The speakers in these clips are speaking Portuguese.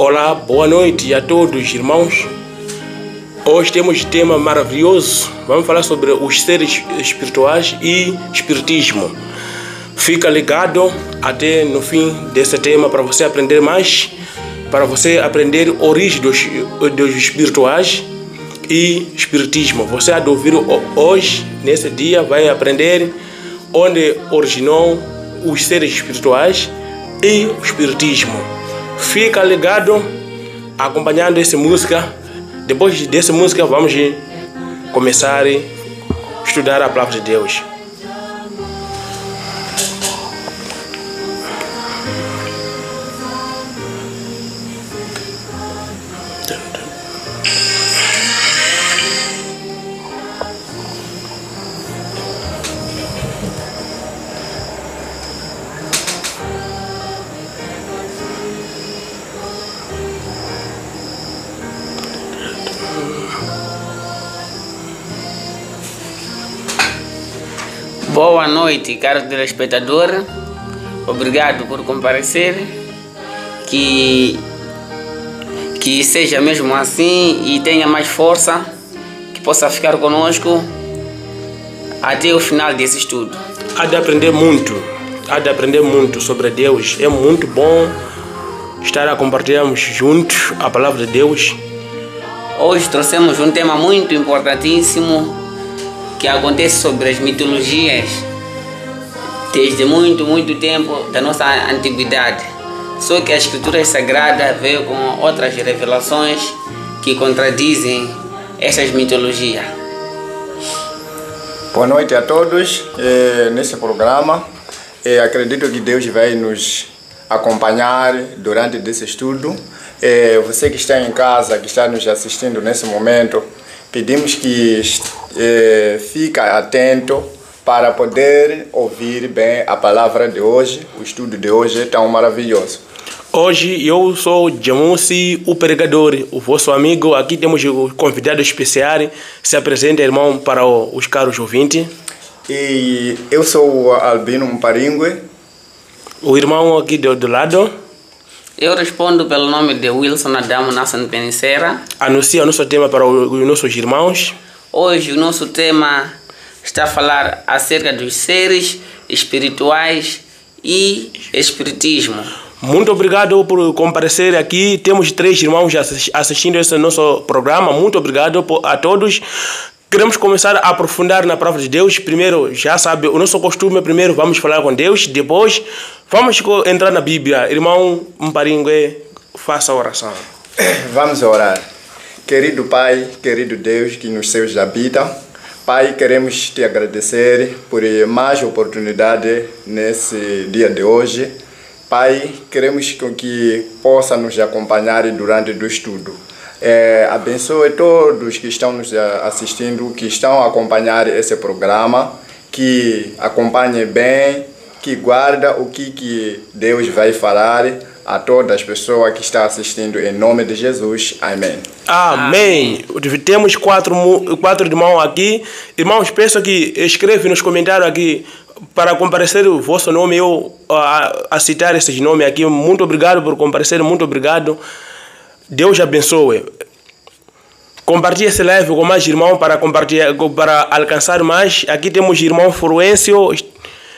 Olá, boa noite a todos, irmãos. Hoje temos um tema maravilhoso. Vamos falar sobre os seres espirituais e espiritismo. Fica ligado até no fim desse tema para você aprender mais, para você aprender a origem dos espirituais e espiritismo. Você há de ouvir hoje, nesse dia, vai aprender onde originou os seres espirituais e o espiritismo. Fica ligado, acompanhando essa música. Depois dessa música, vamos começar a estudar a palavra de Deus. Boa noite, caro telespectador. Obrigado por comparecer. Que seja mesmo assim e tenha mais força, que possa ficar conosco até o final desse estudo. Há de aprender muito sobre Deus. É muito bom estar a compartilharmos juntos a palavra de Deus. Hoje trouxemos um tema muito importantíssimo que acontece sobre as mitologias desde muito tempo da nossa antiguidade. Só que a Escritura Sagrada veio com outras revelações que contradizem essas mitologias. Boa noite a todos. Nesse programa, acredito que Deus vai nos acompanhar durante esse estudo. Você que está em casa, que está nos assistindo nesse momento, pedimos que fique atento para poder ouvir bem a palavra de hoje. O estudo de hoje é tão maravilhoso. Hoje eu sou Jamusi, o pregador, o vosso amigo. Aqui temos o convidado especial. Se apresenta, irmão, para os caros ouvintes. E eu sou o Albino Mparingue. O irmão aqui do lado. Eu respondo pelo nome de Wilson Adamo Nassan Penicera. Anuncia o nosso tema para os nossos irmãos. Hoje o nosso tema está a falar acerca dos seres espirituais e espiritismo. Muito obrigado por comparecer aqui. Temos 3 irmãos assistindo esse nosso programa. Muito obrigado a todos. Queremos começar a aprofundar na palavra de Deus. Primeiro, já sabe, o nosso costume, primeiro vamos falar com Deus. Depois, vamos entrar na Bíblia. Irmão Mparingue, faça a oração. Vamos orar. Querido Pai, querido Deus que nos céus habita, Pai, queremos te agradecer por mais oportunidade nesse dia de hoje. Pai, queremos que possa nos acompanhar durante o estudo. Abençoe todos que estão nos assistindo, que estão a acompanhar esse programa, que acompanhe bem, que guarda o que Deus vai falar a todas as pessoas que estão assistindo, em nome de Jesus. Amém. Amém. Temos 4 irmãos aqui. Irmãos, peço que escreve nos comentários aqui para comparecer o vosso nome, eu a citar esses nomes aqui. Muito obrigado por comparecer, muito obrigado. Deus abençoe. Compartilhe esse live com mais irmãos para alcançar mais. Aqui temos o irmão Fruêncio.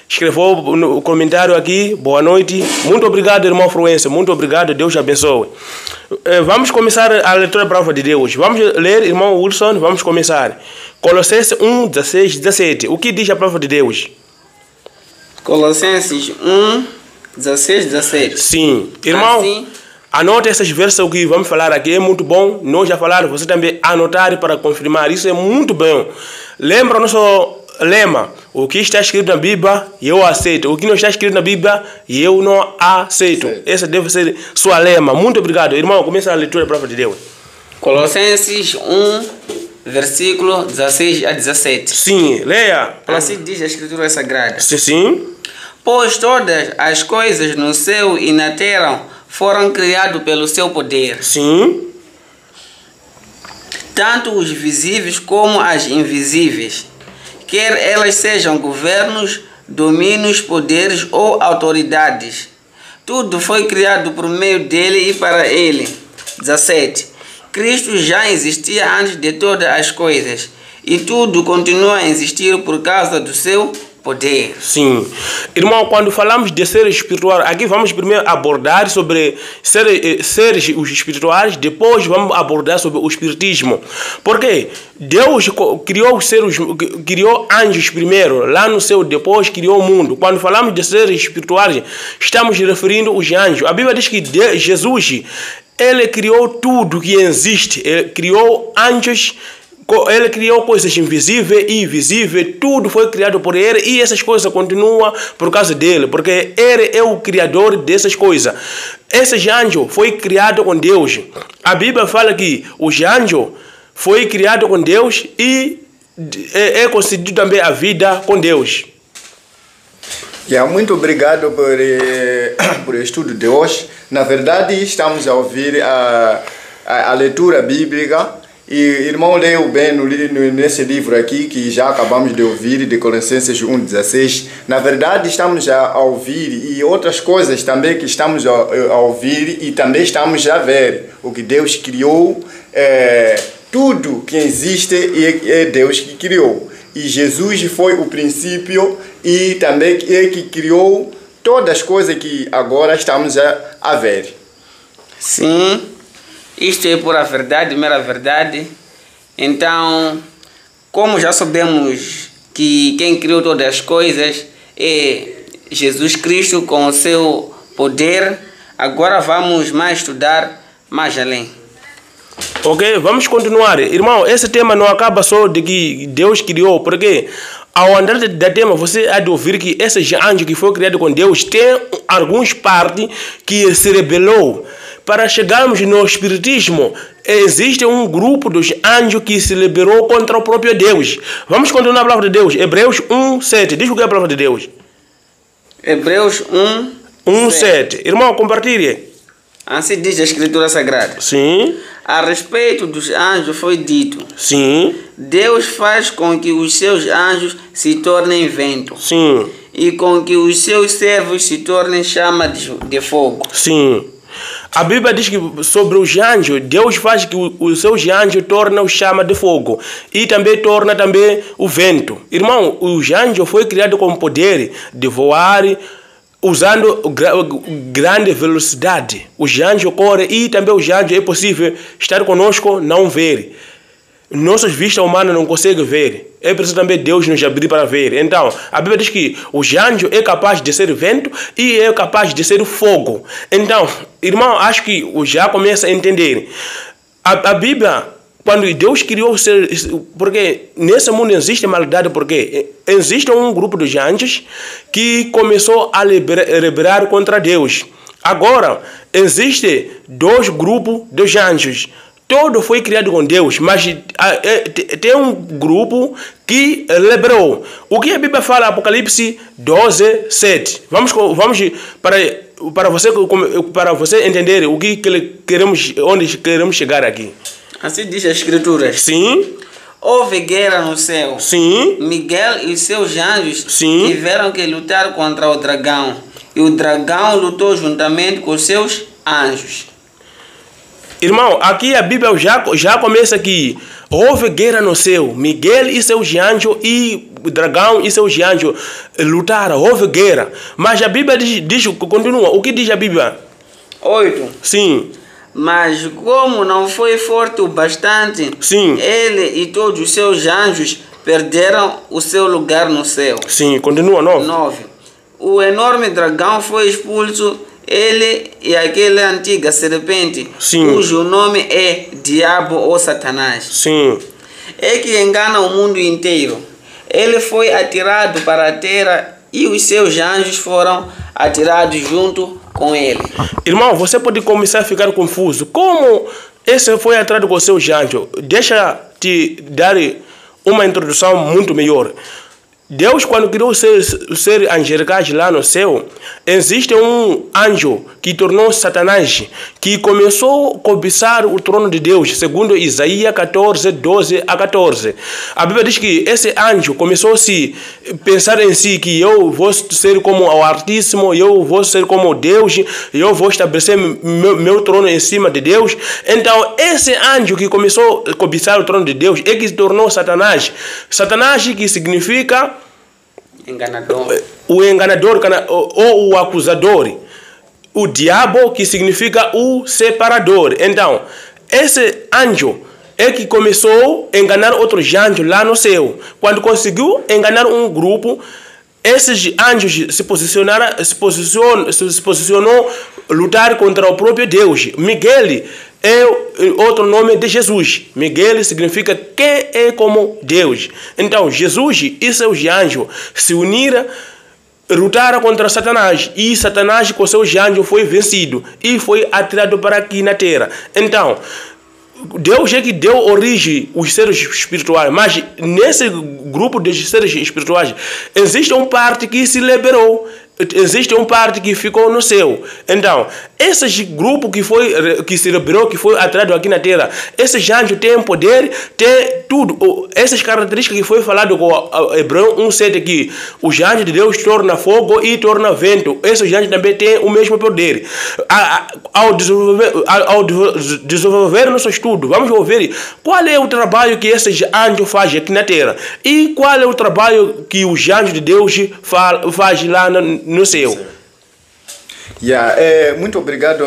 Escreveu no comentário aqui, boa noite. Muito obrigado, irmão Fruêncio. Muito obrigado, Deus abençoe. Vamos começar a leitura da palavra de Deus. Vamos ler, irmão Wilson, vamos começar. Colossenses 1, 16, 17. O que diz a palavra de Deus? Colossenses 1, 16, 17. Sim. Irmão, assim, anote essas versões que vamos falar aqui. É muito bom. Nós já falaram, você também anotar para confirmar. Isso é muito bom. Lembra o nosso lema: o que está escrito na Bíblia, eu aceito. O que não está escrito na Bíblia, eu não aceito. Esse deve ser sua lema. Muito obrigado. Irmão, começa a leitura da palavra de Deus. Colossenses 1, versículo 16 a 17. Sim, leia. Assim diz a Escritura Sagrada. Sim. Pois todas as coisas no céu e na terra foram criadas pelo seu poder. Sim. Tanto os visíveis como as invisíveis, quer elas sejam governos, domínios, poderes ou autoridades. Tudo foi criado por meio dele e para ele. 17. Cristo já existia antes de todas as coisas, e tudo continua a existir por causa do seu poder. Sim. Irmão, quando falamos de seres espirituais, aqui vamos primeiro abordar sobre seres espirituais, depois vamos abordar sobre o espiritismo. Porque Deus criou os seres, criou anjos primeiro, lá no céu, depois criou o mundo. Quando falamos de seres espirituais, estamos referindo aos anjos. A Bíblia diz que Jesus, ele criou tudo que existe. Ele criou anjos, ele criou coisas invisíveis e invisíveis, tudo foi criado por ele e essas coisas continuam por causa dele, porque ele é o criador dessas coisas. Esse anjo foi criado com Deus. A Bíblia fala que os anjos foi criado com Deus e é concedido também a vida com Deus. Muito obrigado por o estudo de hoje. Na verdade, estamos a ouvir a leitura bíblica. E irmão leu bem nesse livro aqui que já acabamos de ouvir, de Colossenses 1:16. Na verdade, estamos a ouvir e outras coisas também que estamos a ouvir e também estamos a ver. O que Deus criou, tudo que existe é Deus que criou. E Jesus foi o princípio e também é que criou todas as coisas que agora estamos a ver. Sim. Isto é pura verdade, mera verdade. Então, como já sabemos que quem criou todas as coisas é Jesus Cristo com o seu poder, agora vamos mais estudar mais além. Ok, vamos continuar. Irmão, esse tema não acaba só de que Deus criou, porque ao andar da tema, você há de ouvir que esse anjo que foi criado com Deus tem algumas partes que se rebelou. Para chegarmos no espiritismo, existe um grupo dos anjos que se liberou contra o próprio Deus. Vamos continuar a palavra de Deus. Hebreus 1:7. Diz o que é a palavra de Deus. Hebreus 1:7. Irmão, compartilhe. Assim diz a Escritura Sagrada. Sim. A respeito dos anjos foi dito. Sim. Deus faz com que os seus anjos se tornem vento. Sim. E com que os seus servos se tornem chama de fogo. Sim. A Bíblia diz que sobre os anjos, Deus faz que os seus anjos tornam chama de fogo e também torna também o vento. Irmão, os anjos foi criado com poder de voar, usando grande velocidade. Os anjos correm e também os anjos é possível estar conosco, não ver. Nossas vistas humanas não conseguem ver. É preciso também Deus nos abrir para ver. Então, a Bíblia diz que os anjos é capaz de ser vento e é capaz de ser fogo. Então, irmão, acho que já começa a entender. A Bíblia, quando Deus criou o ser, porque nesse mundo existe maldade, porque existe um grupo de anjos que começou a rebeliar contra Deus. Agora, existe dois grupos de anjos. Todo foi criado com Deus, mas tem um grupo que rebelou. O que a Bíblia fala, Apocalipse 12:7. Vamos para você entender o que queremos, onde queremos chegar aqui. Assim diz a Escritura. Sim. Houve guerra no céu. Sim. Miguel e seus anjos Sim. tiveram que lutar contra o dragão. E o dragão lutou juntamente com seus anjos. Irmão, aqui a Bíblia já começa que houve guerra no céu. Miguel e seus anjos e o dragão e seus anjos lutaram, houve guerra. Mas a Bíblia diz continua. O que diz a Bíblia? 8. Sim. Mas como não foi forte o bastante, sim, ele e todos os seus anjos perderam o seu lugar no céu. Sim, continua. 9. O enorme dragão foi expulso, ele e aquela antiga serpente, sim, cujo nome é Diabo ou Satanás. Sim. É que engana o mundo inteiro. Ele foi atirado para a terra e os seus anjos foram atirados junto com ele. Irmão, você pode começar a ficar confuso. Como esse foi atirado com seus anjos? Deixa te dar uma introdução muito melhor. Deus, quando criou os seres angelicais lá no céu, existe um anjo que tornou Satanás, que começou a cobiçar o trono de Deus, segundo Isaías 14, 12 a 14. A Bíblia diz que esse anjo começou a se pensar em si, que eu vou ser como o Altíssimo, eu vou ser como Deus, eu vou estabelecer meu trono em cima de Deus. Então, esse anjo que começou a cobiçar o trono de Deus é que se tornou Satanás. Satanás, que significa enganador. O enganador ou o acusador. O diabo, que significa o separador. Então, esse anjo é que começou a enganar outros anjos lá no céu. Quando conseguiu enganar um grupo, esses anjos se posicionou lutar contra o próprio Deus. Miguel é outro nome de Jesus. Miguel significa quem é como Deus. Então, Jesus e seus anjos se uniram, lutaram contra Satanás. E Satanás, com seus anjos, foi vencido e foi atirado para aqui na terra. Então, Deus é que deu origem aos seres espirituais, mas nesse grupo de seres espirituais existe uma parte que se liberou, existe uma parte que ficou no céu. Então, esse grupo que se liberou, que foi atraído aqui na terra, esses anjos têm poder, têm tudo. Essas características que foi falado com Hebreu 1:7, que os anjos de Deus tornam fogo e tornam vento. Esses anjos também têm o mesmo poder. Ao desenvolver nosso estudo, vamos ouvir qual é o trabalho que esses anjos fazem aqui na terra e qual é o trabalho que os anjos de Deus fazem lá no céu. Muito obrigado.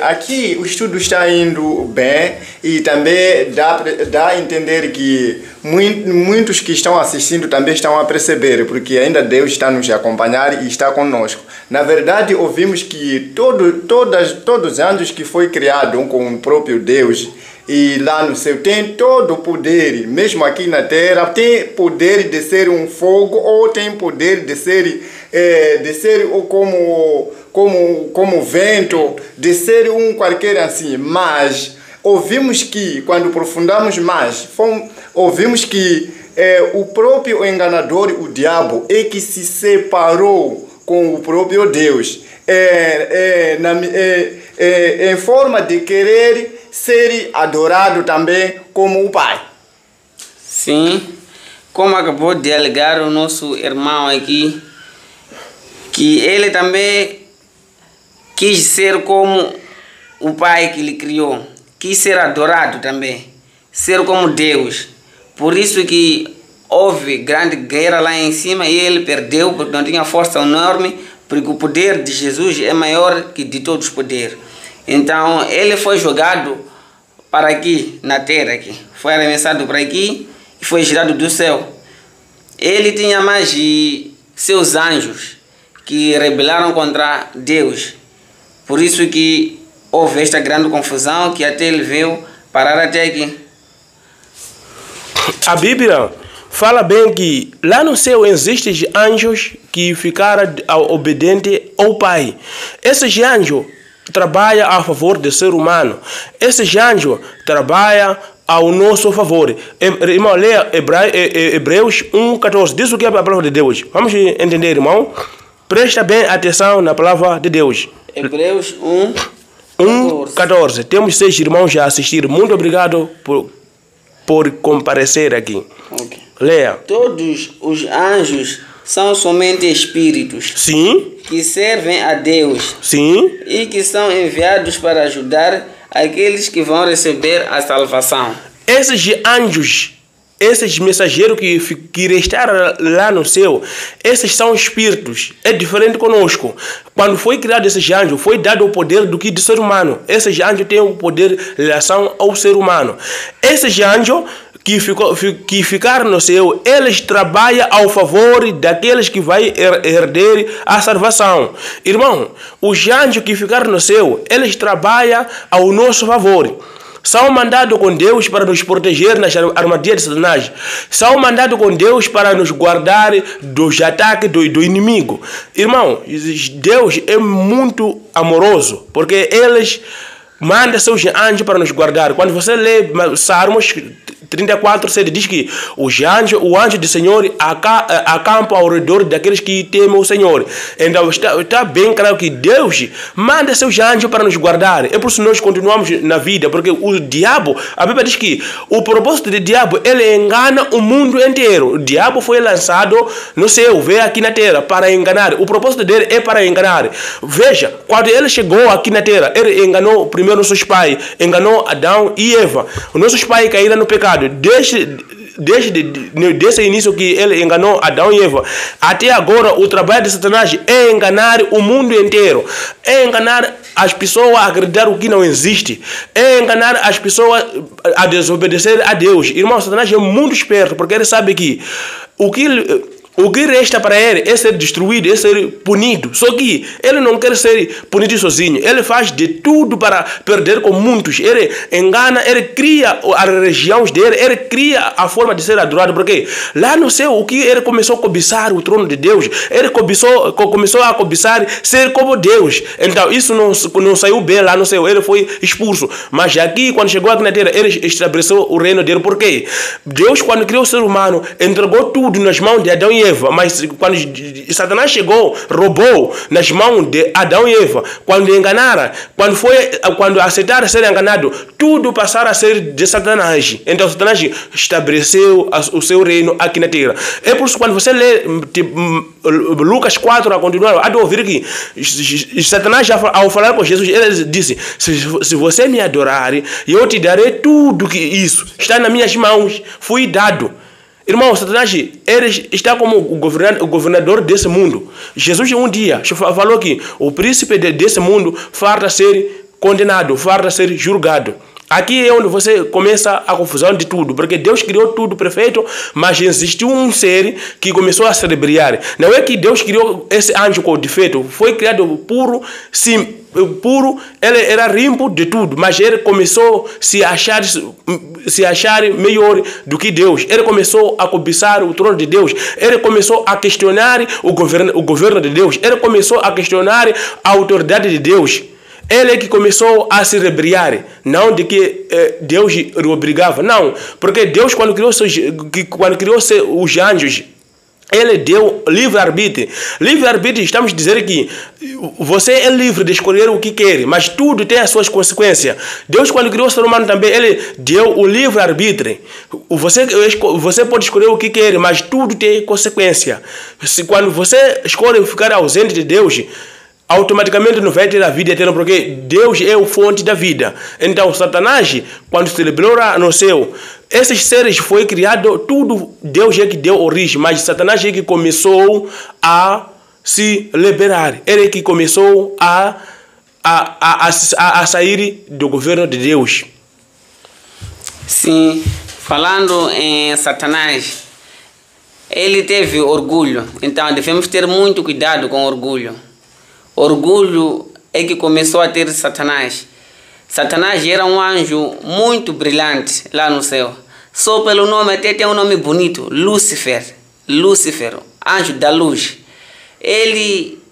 Aqui o estudo está indo bem e também dá a entender que muitos que estão assistindo também estão a perceber, porque ainda Deus está nos acompanhar e está conosco. Na verdade, ouvimos que todos os anjos que foi criado com o próprio Deus e lá no céu tem todo o poder, mesmo aqui na terra, tem poder de ser um fogo ou tem poder de ser como vento, de ser um qualquer assim. Mas ouvimos que, quando aprofundamos mais, ouvimos que o próprio enganador, o diabo, é que se separou com o próprio Deus, em forma de querer ser adorado também como o Pai. Sim, como acabou de alegar o nosso irmão aqui, que ele também quis ser como o Pai que lhe criou, quis ser adorado também, ser como Deus. Por isso que houve grande guerra lá em cima e ele perdeu porque não tinha força enorme, porque o poder de Jesus é maior que de todos os poderes. Então ele foi jogado para aqui, na terra aqui, foi arremessado para aqui e foi girado do céu. Ele tinha mais de seus anjos que rebelaram contra Deus. Por isso que houve esta grande confusão que até ele veio parar até aqui. A Bíblia fala bem que lá no céu existem anjos que ficaram obedientes ao Pai. Esses anjos trabalham a favor do ser humano. Esses anjos trabalham ao nosso favor. Irmão, leia Hebreus 1:14. Diz o que é a palavra de Deus. Vamos entender, irmão? Presta bem atenção na palavra de Deus. Hebreus 1:14. Temos 6 irmãos a assistir. Muito obrigado por comparecer aqui. Okay. Leia. Todos os anjos são somente espíritos. Sim. Que servem a Deus. Sim. E que são enviados para ajudar aqueles que vão receber a salvação. Esses anjos, esses mensageiros que restaram lá no céu, esses são espíritos. É diferente conosco. Quando foi criado esses anjos, foi dado o poder do que do ser humano. Esses anjos têm o poder em relação ao ser humano. Esses anjos que ficaram no céu, eles trabalham ao favor daqueles que vão herder a salvação. Irmão, os anjos que ficaram no céu, eles trabalham ao nosso favor. São mandados com Deus para nos proteger nas armadilhas de Satanás. São mandados com Deus para nos guardar dos ataques do inimigo. Irmão, Deus é muito amoroso, porque eles manda seus anjos para nos guardar. Quando você lê Salmos 34:7 diz que o anjo do Senhor acampa ao redor daqueles que temem o Senhor. Então está bem claro que Deus manda seus anjos para nos guardar. É por isso que nós continuamos na vida, porque o diabo, a Bíblia diz que o propósito do diabo, ele engana o mundo inteiro. O diabo foi lançado no céu, veio aqui na terra para enganar. O propósito dele é para enganar. Veja, quando ele chegou aqui na terra, ele enganou primeiro nossos pais, enganou Adão e Eva. Os nossos pais caíram no pecado. Desde o início que ele enganou Adão e Eva, até agora o trabalho de Satanás é enganar o mundo inteiro, é enganar as pessoas a acreditar o que não existe, é enganar as pessoas a desobedecer a Deus. Irmão, Satanás é muito esperto, porque ele sabe que o que resta para ele é ser destruído, é ser punido. Só que ele não quer ser punido sozinho. Ele faz de tudo para perder com muitos. Ele engana, ele cria as regiões dele, ele cria a forma de ser adorado. Porque lá no céu, o que ele começou a cobiçar o trono de Deus, ele começou a cobiçar ser como Deus. Então isso não saiu bem lá no céu, ele foi expulso. Mas aqui, quando chegou aqui na terra, ele estabeleceu o reino dele. Por quê? Deus, quando criou o ser humano, entregou tudo nas mãos de Adão e Eva, mas quando Satanás chegou, roubou nas mãos de Adão e Eva. Quando enganaram, quando aceitaram ser enganado, tudo passaram a ser de Satanás. Então Satanás estabeleceu o seu reino aqui na terra. É por isso que quando você lê Lucas 4, a continuar, há de ouvir que Satanás, ao falar com Jesus, ele disse: se você me adorar, eu te darei tudo que isso está nas minhas mãos, foi dado. Irmão, Satanás, ele está como o governador desse mundo. Jesus um dia falou que o príncipe desse mundo farta ser condenado, farta ser julgado. Aqui é onde você começa a confusão de tudo, porque Deus criou tudo perfeito, mas existiu um ser que começou a se rebeliar. Não é que Deus criou esse anjo com defeito, foi criado puro, sim, puro, ele era limpo de tudo, mas ele começou a se achar melhor do que Deus. Ele começou a cobiçar o trono de Deus, ele começou a questionar o governo de Deus, ele começou a questionar a autoridade de Deus. Ele é que começou a se rebeliar, não de que Deus o obrigava, não, porque Deus quando criou os anjos, ele deu livre-arbítrio. Livre-arbítrio, estamos a dizer que você é livre de escolher o que quer, mas tudo tem as suas consequências. Deus, quando criou o ser humano também, ele deu o livre-arbítrio. Você pode escolher o que quer, mas tudo tem consequência. Quando você escolhe ficar ausente de Deus, automaticamente não vai ter a vida eterna, porque Deus é a fonte da vida. Então Satanás, quando se rebelou no céu, esses seres foi criado, tudo Deus é que deu origem, mas Satanás é que começou a se liberar. Ele é que começou a sair do governo de Deus. Sim, falando em Satanás, ele teve orgulho, então devemos ter muito cuidado com orgulho. Orgulho é que começou a ter Satanás. Satanás era um anjo muito brilhante lá no céu. Só pelo nome, até tem um nome bonito, Lúcifer. Lúcifer, anjo da luz. Ele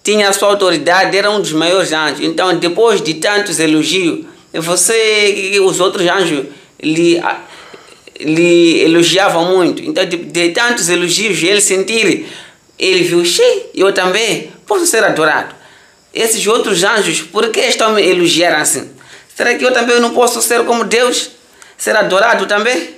tinha a sua autoridade, era um dos maiores anjos. Então, depois de tantos elogios, os outros anjos lhe elogiavam muito. Então, de tantos elogios, ele viu, eu também posso ser adorado. Esses outros anjos, por que estão me elogiando assim? Será que eu também não posso ser como Deus? Ser adorado também?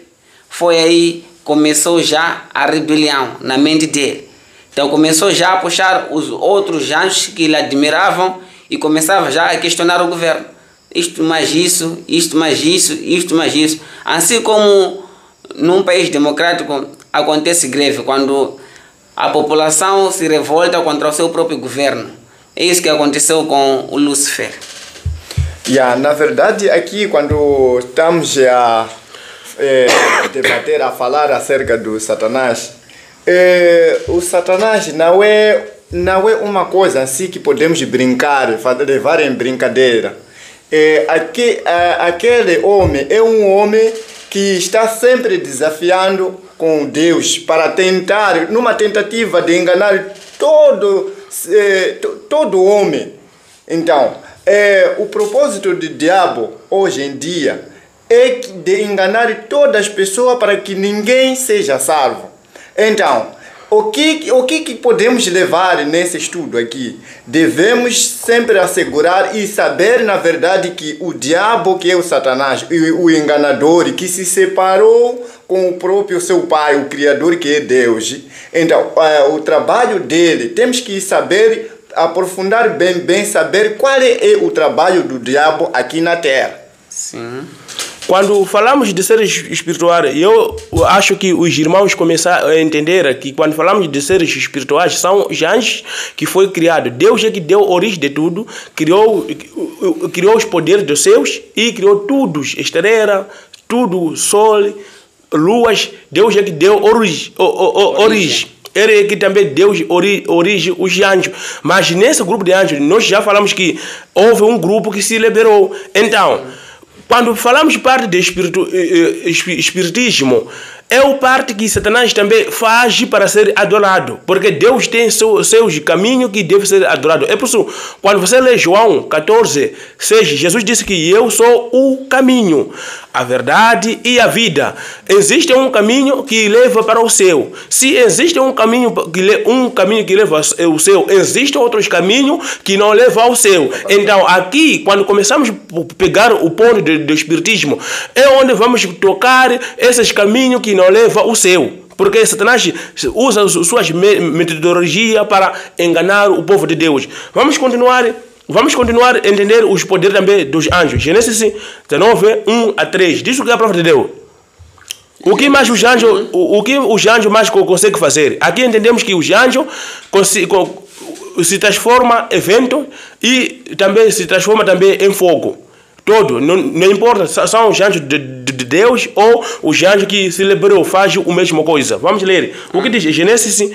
Foi aí que começou já a rebelião na mente dele. Então começou já a puxar os outros anjos que lhe admiravam e começava já a questionar o governo. Isto mais isso, isto mais isso, isto mais isso. Assim como num país democrático acontece greve, quando a população se revolta contra o seu próprio governo. É isso que aconteceu com o Lúcifer. Na verdade, aqui quando estamos a debater, a falar acerca do Satanás, o Satanás não é uma coisa assim que podemos brincar, levar em brincadeira. Aquele homem é um homem que está sempre desafiando com Deus para tentar, numa tentativa de enganar todo homem. Então, o propósito do diabo hoje em dia é de enganar todas as pessoas para que ninguém seja salvo. Então, o que podemos levar nesse estudo aqui? Devemos sempre assegurar e saber, na verdade, que o diabo, que é o Satanás, o enganador, que se separou com o próprio seu pai, o Criador, que é Deus. Então, o trabalho dele, temos que saber, aprofundar bem, saber qual é o trabalho do diabo aqui na Terra. Sim. Quando falamos de seres espirituais, eu acho que os irmãos começaram a entender que quando falamos de seres espirituais, são os anjos que foi criado. Deus é que deu origem de tudo, criou os poderes dos céus e criou tudo, estrela, tudo, sol, luas. Deus é que deu origem. Ele é que também deu origem os anjos. Mas nesse grupo de anjos, nós já falamos que houve um grupo que se liberou. Então, quando falamos parte de espiritismo, é o parte que Satanás também faz para ser adorado. Porque Deus tem seus caminhos que devem ser adorados. É por isso, quando você lê João 14, 6, Jesus disse que eu sou o caminho, a verdade e a vida. Existe um caminho que leva para o céu. Se existe um caminho que leva ao céu, existem outros caminhos que não levam ao céu. Então, aqui, quando começamos a pegar o ponto do espiritismo, é onde vamos tocar esses caminhos que não levam ao céu. Porque Satanás usa suas metodologias para enganar o povo de Deus. Vamos continuar a entender os poderes também dos anjos. Gênesis 19, 1 a 3. Diz o que é a palavra de Deus. O que os anjos mais conseguem fazer? Aqui entendemos que os anjos se transformam em vento e também se transformam também em fogo. Todo, não importa, são os anjos de Deus ou os anjos que se liberam, fazem a mesma coisa. Vamos ler. O que diz Gênesis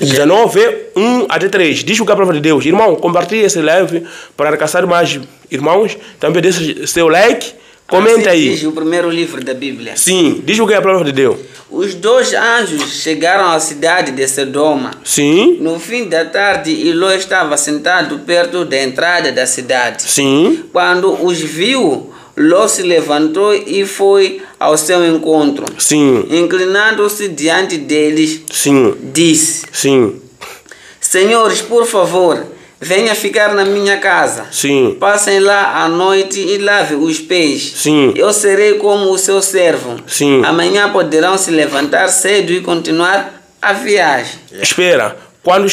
19, 1 até 3. Diz o que é a palavra de Deus. Irmão, compartilhe esse live para alcançar mais irmãos. Também deixe seu like. Comenta aí. Diz o primeiro livro da Bíblia. Sim, diz o que é a palavra de Deus. Os dois anjos chegaram à cidade de Sodoma. Sim. No fim da tarde, Ló estava sentado perto da entrada da cidade. Sim. Quando os viu, Ló se levantou e foi ao seu encontro. Sim. Inclinando-se diante deles, sim, disse: sim, Senhores, por favor, venha ficar na minha casa. Sim. Passem lá à noite e lave os pés. Sim. Eu serei como o seu servo. Sim. Amanhã poderão se levantar cedo e continuar a viagem. Espera. Quando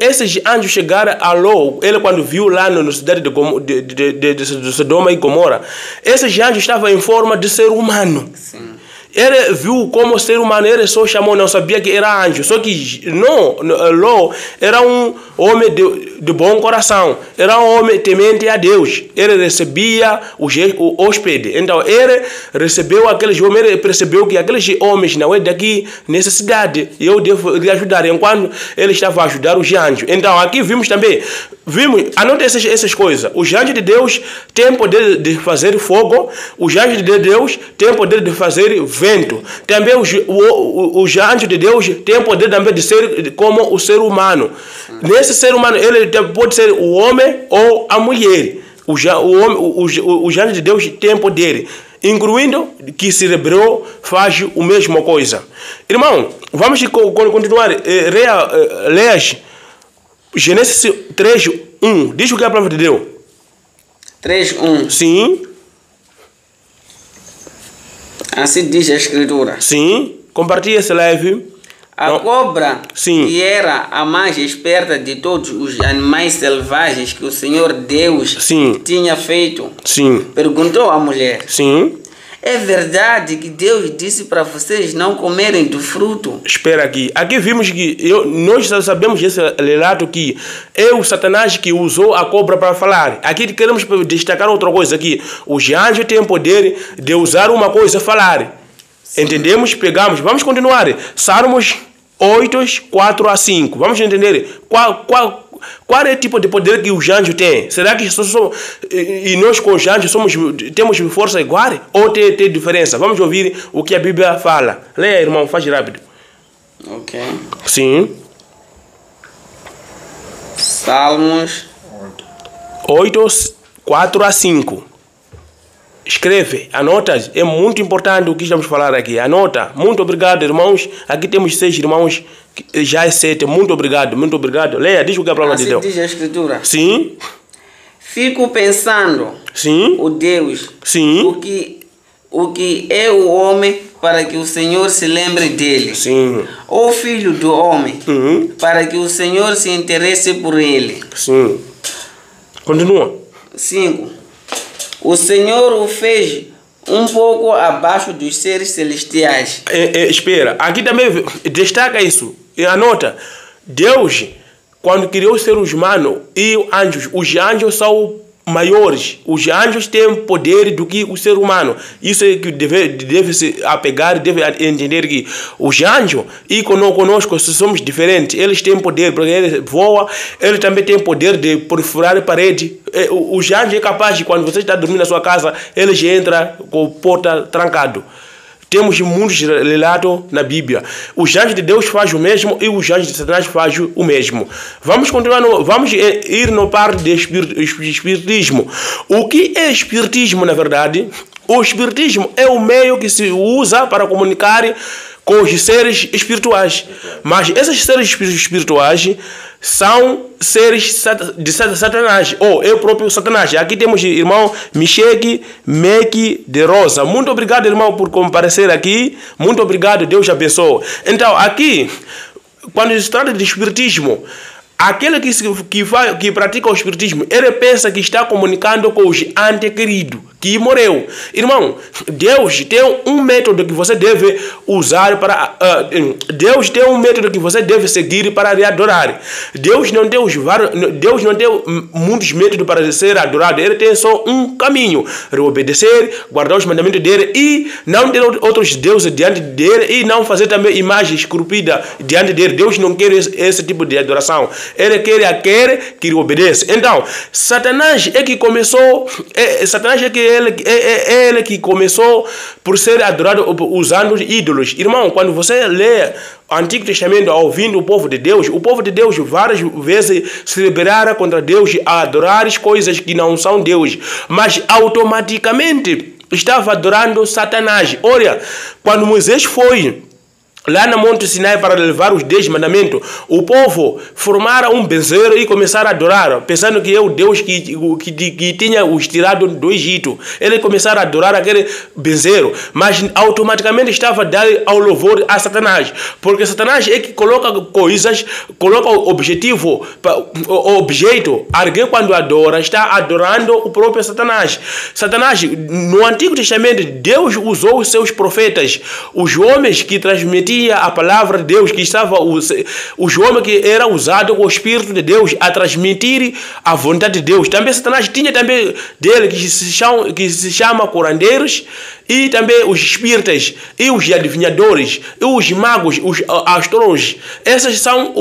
esses anjos chegaram a Ló, ele quando viu lá na cidade de Sodoma e Gomorra, esses anjos estavam em forma de ser humano. Sim. Ele viu como ser humano, ele só chamou, não sabia que era anjo. Só que Ló era um homem de bom coração, era um homem temente a Deus. Ele recebia o hóspede. Então ele recebeu aqueles homens, ele percebeu que aqueles homens não é daqui nessa cidade. E eu devo lhe ajudar, enquanto ele estava a ajudar os anjos. Então aqui vimos também, anote essas coisas. Os anjos de Deus têm poder de fazer fogo, os anjos de Deus têm poder de fazer vento. Também os anjos de Deus têm poder também de ser como o ser humano. Nesse ser humano, ele pode ser o homem ou a mulher. Os anjos de Deus têm poder, incluindo que se liberou, faz a mesma coisa. Irmão, vamos continuar. Leia Gênesis 3, 1. Diz o que é a palavra de Deus. 3, 1. Sim. Assim diz a Escritura. Sim. Compartilhe esse live. A cobra, sim, que era a mais esperta de todos os animais selvagens que o Senhor Deus, sim, tinha feito, sim, perguntou à mulher: sim, é verdade que Deus disse para vocês não comerem do fruto? Espera aqui. Aqui vimos que nós sabemos esse relato que é o Satanás que usou a cobra para falar. Aqui queremos destacar outra coisa aqui. Os anjos têm poder de usar uma coisa e falar. Entendemos? Pegamos. Vamos continuar. Salmos 8, 4 a 5. Vamos entender qual é o tipo de poder que os anjos têm. Será que e nós com os anjos temos força igual? Ou tem diferença? Vamos ouvir o que a Bíblia fala. Leia, irmão, faz rápido. Ok. Sim. Salmos 8, 4 a 5. Escreve, anota, é muito importante o que estamos a falar aqui. Anota. Muito obrigado, irmãos. Aqui temos 6 irmãos, já é 7. Muito obrigado, muito obrigado. Leia, diz o que é a palavra de Deus. Diz a Escritura. Sim. Fico pensando, sim, o Deus, sim, o que é o homem para que o Senhor se lembre dele, sim, ou filho do homem, para que o Senhor se interesse por ele. Sim. Continua. 5. O Senhor o fez um pouco abaixo dos seres celestiais. Espera, aqui também destaca isso. E anota, Deus, quando criou os seres humanos e os anjos são maiores. Os anjos têm poder do que o ser humano. Isso é que deve se apegar, deve entender que os anjos e conosco somos diferentes. Eles têm poder, porque eles voam, eles também têm poder de perfurar a parede. Os anjos é capaz de, quando você está dormindo na sua casa, eles entram com a porta trancada. Temos muitos relatos na Bíblia. Os anjos de Deus fazem o mesmo e os anjos de Satanás fazem o mesmo. Vamos continuar, vamos ir no parte de espiritismo. O que é espiritismo, na verdade? O espiritismo é o meio que se usa para comunicar com os seres espirituais. Mas esses seres espirituais são seres de Satanás, ou é o próprio Satanás. Aqui temos o irmão Micheque Meque de Rosa. Muito obrigado, irmão, por comparecer aqui. Muito obrigado, Deus abençoe. Então, aqui, quando se trata de espiritismo, aquele que pratica o espiritismo, ele pensa que está comunicando com os antequeridos, que morreu. Irmão, Deus tem um método que você deve usar para... Deus tem um método que você deve seguir para lhe adorar. Deus não tem muitos métodos para ser adorado. Ele tem só um caminho. Obedecer, guardar os mandamentos dele e não ter outros deuses diante dele e não fazer também imagens esculpidas diante dele. Deus não quer esse tipo de adoração. Ele quer aquele que lhe obedece. Então, Satanás é que começou... Satanás é que ele que começou por ser adorado usando ídolos. Irmão, quando você lê o Antigo Testamento ouvindo o povo de Deus várias vezes se rebelaram contra Deus a adorar as coisas que não são Deus, mas automaticamente estava adorando Satanás. Olha, quando Moisés foi lá no Monte Sinai para levar os 10 mandamentos, o povo formaram um bezerro e começaram a adorar, pensando que é o Deus que tinha os tirado do Egito. Eles começaram a adorar aquele bezerro, mas automaticamente estava a dar ao louvor a Satanás, porque Satanás é que coloca coisas, coloca o objetivo, o objeto. Alguém quando adora, está adorando o próprio Satanás. Satanás, no Antigo Testamento, Deus usou os seus profetas, os homens que transmitiam a palavra de Deus, que estava os homens que era usado com o Espírito de Deus a transmitir a vontade de Deus. Também Satanás tinha também dele que se chama curandeiros e também os espíritas e os adivinhadores e os magos, os astrólogos. Esses são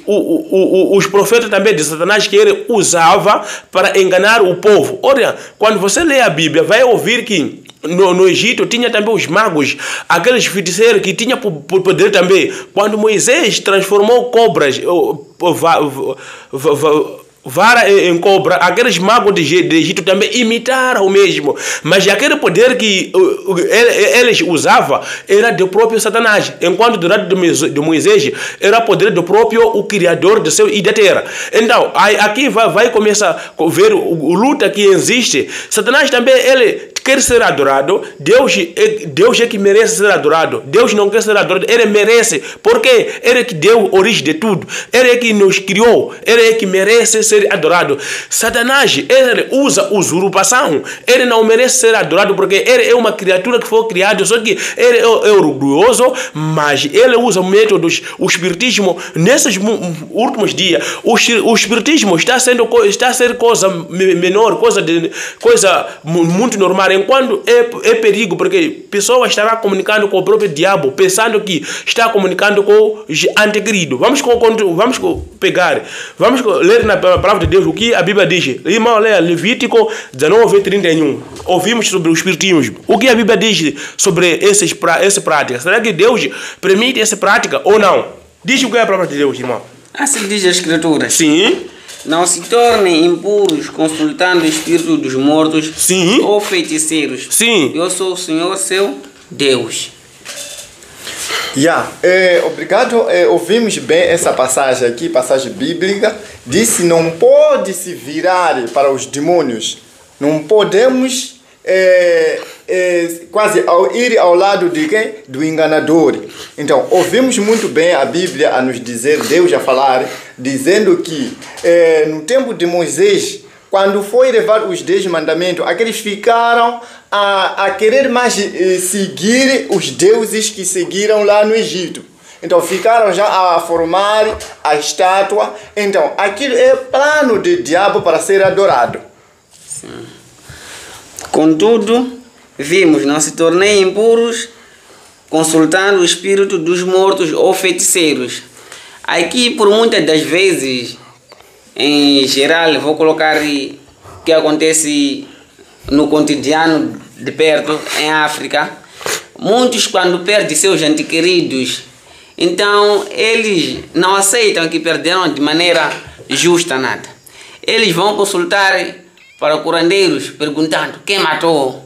os profetas também de Satanás que ele usava para enganar o povo. Olha, quando você lê a Bíblia, vai ouvir que no Egito tinha também os magos, aqueles feiticeiros que tinham poder também. Quando Moisés transformou cobras, vara em cobra, aqueles magos de Egito também imitaram o mesmo. Mas aquele poder que eles usavam era do próprio Satanás. Enquanto durante de Moisés era poder do próprio o Criador do céu e da terra. Então, aqui vai começar a ver o luta que existe. Satanás também, ele quer ser adorado. Deus é que merece ser adorado. Deus não quer ser adorado, ele merece, porque ele é que deu origem de tudo. Ele é que nos criou, ele é que merece ser adorado. Satanás, ele usa usurpação. Ele não merece ser adorado porque ele é uma criatura que foi criada, só que ele é orgulhoso, mas ele usa métodos, o espiritismo. Nesses últimos dias, o espiritismo está a ser coisa menor, coisa muito normal, enquanto é perigo, porque a pessoa estará comunicando com o próprio diabo, pensando que está comunicando com os antequeridos. Vamos pegar, vamos ler na palavra de Deus o que a Bíblia diz. Irmão, leia Levítico 19:31. Ouvimos sobre os espiritismos. O que a Bíblia diz sobre essa prática? Será que Deus permite essa prática ou não? Diz o que é a palavra de Deus, irmão. Assim diz a Escritura. Sim. não se tornem impuros consultando o espírito dos mortos Sim. ou feiticeiros. Sim. Eu sou o Senhor, seu Deus. Obrigado. Ouvimos bem essa passagem aqui, passagem bíblica. Disse: não pode se virar para os demônios. Não podemos quase ir ao lado de quem? Do enganador. Então, ouvimos muito bem a Bíblia a nos dizer, Deus a falar, dizendo que no tempo de Moisés, quando foi levar os 10 mandamentos, aqueles ficaram a querer mais seguir os deuses que seguiram lá no Egito. Então ficaram já a formar a estátua. Então aquilo é plano de diabo para ser adorado. Sim. Contudo, vimos, não se tornem impuros consultando o espírito dos mortos ou feiticeiros. Aqui, por muitas das vezes, em geral, vou colocar o que acontece no cotidiano de perto, em África. Muitos, quando perdem seus entes queridos, então eles não aceitam que perderam de maneira justa nada. Eles vão consultar para curandeiros, perguntando quem matou.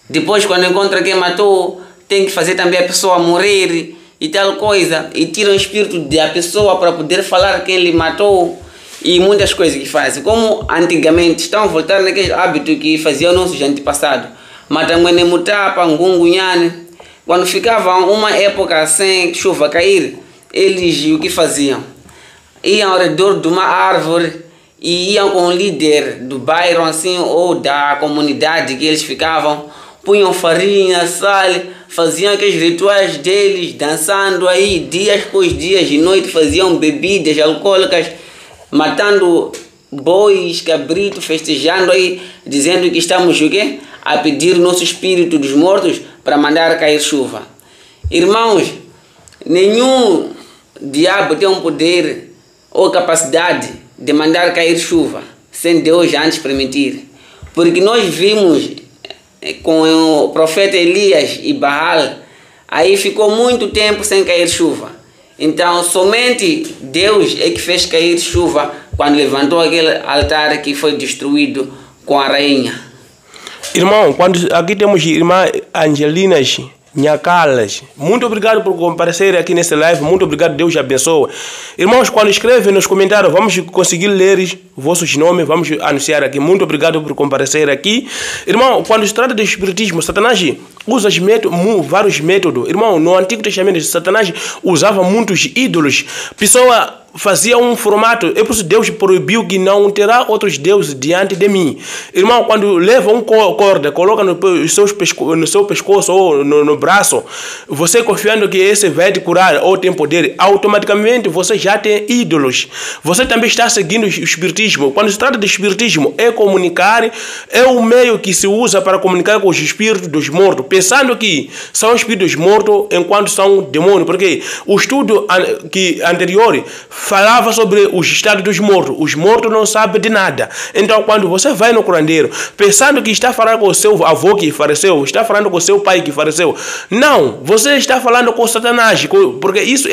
Depois, quando encontra quem matou, tem que fazer também a pessoa morrer e tal coisa. E tiram o espírito da pessoa para poder falar quem lhe matou. E muitas coisas que fazem. Como antigamente, estão a voltar naquele hábito que faziam nossos antepassados. Matangwene Mutapa, Ngungunhane. Quando ficavam uma época sem chuva cair, eles o que faziam? Iam ao redor de uma árvore e iam com o líder do bairro assim, ou da comunidade que eles ficavam, punham farinha, sal, faziam aqueles rituais deles, dançando aí, dias após dias, de noite faziam bebidas alcoólicas, matando bois, cabritos, festejando aí, dizendo que estamos o quê? A pedir nosso espírito dos mortos para mandar cair chuva. Irmãos, nenhum diabo tem um poder ou capacidade de mandar cair chuva sem Deus antes permitir. Porque nós vimos com o profeta Elias e Baal, aí ficou muito tempo sem cair chuva. Então somente Deus é que fez cair chuva quando levantou aquele altar que foi destruído com a rainha. Irmão, aqui temos irmã Angelina Nhacalas, muito obrigado por comparecer aqui nesse live, muito obrigado, Deus abençoe. Irmãos, quando escrevem nos comentários, vamos conseguir ler vossos nomes, vamos anunciar aqui, muito obrigado por comparecer aqui. Irmão, quando se trata de espiritismo, Satanás usa vários métodos. Irmão, no Antigo Testamento, Satanás usava muitos ídolos. Pessoa fazia um formato, é por isso Deus proibiu que não terá outros deuses diante de mim. Irmão, quando leva uma corda, coloca no seu pescoço ou no braço, você confiando que esse vai te curar ou tem poder, automaticamente você já tem ídolos. Você também está seguindo o espiritismo. Quando se trata de espiritismo, é comunicar, é o meio que se usa para comunicar com os espíritos dos mortos, pensando que são espíritos mortos enquanto são demônios, porque o estudo anterior falava sobre os estados dos mortos. Os mortos não sabem de nada. Então, quando você vai no curandeiro, pensando que está falando com o seu avô que faleceu, está falando com o seu pai que faleceu, não, você está falando com Satanás, porque isso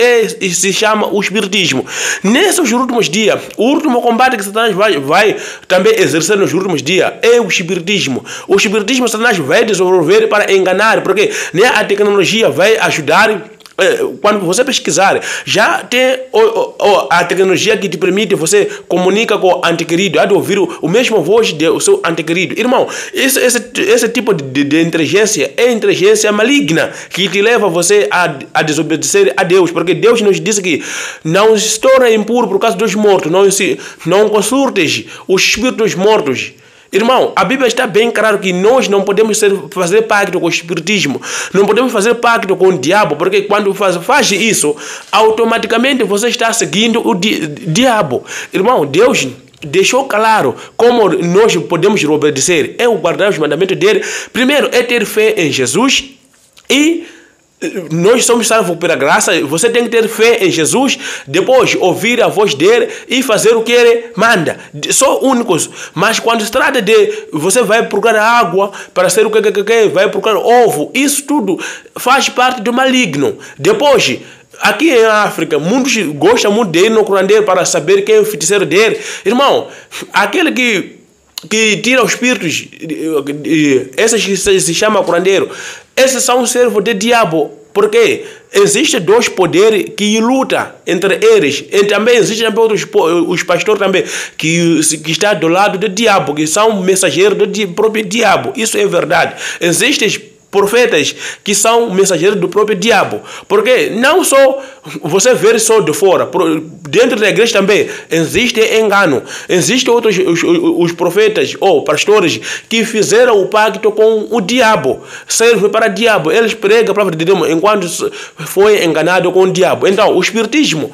se chama o espiritismo. Nesses últimos dias, o último combate que Satanás vai também exercer nos últimos dias é o espiritismo. O espiritismo Satanás vai desenvolver para enganar, porque nem a tecnologia vai ajudar. Quando você pesquisar, já tem a tecnologia que te permite você comunicar com o antequerido, há de ouvir o mesmo voz do seu antequerido. Irmão, esse tipo de inteligência é inteligência maligna que te leva você a desobedecer a Deus, porque Deus nos disse que não se torna impuro por causa dos mortos, não consultes os espíritos mortos. Irmão, a Bíblia está bem claro que nós não podemos fazer pacto com o espiritismo, não podemos fazer pacto com o diabo, porque quando faz isso, automaticamente você está seguindo o diabo. Irmão, Deus deixou claro como nós podemos obedecer, é o guardar os mandamentos dele. Primeiro é ter fé em Jesus e nós somos salvos pela graça. Você tem que ter fé em Jesus, depois ouvir a voz dele e fazer o que ele manda. Só únicos. Mas quando se trata de você vai procurar água para ser o que vai procurar ovo, isso tudo faz parte do maligno. Depois Aqui em África, muitos gostam muito de ir no curandeiro para saber quem é o feiticeiro dele. Irmão, aquele que tira os espíritos, esses que se chama curandeiro, esses são servos de diabo. Porque existem dois poderes que lutam entre eles. E também existem outros, os pastores também, que estão do lado do diabo, que são mensageiros do próprio diabo. Isso é verdade. Existem profetas que são mensageiros do próprio diabo. Porque não só você vê só de fora, dentro da igreja também existe engano. Existem outros os profetas ou pastores que fizeram o pacto com o diabo, servem para o diabo. Eles pregam a palavra de Deus enquanto foi enganado com o diabo. Então, o espiritismo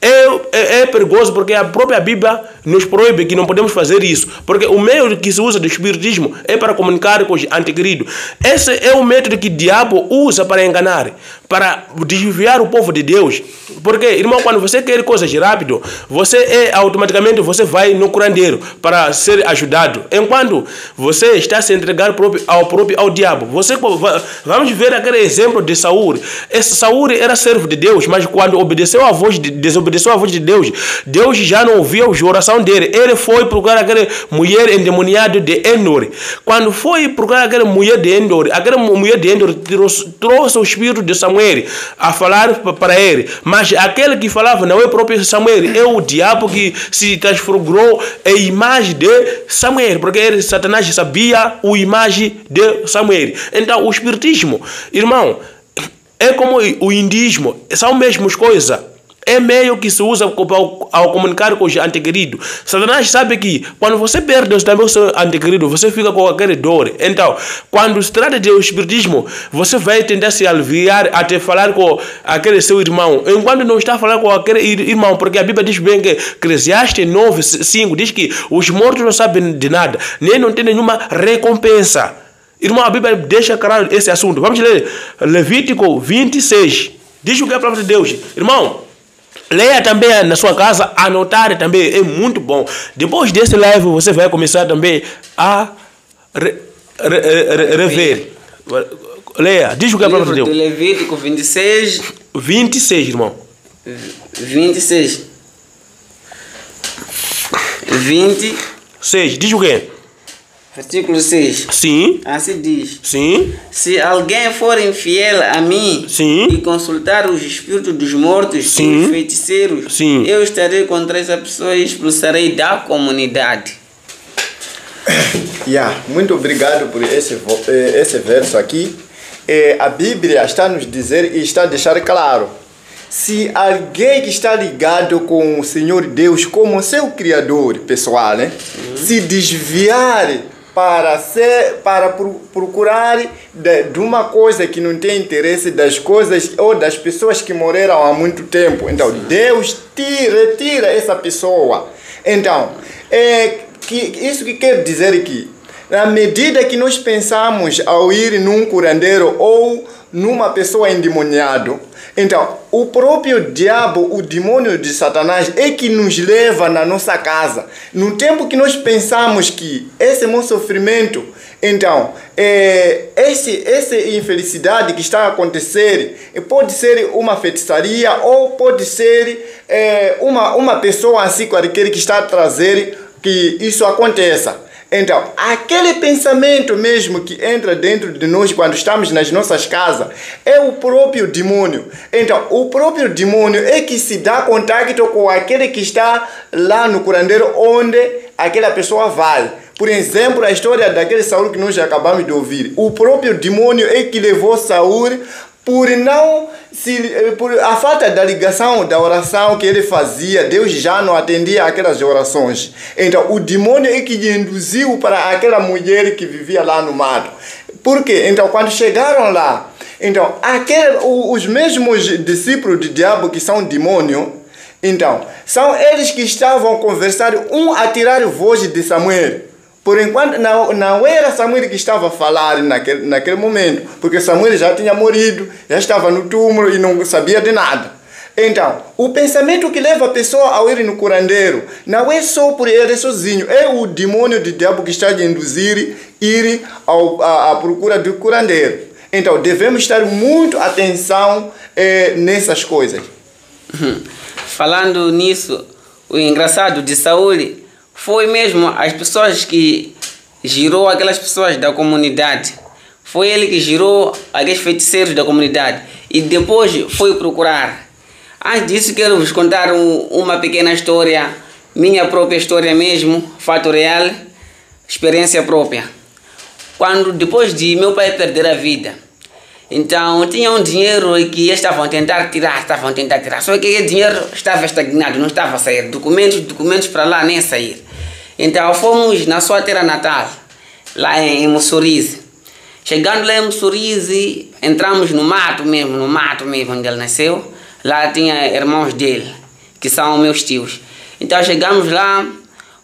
é perigoso, porque a própria Bíblia nos proíbe que não podemos fazer isso. Porque o meio que se usa do espiritismo é para comunicar com os anticristo. Esse é o método que o diabo usa para enganar, para desviar o povo de Deus. Porque, irmão, quando você quer coisas rápido, automaticamente você vai no curandeiro para ser ajudado. Enquanto você está se entregar ao diabo. Vamos ver aquele exemplo de Saul. Esse Saul era servo de Deus, mas quando desobedeceu a voz de Deus, Deus já não ouvia a oração dele. Ele foi procurar aquela mulher endemoniada de Endor. Quando foi procurar aquela mulher de Endor, trouxe o espírito de Samuel a falar para ele. Mas aquele que falava não é o próprio Samuel, é o diabo que se transformou em imagem de Samuel, porque Satanás sabia a imagem de Samuel. Então o espiritismo, irmão, é como o hinduísmo, são as mesmas coisas. É meio que se usa ao comunicar com os antiqueridos. Satanás sabe que quando você perde também o seu antiquerido, você fica com aquela dor. Então, quando se trata de espiritismo, você vai tentar se aliviar até falar com aquele seu irmão. Enquanto não está falando com aquele irmão, porque a Bíblia diz bem que Eclesiastes 9:5 diz que os mortos não sabem de nada, nem não tem nenhuma recompensa. Irmão, a Bíblia deixa claro esse assunto. Vamos ler Levítico 26. Diz o que é a palavra de Deus. Irmão, leia também na sua casa, anotar também, é muito bom. Depois desse live, você vai começar também a rever. Leia, diz o que é a palavra de Deus. Levítico 26. 26, irmão. 26. 26. Diz o que? Versículo 6. Sim. Assim diz. Sim. Se alguém for infiel a mim, sim, e consultar os espíritos dos mortos, sim, e os feiticeiros, sim, eu estarei contra essa pessoa e expulsarei da comunidade. Muito obrigado por esse verso aqui. A Bíblia está a nos dizer e está a deixar claro: se alguém que está ligado com o Senhor Deus como seu criador pessoal, né, se desviar para procurar de uma coisa que não tem interesse das coisas ou das pessoas que morreram há muito tempo, então Deus retira essa pessoa. Então, isso que quer dizer que, na medida que nós pensamos ao ir num curandeiro ou numa pessoa endemoniada, então o próprio diabo, o demônio de Satanás, é que nos leva na nossa casa. No tempo que nós pensamos que esse é meu sofrimento, então essa infelicidade que está a acontecer pode ser uma feitiçaria ou pode ser uma pessoa assim qualquer que está a trazer que isso aconteça. Então, aquele pensamento mesmo que entra dentro de nós quando estamos nas nossas casas é o próprio demônio. Então, o próprio demônio é que se dá contato com aquele que está lá no curandeiro onde aquela pessoa vai. Por exemplo, a história daquele Saul que nós já acabamos de ouvir. O próprio demônio é que levou Saul por a falta da ligação, da oração que ele fazia, Deus já não atendia aquelas orações. Então, o demônio é que induziu para aquela mulher que vivia lá no mato. Por quê? Então, quando chegaram lá, então, os mesmos discípulos do diabo que são demônio, então, são eles que estavam a conversar, a tirar voz de Samuel. Por enquanto, não era Samuel que estava a falar naquele momento, porque Samuel já tinha morrido, já estava no túmulo e não sabia de nada. Então, o pensamento que leva a pessoa a ir no curandeiro não é só por ele sozinho, é o demônio do diabo que está a induzir ir à procura do curandeiro. Então, devemos estar muito atenção nessas coisas. Falando nisso, o engraçado de Saul foi mesmo as pessoas que girou aquelas pessoas da comunidade. Foi ele que girou aqueles feiticeiros da comunidade. E depois foi procurar. Antes disso, quero vos contar uma pequena história. Minha própria história mesmo. Fato real. Experiência própria. Quando depois de meu pai perder a vida, então tinha um dinheiro que eles estavam a tentar tirar. Só que esse dinheiro estava estagnado, não estava a sair. Documentos para lá nem a sair. Então fomos na sua terra natal, lá em Mussurize. Chegando lá em Mussurize, entramos no mato mesmo onde ele nasceu. Lá tinha irmãos dele, que são meus tios. Então chegamos lá,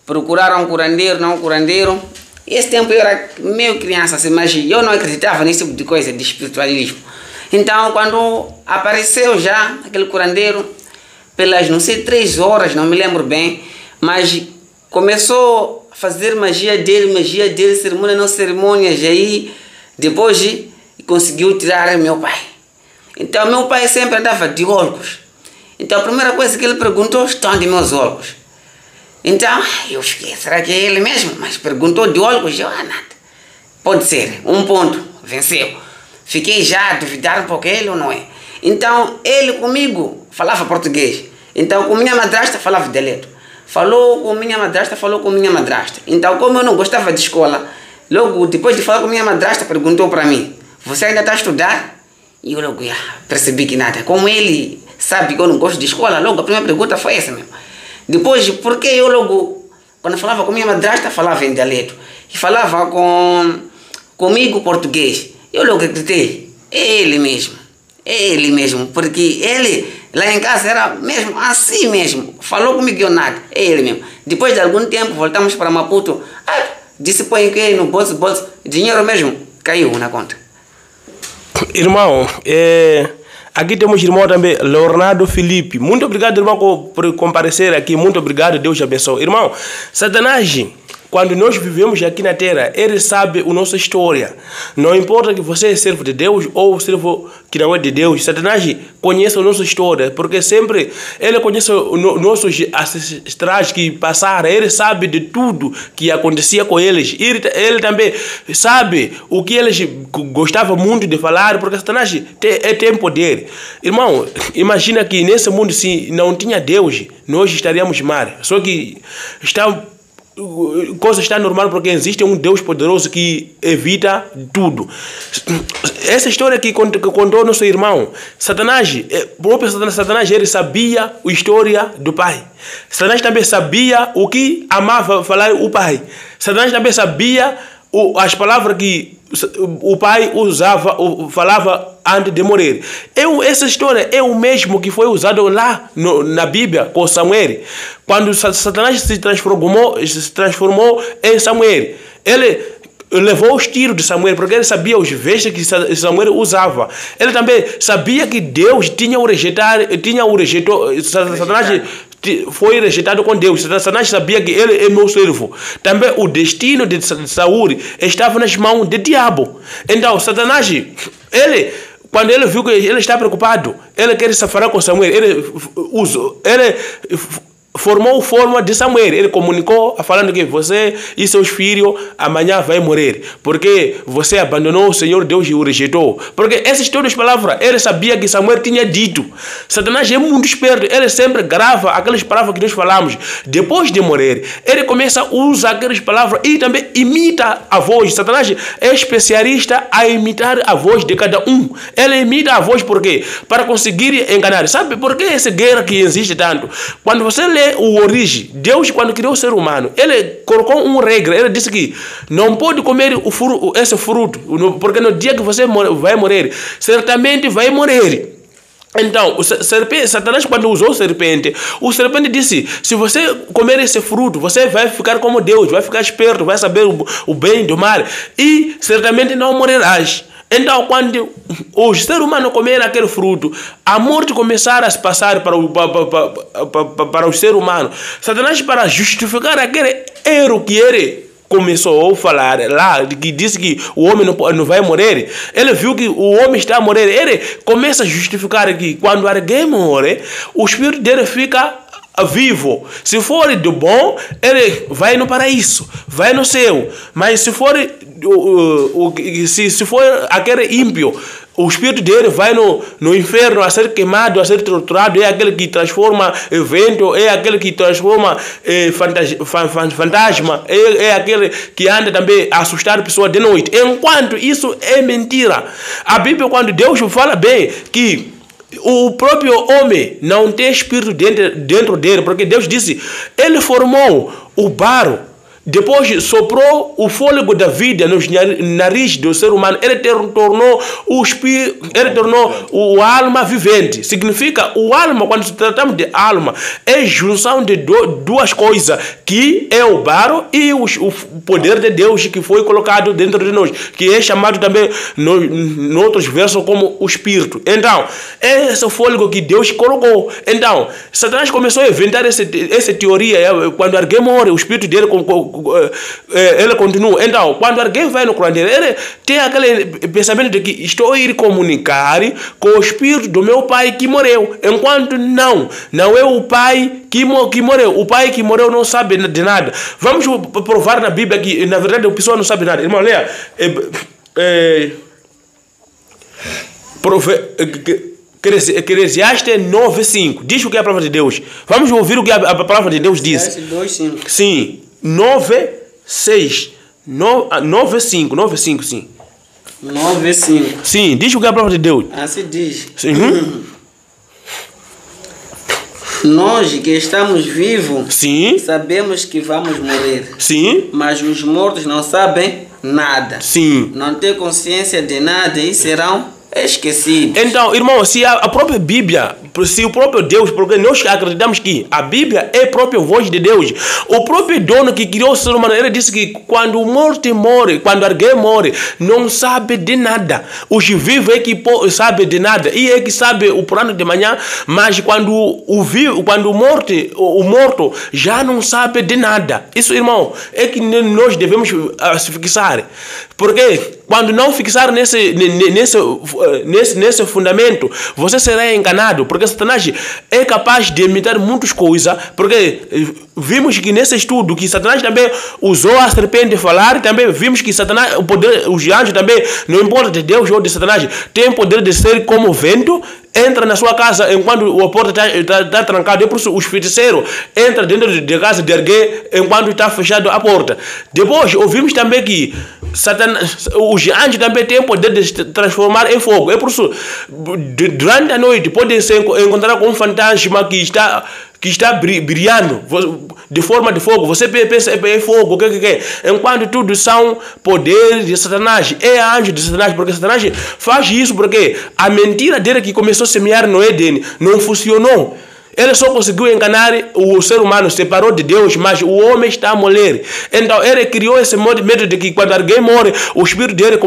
procuraram um curandeiro, não um curandeiro. Esse tempo eu era meio criança, assim, mas eu não acreditava nesse tipo de coisa, de espiritualismo. Então quando apareceu já aquele curandeiro, pelas não sei 3 horas, não me lembro bem, mas começou a fazer magia dele, cerimônia não cerimônias, aí depois conseguiu tirar meu pai. Então meu pai sempre andava de óculos. Então a primeira coisa que ele perguntou, estão onde meus óculos? Então eu fiquei, será que é ele mesmo? Mas perguntou de óculos, eu, nada. Pode ser, 1 ponto, venceu. Fiquei já a duvidar um pouco, ele ou não é? Então ele comigo falava português. Então com minha madrasta falava dialeto. Falou com minha madrasta. Então como eu não gostava de escola, logo depois de falar com minha madrasta, perguntou para mim, você ainda está a estudar? E eu logo percebi que nada. Como ele sabe que eu não gosto de escola, logo a primeira pergunta foi essa mesmo. Depois, porque eu logo, quando falava com minha madrasta, falava em dialeto. E falava comigo português. Eu logo acreditei, ele mesmo. Porque ele, lá em casa, era mesmo assim mesmo. Falou comigo eu nada, é ele mesmo. Depois de algum tempo, voltamos para Maputo. Disse, põe que no bolso, dinheiro mesmo, caiu na conta. Irmão, aqui temos irmão também, Leonardo Felipe. Muito obrigado, irmão, por comparecer aqui. Muito obrigado, Deus abençoe. Irmão, Satanás, quando nós vivemos aqui na Terra, ele sabe a nossa história. Não importa que você é servo de Deus ou servo que não é de Deus, Satanás conhece a nossa história, porque sempre ele conhece os nossos ancestrais que passaram, ele sabe de tudo que acontecia com eles. Ele também sabe o que eles gostavam muito de falar, porque Satanás tem poder. Irmão, imagina que nesse mundo, se não tinha Deus, nós estaríamos mal. Só que coisa está normal porque existe um Deus poderoso que evita tudo. Essa história que contou nosso irmão, Satanás ele sabia a história do pai. Satanás também sabia o que amava falar o pai. Satanás também sabia as palavras que o pai falava antes de morrer. Essa história é o mesmo que foi usado lá na Bíblia com Samuel. Quando Satanás se transformou em Samuel, ele levou os tiros de Samuel, porque ele sabia os vestes que Samuel usava. Ele também sabia que Deus tinha o rejeitado. Satanás foi rejeitado com Deus. Satanás sabia que ele é meu servo. Também o destino de Saul estava nas mãos do diabo. Então Satanás, quando ele viu que ele está preocupado, ele quer se falar com Samuel, ele formou forma de Samuel. Ele comunicou falando que você e seus filhos amanhã vai morrer, porque você abandonou o Senhor Deus e o rejeitou. Porque essas todas as palavras ele sabia que Samuel tinha dito. Satanás é muito esperto, ele sempre grava aquelas palavras que nós falamos. Depois de morrer, ele começa a usar aquelas palavras e também imita a voz. Satanás é especialista a imitar a voz de cada um. Ele imita a voz por quê? Para conseguir enganar. Sabe por que essa guerra que existe tanto? Quando você lê o origem, Deus quando criou o ser humano, ele colocou uma regra. Ele disse que não pode comer esse fruto, porque no dia que você vai morrer, certamente vai morrer. Então, Satanás, quando usou o serpente disse, se você comer esse fruto, você vai ficar como Deus, vai ficar esperto, vai saber o bem e do mal, e certamente não morrerás. Então, quando o ser humano comer aquele fruto, a morte começar a se passar para o ser humano. Satanás, para justificar aquele erro que ele começou a falar lá, que disse que o homem não vai morrer, ele viu que o homem está a morrer, ele começa a justificar que quando alguém morre, o espírito dele fica vivo. Se for do bom, ele vai no paraíso, vai no céu. Mas se for se for aquele ímpio, o espírito dele vai no inferno a ser queimado, a ser torturado. É aquele que transforma vento, é aquele que transforma fantasma, é aquele que anda também a assustar pessoas de noite. Enquanto isso é mentira. A Bíblia, quando Deus fala bem que o próprio homem não tem espírito dentro dele, porque Deus disse, ele formou o barro, depois soprou o fôlego da vida nos narizes do ser humano, ele tornou o espírito, ele tornou o alma vivente. Significa, o alma, quando tratamos de alma, é junção de duas coisas, que é o barro e o poder de Deus que foi colocado dentro de nós, que é chamado também em outros versos como o espírito. Então, esse é o fôlego que Deus colocou. Então, Satanás começou a inventar essa teoria, quando alguém morre, o espírito dele ele continua. Então, quando alguém vai no curandeiro, ele tem aquele pensamento de que estou a ir comunicar com o espírito do meu pai que morreu, enquanto não é o pai que morreu. O pai que morreu não sabe de nada. Vamos provar na Bíblia que, na verdade, a pessoa não sabe nada. Irmão, leia Eclesiastes 9:5. Diz o que é a palavra de Deus. Vamos ouvir o que a palavra de Deus diz. Eclesiastes 2:5. Sim. 9:6. 9:5, sim. 9:5. Sim, diz o que é a palavra de Deus. Assim diz. Sim. Nós que estamos vivos, Sim. sabemos que vamos morrer. Sim. Mas os mortos não sabem nada. Sim. Não têm consciência de nada e serão esquecidos. Então, irmão, se a própria Bíblia, se o próprio Deus, porque nós acreditamos que a Bíblia é a própria voz de Deus, o próprio dono que criou o ser humano, ele disse que quando o morto morre, quando alguém morre, não sabe de nada. Os vivos é que sabe de nada e é que sabe o plano de manhã, mas quando o morto já não sabe de nada. Isso, irmão, é que nós devemos se fixar, porque quando não fixar nesse fundamento, você será enganado, porque Satanás é capaz de imitar muitas coisas, porque vimos que nesse estudo que Satanás também usou a serpente falar, também vimos que Satanás, os anjos também, não importa de Deus ou de Satanás, tem poder de ser como vento, entra na sua casa enquanto a porta está trancada. É por isso os feiticeiros entram dentro de casa de alguém enquanto está fechada a porta. Depois ouvimos também que os anjos também têm poder de se transformar em fogo. É por isso, durante a noite, pode se encontrar com um fantasma que está brilhando de forma de fogo. Você pensa, é fogo, o que é? Enquanto tudo são poderes de Satanás, é anjo de Satanás, porque Satanás faz isso porque a mentira dele que começou a semear no Éden não funcionou. Ele só conseguiu enganar o ser humano, separou de Deus, mas o homem está a morrer. Então ele criou esse medo de que quando alguém morre, o espírito dele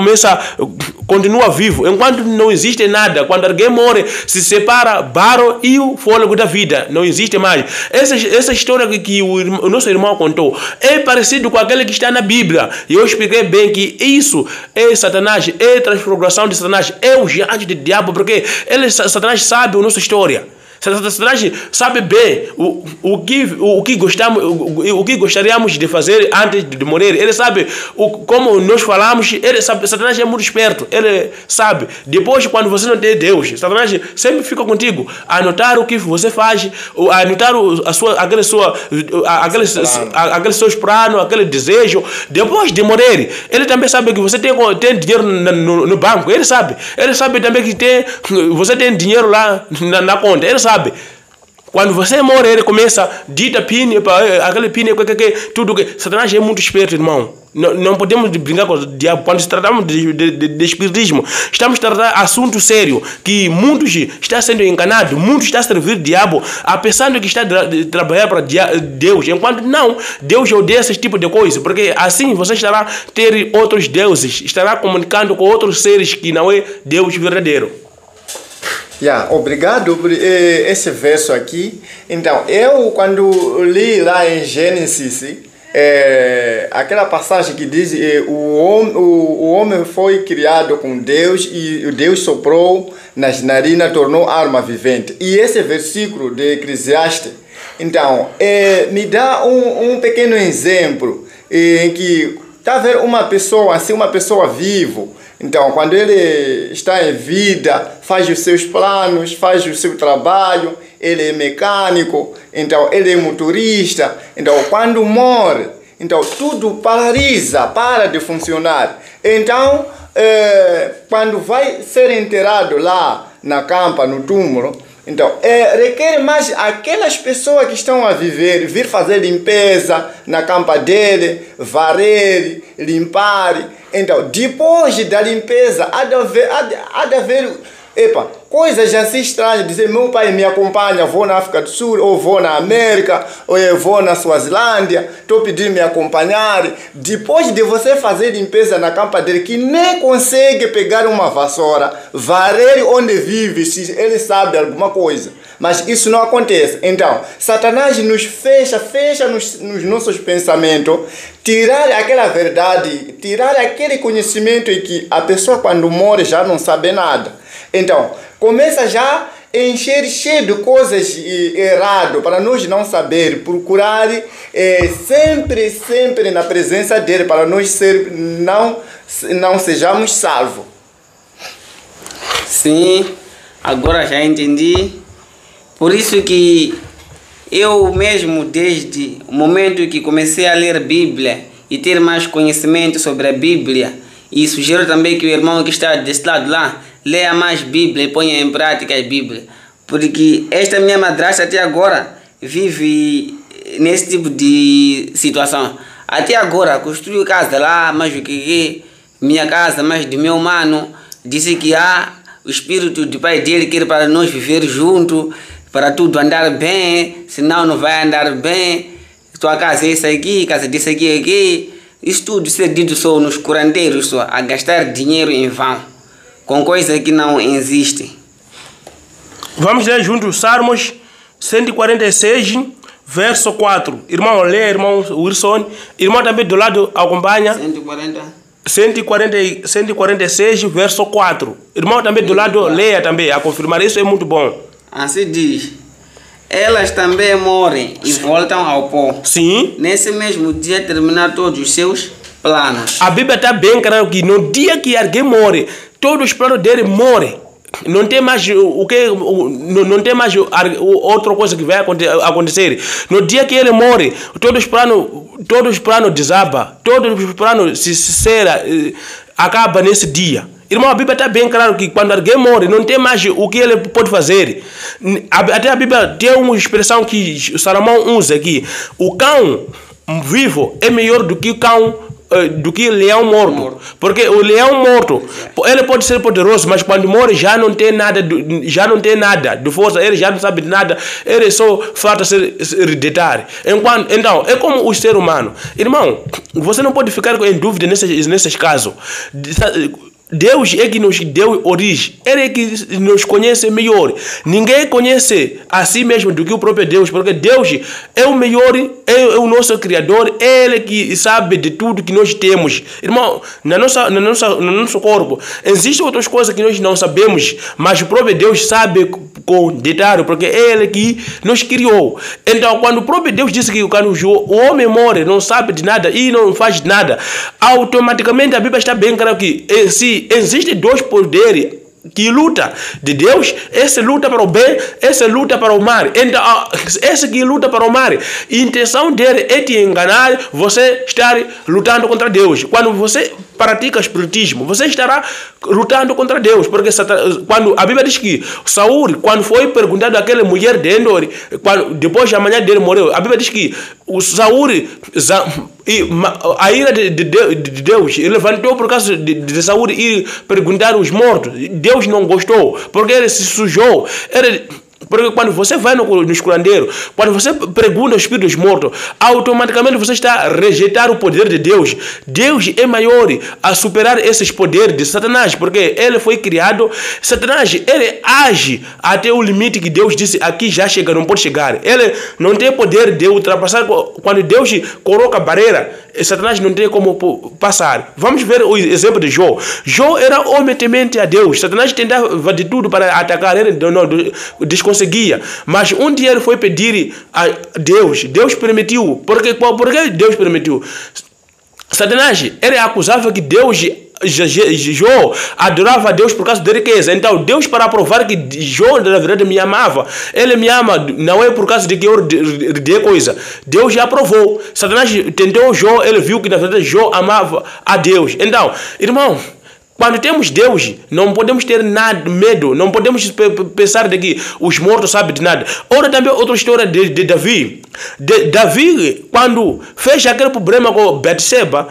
continua vivo. Enquanto não existe nada, quando alguém morre, se separa barro e o fôlego da vida. Não existe mais. Essa história que o nosso irmão contou é parecido com aquele que está na Bíblia. E eu expliquei bem que isso é Satanás, é a transfiguração de Satanás, é o anjo do diabo, porque Satanás sabe a nossa história. Satanás sabe bem o que gostaríamos de fazer antes de morrer. Ele sabe como nós falamos. Ele sabe. Satanás é muito esperto. Ele sabe. Depois, quando você não tem Deus, Satanás sempre fica contigo a anotar o que você faz, a anotar aqueles seus planos, aquele desejo. Depois de morrer, ele também sabe que você tem dinheiro no banco. Ele sabe também que você tem dinheiro lá na conta. Ele sabe. Quando você morre, ele começa a dita pine, aquele pine, tudo que. Satanás é muito esperto, irmão. Não podemos brincar com o diabo. Quando tratamos de espiritismo, estamos tratando de assunto sério, que muitos estão sendo enganados, muitos estão a servir o diabo, pensando que está a trabalhar para Deus, enquanto não, Deus odeia esse tipo de coisa, porque assim você estará ter outros deuses, estará comunicando com outros seres que não é Deus verdadeiro. Obrigado por esse verso aqui. Então, eu quando li lá em Gênesis, aquela passagem que diz o homem foi criado com Deus e Deus soprou nas narinas, tornou alma vivente. E esse versículo de Eclesiastes, então, me dá um pequeno exemplo em que está vendo uma pessoa assim, uma pessoa viva. Então, quando ele está em vida, faz os seus planos, faz o seu trabalho, ele é mecânico, então ele é motorista. Então, quando morre, então tudo paralisa, para de funcionar. Então, quando vai ser enterrado lá na campa, no túmulo, então, requer mais aquelas pessoas que estão a viver, vir fazer limpeza na campa dele, varrer, limpar. Então, depois da limpeza, há de haver coisas assim estranhas. Dizer, meu pai me acompanha, vou na África do Sul, ou vou na América, ou eu vou na Suazilândia, estou pedindo me acompanhar. Depois de você fazer limpeza na campa dele, que nem consegue pegar uma vassoura, varrer onde vive, se ele sabe alguma coisa. Mas isso não acontece. Então, Satanás nos fecha nos nossos pensamentos, tirar aquela verdade, tirar aquele conhecimento em que a pessoa quando morre já não sabe nada. Então, começa já a encher cheio de coisas erradas para nós não saber, procurar sempre na presença dele para nós não sejamos salvos. Sim, agora já entendi. Por isso que eu mesmo, desde o momento que comecei a ler a Bíblia e ter mais conhecimento sobre a Bíblia, e sugiro também que o irmão que está desse lado lá leia mais Bíblia e ponha em prática a Bíblia. Porque esta minha madrasta até agora vive nesse tipo de situação. Até agora construiu casa lá, mas o que minha casa, mas do meu mano, disse que o espírito do pai dele quer para nós viver junto, para tudo andar bem, senão não vai andar bem. Tua casa é isso aqui, casa disso aqui. Isso tudo cedido só nos curandeiros, só a gastar dinheiro em vão, com coisa que não existe. Vamos ler juntos Salmos 146, verso 4. Irmão, lê, irmão Wilson. Irmão também do lado acompanha. 146, verso 4. Irmão também do lado, leia também, a confirmar. Isso é muito bom. Assim diz: elas também morrem e voltam ao pó. Sim. Nesse mesmo dia terminar todos os seus planos. A Bíblia está bem claro que no dia que alguém morre, todos os planos dele morrem. Não tem mais não tem mais outra coisa que vai acontecer. No dia que ele morre, todos os planos desabam, todos os planos se acaba nesse dia. Irmão, a Bíblia está bem claro que quando alguém morre, não tem mais o que ele pode fazer. Até a Bíblia tem uma expressão que Salomão usa aqui: o cão vivo é melhor do que o cão, do que o leão morto. Porque o leão morto, ele pode ser poderoso, mas quando morre já não tem nada de força, ele já não sabe de nada, ele só falta ser hereditário. Então, é como o ser humano. Irmão, você não pode ficar em dúvida nesses casos. Deus é que nos deu origem, Ele é que nos conhece melhor. Ninguém conhece a si mesmo do que o próprio Deus, porque Deus é o melhor, é o nosso Criador, Ele que sabe de tudo que nós temos. Irmão, no nosso corpo, existem outras coisas que nós não sabemos, mas o próprio Deus sabe com detalhe, porque é Ele que nos criou. Então, quando o próprio Deus disse que quando o homem morre, não sabe de nada e não faz nada, automaticamente a Bíblia está bem clara que se existem dois poderes que luta de Deus, esse luta para o bem, esse luta para o mal. Então, esse que luta para o mal, a intenção dele é te enganar, você estar lutando contra Deus. Quando você pratica espiritismo, você estará lutando contra Deus, porque quando a Bíblia diz que Saul, quando foi perguntado àquela mulher de Endor, depois de amanhã dele morreu, a Bíblia diz que o Saul, a ira de Deus levantou por causa de Saul ir perguntar os mortos. Deus não gostou, porque ele se sujou. Porque quando você vai no escurandeiro, quando você pergunta aos espíritos mortos, automaticamente você está a rejeitar o poder de Deus. Deus é maior a superar esses poderes de Satanás, porque ele foi criado. Satanás, ele age até o limite que Deus disse, aqui já chega, não pode chegar. Ele não tem poder de ultrapassar. Quando Deus coloca a barreira, Satanás não tem como passar. Vamos ver o exemplo de Jó. Jó era homem temente a Deus. Satanás tentava de tudo para atacar ele, não desconseguia. Mas um dia ele foi pedir a Deus. Deus permitiu. Por que Deus permitiu? Satanás, ele acusava que Jó adorava a Deus por causa de riqueza. Então Deus, para provar que Jó na verdade me amava, ele me ama não é por causa de que eu dei coisa. Deus já provou. Satanás tentou Jó, ele viu que na verdade Jó amava a Deus. Então, irmão, quando temos Deus, não podemos ter nada, medo, não podemos pensar de que os mortos sabem de nada. Ora, também outra história de Davi. Davi, quando fez aquele problema com Betseba,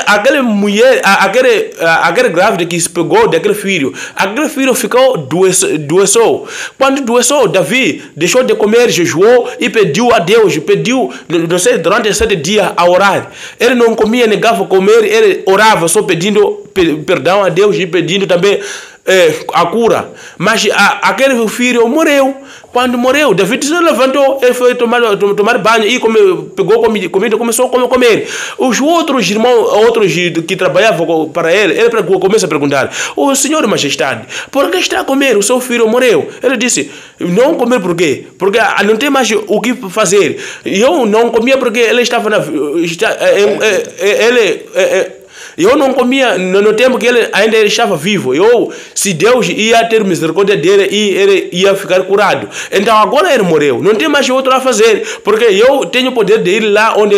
aquela mulher, aquele grávida que se pegou daquele filho, aquele filho ficou doençou. Quando doençou, Davi deixou de comer, jejuou e pediu a Deus, não sei, durante 7 dias a orar. Ele não comia, negava comer, ele orava só pedindo perdão a Deus e pedindo também a cura. Mas aquele filho morreu. Quando morreu, Davi se levantou, ele foi tomar banho e pegou comida, começou a comer. Os outros irmãos, outros que trabalhavam para ele começam a perguntar: "O Senhor Majestade, por que está a comer? O seu filho morreu." Ele disse: "Não comer por quê? Porque não tem mais o que fazer. Eu não comia porque ele estava eu não comia no tempo que ele ainda estava vivo. Se Deus ia ter misericórdia dele e ele ia ficar curado. Então agora ele morreu. Não tem mais outro a fazer. Porque eu tenho poder de ir lá onde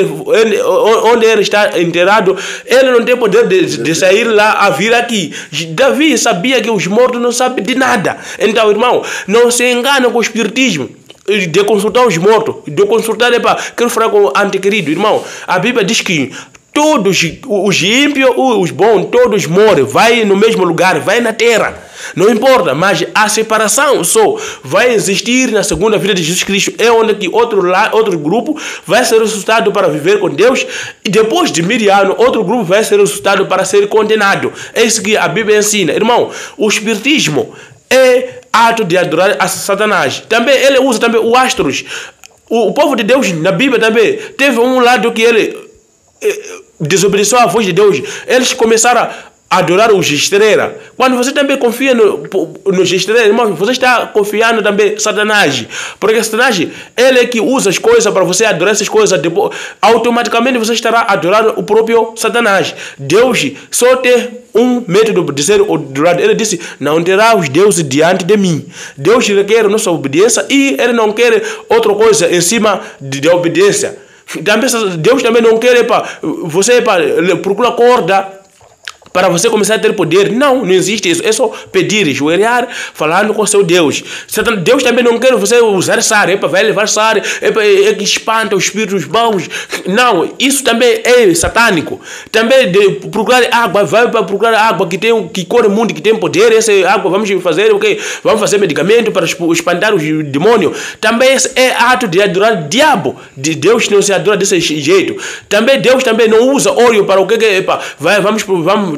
ele está enterrado. Ele não tem poder de sair lá a vir aqui." Davi sabia que os mortos não sabem de nada. Então, irmão, não se engane com o espiritismo de consultar os mortos, de consultar quero falar com o antequerido. Irmão, a Bíblia diz que todos os ímpios, os bons, todos morrem, vai no mesmo lugar, vai na terra. Não importa, mas a separação só vai existir na segunda vida de Jesus Cristo. É onde que outro grupo vai ser ressuscitado para viver com Deus. E depois de 1000 anos, outro grupo vai ser ressuscitado para ser condenado. É isso que a Bíblia ensina. Irmão, o espiritismo é ato de adorar a Satanás. Também ele usa também o astros. O povo de Deus na Bíblia também teve um lado que ele desobedeceu a voz de Deus. Eles começaram a adorar os estrelas. Quando você também confia nos estrelas, irmão, você está confiando também em Satanás. Porque Satanás, ele é que usa as coisas para você adorar essas coisas. Depois, automaticamente você estará adorando o próprio Satanás. Deus só tem um método de ser adorado. Ele disse: "Não terá os deuses diante de mim." Deus requer a nossa obediência e ele não quer outra coisa em cima da obediência. Deus também não quer você procura corda para você começar a ter poder. Não existe isso. É só pedir, joelhar, falando com seu Deus. Deus também não quer você usar sara, vai levar sara, que espanta os espíritos maus. Não, isso também é satânico. Também procurar água, vai para procurar água que corre muito, que tem poder. Essa água vamos fazer o quê? Vamos fazer medicamento para espantar os demônios. Também é ato de adorar o diabo. De Deus não se adora desse jeito. Também Deus também não usa óleo para o quê? Vamos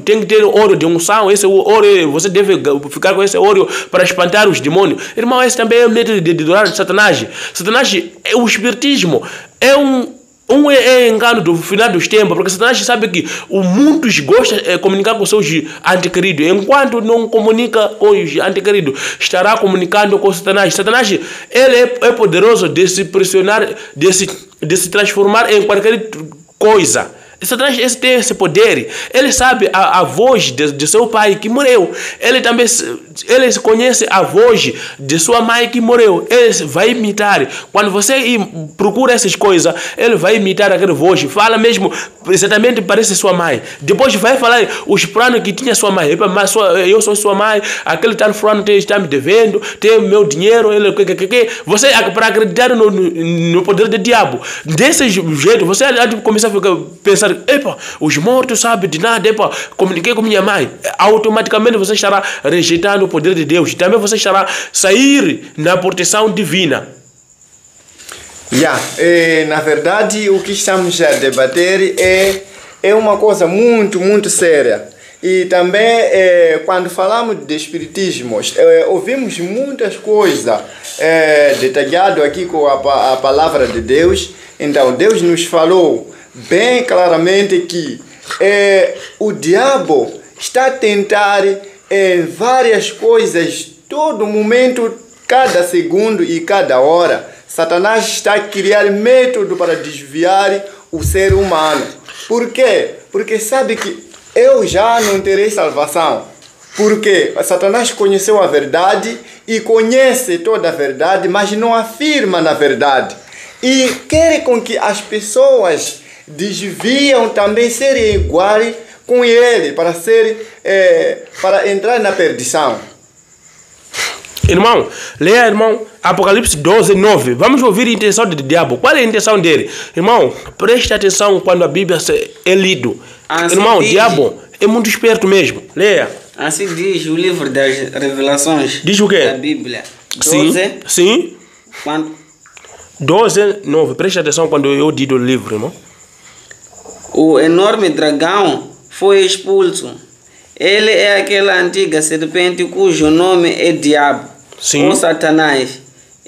tem que ter óleo de unção. Esse óleo, você deve ficar com esse óleo para espantar os demônios. Irmão, esse também é o método de adorar Satanás. Satanás, o espiritismo é é engano do final dos tempos, porque Satanás sabe que o mundo gosta de comunicar com seus antequeridos. Enquanto não comunica com os antequeridos, estará comunicando com Satanás. Satanás, ele é poderoso de se pressionar, de se transformar em qualquer coisa. Satanás tem esse poder. Ele sabe a voz de seu pai que morreu. Ele também conhece a voz de sua mãe que morreu. Ele vai imitar. Quando você procura essas coisas, ele vai imitar aquela voz. Fala mesmo, exatamente parece sua mãe. Depois vai falar os planos que tinha sua mãe. Mas eu sou sua mãe. Aquele tal fulano está me devendo. Tem meu dinheiro. Você, para acreditar no poder do diabo, desse jeito, você começa a pensar: pensar, epa, os mortos sabem de nada, epa, comuniquei com minha mãe. Automaticamente você estará rejeitando o poder de Deus. Também você estará sair na proteção divina. Na verdade, o que estamos a debater é uma coisa muito, muito séria. E também, quando falamos de espiritismo, ouvimos muitas coisas detalhadas aqui com a palavra de Deus. Então, Deus nos falou bem claramente que o diabo está a tentar várias coisas, todo momento, cada segundo e cada hora. Satanás está a criar método para desviar o ser humano. Por quê? Porque sabe que eu já não terei salvação. Porque Satanás conheceu a verdade e conhece toda a verdade, mas não afirma na verdade. E quer com que as pessoas desviam também serem iguais com ele, para entrar na perdição. Irmão, leia, irmão, Apocalipse 12, 9. Vamos ouvir a intenção do diabo. Qual é a intenção dele? Irmão, preste atenção quando a Bíblia é lido. Irmão, o diabo é muito esperto mesmo. Leia. Assim diz o livro das Revelações. Diz o quê? Da Bíblia. 12. Sim. Quando? 12, 9. Preste atenção quando eu digo o livro, irmão. O enorme dragão foi expulso. Ele é aquela antiga serpente cujo nome é Diabo. Sim. Ou Satanás,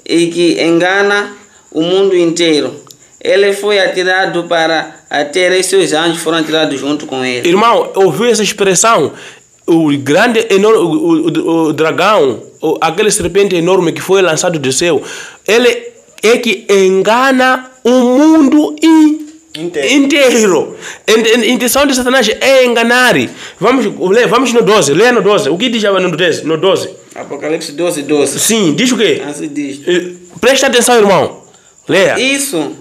e que engana o mundo inteiro. Ele foi atirado para a terra e seus anjos foram atirados junto com ele. Irmão, ouviu essa expressão? O grande, enorme, o dragão, aquele serpente enorme que foi lançado do céu, ele é que engana o mundo inteiro. A intenção de Satanás é enganar. Vamos no 12, leia no 12. O que diz no 12? Apocalipse 12, 12. Sim, diz o quê? Assim diz. Presta atenção, irmão. Leia. Isso,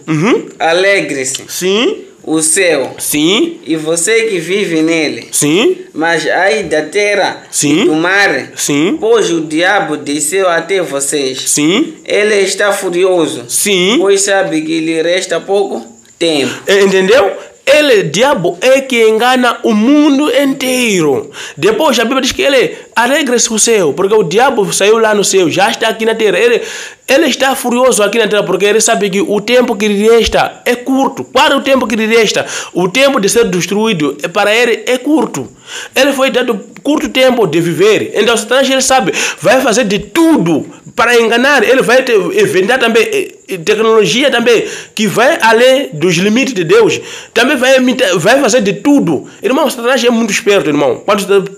alegre-se. Sim. O céu. Sim. E você que vive nele. Sim. Mas aí da terra. Sim. E do mar. Sim. Pois o diabo desceu até vocês. Sim. Ele está furioso. Sim. Pois sabe que lhe resta pouco tempo. Entendeu? Ele, diabo, é que engana o mundo inteiro. Depois a Bíblia diz que ele alegra-se o céu, porque o diabo saiu lá no céu, já está aqui na terra. Ele está furioso aqui na terra, porque ele sabe que o tempo que lhe resta é curto. Qual é o tempo que lhe resta? O tempo de ser destruído, para ele, é curto. Ele foi dado curto tempo de viver. Então, Satanás, ele sabe, vai fazer de tudo para enganar. Ele vai inventar também tecnologia também que vai além dos limites de Deus. Também vai fazer de tudo. Irmão, Satanás é muito esperto, irmão.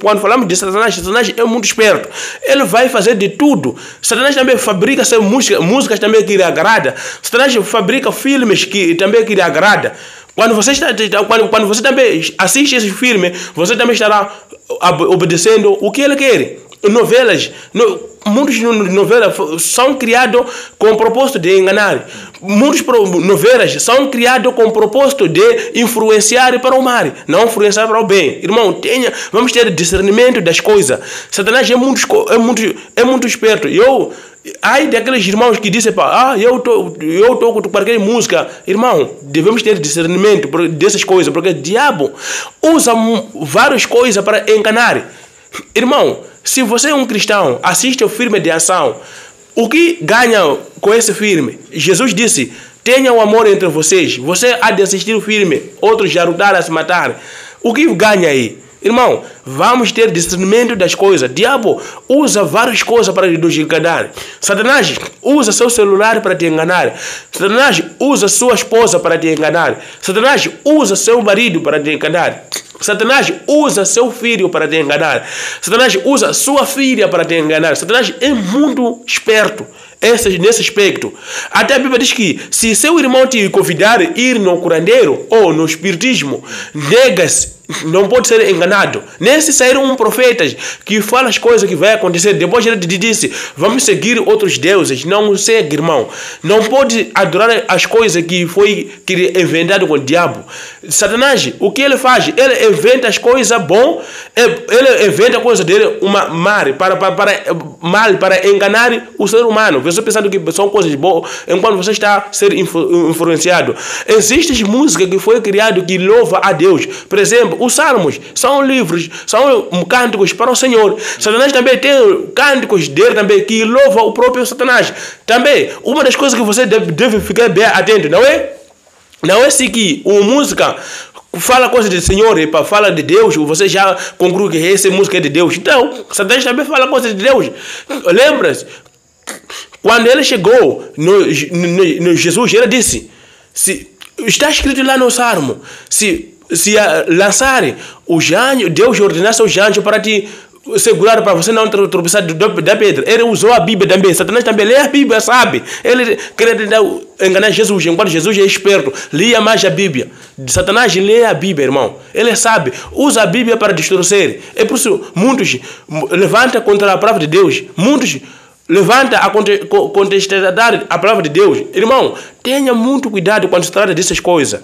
Quando falamos de Satanás é muito esperto. Ele vai fazer de tudo. Satanás também fabrica músicas também que lhe agrada. Satanás fabrica filmes que também que lhe agrada. Quando você também assiste esse filme, você também estará obedecendo o que ele quer. Novelas, muitas novelas são criadas com o propósito de enganar. Muitas novelas são criadas com o propósito de influenciar para o mal, não influenciar para o bem. Irmão, vamos ter discernimento das coisas. Satanás é muito esperto. Ai daqueles irmãos que dizem, eu toco qualquer música. Irmão, devemos ter discernimento dessas coisas, porque o diabo usa várias coisas para enganar. Irmão, se você é um cristão, assiste ao filme de ação, o que ganha com esse filme? Jesus disse, tenha um amor entre vocês. Você há de assistir o filme, outros já lutaram a se matar. O que ganha aí? Irmão, vamos ter discernimento das coisas. O diabo usa várias coisas para nos enganar. Satanás usa seu celular para te enganar. Satanás usa sua esposa para te enganar. Satanás usa seu marido para te enganar. Satanás usa seu filho para te enganar. Satanás usa sua filha para te enganar. Satanás é muito esperto nesse aspecto. Até a Bíblia diz que se seu irmão te convidar a ir no curandeiro ou no espiritismo, não pode ser enganado. Nesse saíram profetas que falam as coisas que vai acontecer. Depois ele disse, vamos seguir outros deuses. Não segue, irmão. Não pode adorar as coisas que foi inventado com o diabo. Satanás, o que ele faz? Ele inventa as coisas bom, ele inventa a coisa dele, uma mal para enganar o ser humano. Você pensando que são coisas boas, enquanto você está a ser influenciado. Existem músicas que foi criado que louva a Deus. Por exemplo, os salmos são livros, são cânticos para o Senhor. Satanás também tem cânticos dele também que louva o próprio Satanás. Também, uma das coisas que você deve ficar bem atento, não é? Não é se que uma música fala coisa do Senhor e para falar de Deus, você já conclui que essa música é de Deus. Então, Satanás também fala coisa de Deus. Lembra-se? Quando ele chegou no Jesus, ele disse, está escrito lá no Salmo, se lançarem os anjos, Deus ordenasse os anjos para te segurar, para você não tropeçar da pedra. Ele usou a Bíblia também. Satanás também lê a Bíblia, sabe? Ele queria tentar enganar Jesus, enquanto Jesus é esperto, lia mais a Bíblia. Satanás lê a Bíblia, irmão. Ele sabe, usa a Bíblia para distorcer. É por isso, muitos levantam contra a palavra de Deus. Muitos levanta a contestar a palavra de Deus. Irmão, tenha muito cuidado quando se trata dessas coisas.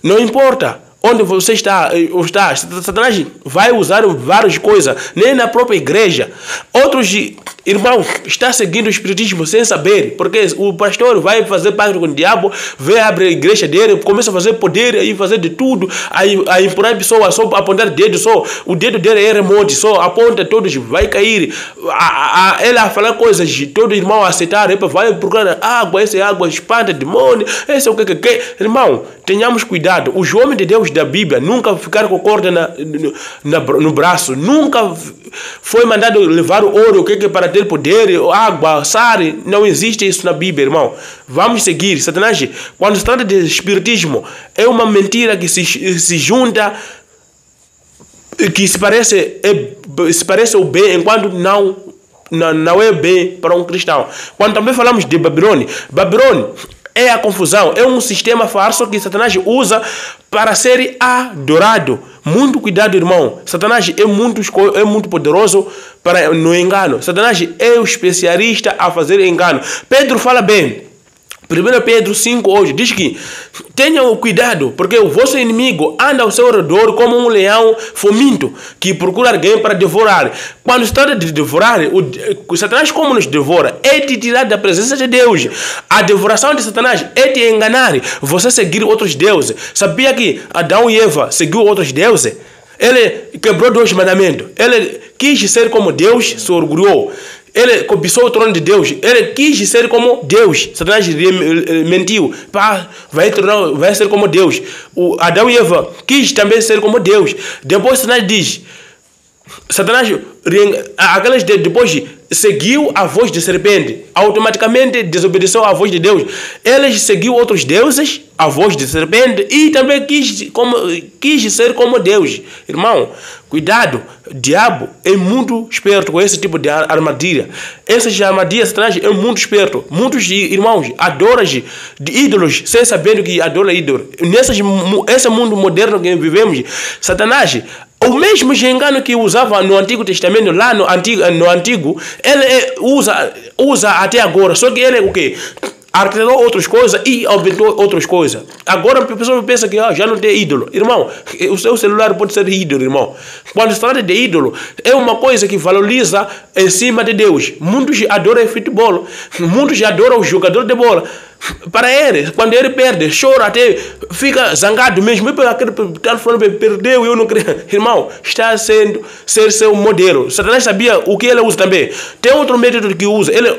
Não importa onde você está, Satanás vai usar várias coisas, nem na própria igreja. Outros irmãos estão seguindo o espiritismo sem saber, porque o pastor vai fazer pacto com o diabo, vai abrir a igreja dele, começa a fazer poder e fazer de tudo, a empurrar pessoas, só apontar dedo, só o dedo dele é remoto, só aponta todos, vai cair. Ele a falar coisas, todo irmão aceitar, vai procurar água, essa água espanta demônio, esse é o que. Irmão, tenhamos cuidado. Os homens de Deus da Bíblia nunca ficaram com corda no braço, nunca foi mandado levar o ouro, o que para ter poder, água, sal. Não existe isso na Bíblia, irmão. Vamos seguir. Satanás, quando se trata de espiritismo, é uma mentira que se junta, que se parece o bem, enquanto não é bem para um cristão. Quando também falamos de Babilônia é a confusão, é um sistema falso que Satanás usa para ser adorado. Muito cuidado, irmão. Satanás é muito poderoso no engano. Satanás é o especialista a fazer engano. Pedro fala bem. 1 Pedro 5 hoje diz que tenham cuidado, porque o vosso inimigo anda ao seu redor como um leão faminto que procura alguém para devorar. Quando se trata de devorar, o Satanás como nos devora? É te tirar da presença de Deus. A devoração de Satanás é te enganar, você seguir outros deuses. Sabia que Adão e Eva seguiu outros deuses? Ele quebrou 2 mandamentos. Ele quis ser como Deus, se orgulhou. Ele cobiçou o trono de Deus. Ele quis ser como Deus. Satanás mentiu. Vai ser como Deus. O Adão e Eva quis também ser como Deus. Depois Satanás diz, depois seguiu a voz de serpente, automaticamente desobedeceu à voz de Deus. Eles seguiu outros deuses, a voz de serpente, e também quis ser como Deus. Irmão, cuidado, o diabo é muito esperto com esse tipo de armadilha. Essas armadilhas, Satanás é muito esperto. Muitos irmãos adoram de ídolos sem saber que adoram ídolos. Nesse mundo moderno que vivemos, Satanás, o mesmo engano que usava no Antigo Testamento, lá no Antigo, ele usa até agora. Só que ele o quê? Arquitetou outras coisas e inventou outras coisas. Agora a pessoa pensa que já não tem ídolo. Irmão, o seu celular pode ser ídolo, irmão. Quando se trata de ídolo, é uma coisa que valoriza em cima de Deus. Muitos adoram futebol. Muitos adoram o jogador de bola. Para ele, quando ele perde, chora até fica zangado mesmo. Aquele telefone perdeu, eu não creio. Irmão, está sendo ser seu modelo. Satanás sabia o que ele usa também. Tem outro método que usa. Ele